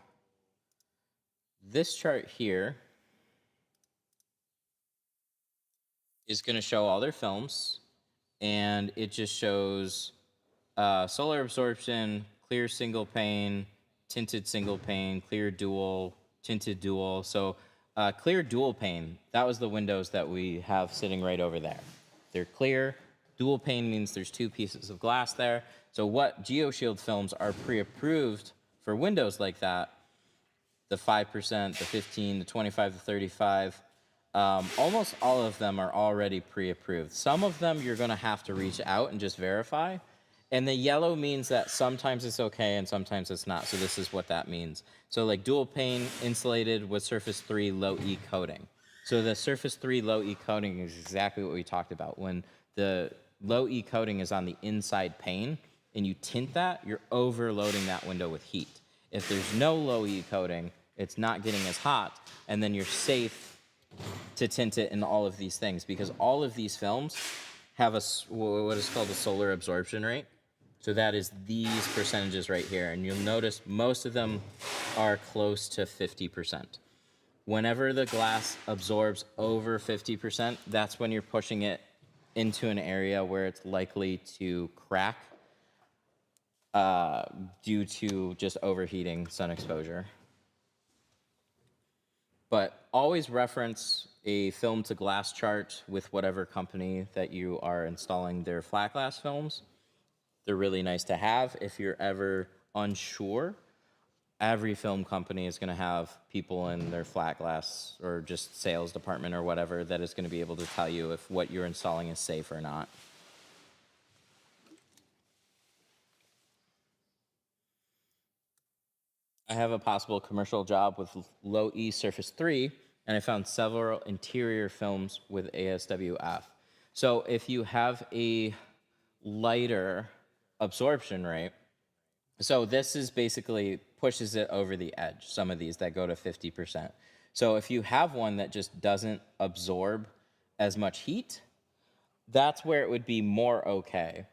this chart here is going to show all their films, and it just shows solar absorption, clear single pane, tinted single pane, clear dual, tinted dual. So clear dual pane, that was the windows that we have sitting right over there. They're clear. Dual pane means there's two pieces of glass there. So what GeoShield films are pre-approved for windows like that, the 5%, the 15, the 25, the 35, almost all of them are already pre-approved. Some of them you're going to have to reach out and just verify. And the yellow means that sometimes it's okay and sometimes it's not. So this is what that means. So like dual pane insulated with surface 3 low E coating. So the surface 3 low E coating is exactly what we talked about. When the low E coating is on the inside pane and you tint that, you're overloading that window with heat. If there's no low E coating, it's not getting as hot, and then you're safe to tint it in all of these things, because all of these films have what is called a solar absorption rate. So that is these percentages right here, and you'll notice most of them are close to 50%. Whenever the glass absorbs over 50%, that's when you're pushing it into an area where it's likely to crack due to just overheating sun exposure. But always reference a film to glass chart with whatever company that you are installing their flat glass films. They're really nice to have if you're ever unsure. Every film company is going to have people in their flat glass or just sales department or whatever that is going to be able to tell you if what you're installing is safe or not. I have a possible commercial job with low E Surface 3, and I found several interior films with ASWF. So if you have a lighter absorption rate, so this is basically pushes it over the edge, some of these that go to 50%. So if you have one that just doesn't absorb as much heat, that's where it would be more okay.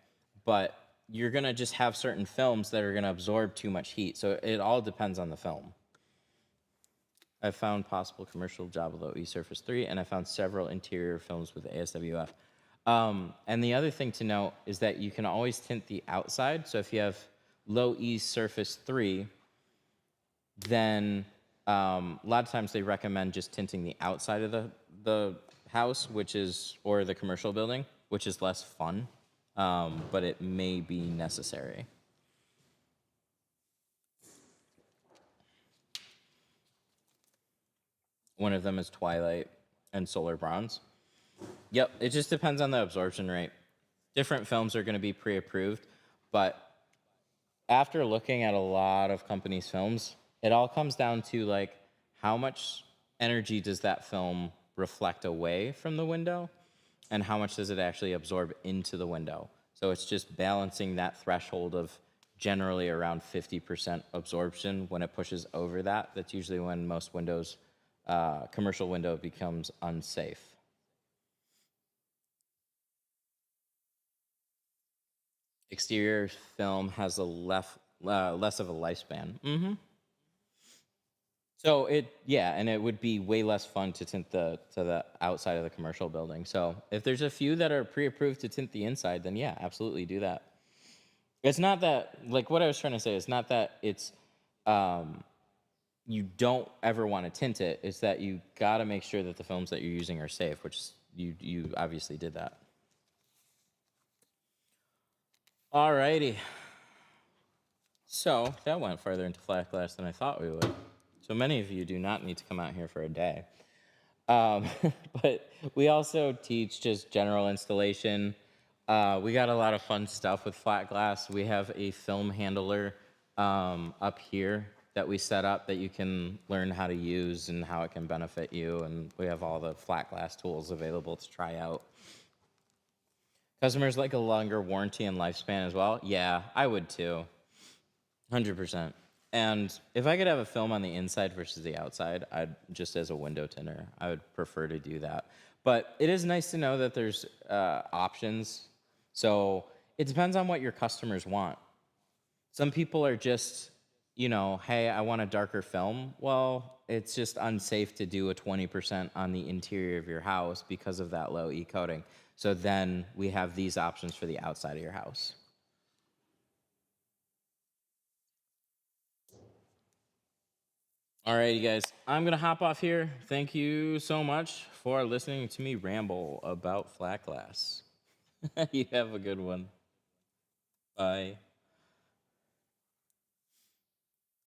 But you're going to just have certain films that are going to absorb too much heat. So it all depends on the film. I found possible commercial job with low E Surface 3, and I found several interior films with ASWF. And the other thing to note is that you can always tint the outside. So if you have low E Surface 3, then a lot of times they recommend just tinting the outside of the house, or the commercial building, which is less fun, but it may be necessary. One of them is Twilight and Solar Bronze. Yep, it just depends on the absorption rate. Different films are going to be pre-approved, but after looking at a lot of companies' films, it all comes down to like how much energy does that film reflect away from the window, and how much does it actually absorb into the window. So it's just balancing that threshold of generally around 50% absorption. When it pushes over that, that's usually when most windows, commercial window, becomes unsafe. Exterior film has a less of a lifespan. So and it would be way less fun to tint to the outside of the commercial building. So if there's a few that are pre-approved to tint the inside, then yeah, absolutely do that. It's not that, like what I was trying to say, it's not that it's you don't ever want to tint it. It's that you got to make sure that the films that you're using are safe, which you obviously did that. Alrighty. So that went further into flat glass than I thought we would. So many of you do not need to come out here for a day. But we also teach just general installation. We got a lot of fun stuff with flat glass. We have a film handler up here that we set up that you can learn how to use and how it can benefit you. And we have all the flat glass tools available to try out. Customers like a longer warranty and lifespan as well. Yeah, I would too. 100%. And if I could have a film on the inside versus the outside, just as a window tinter, I would prefer to do that. But it is nice to know that there's options. So it depends on what your customers want. Some people are just, hey, I want a darker film. Well, it's just unsafe to do a 20% on the interior of your house because of that low E coating. So then we have these options for the outside of your house. All right, you guys, I'm going to hop off here. Thank you so much for listening to me ramble about flat glass. You have a good one. Bye.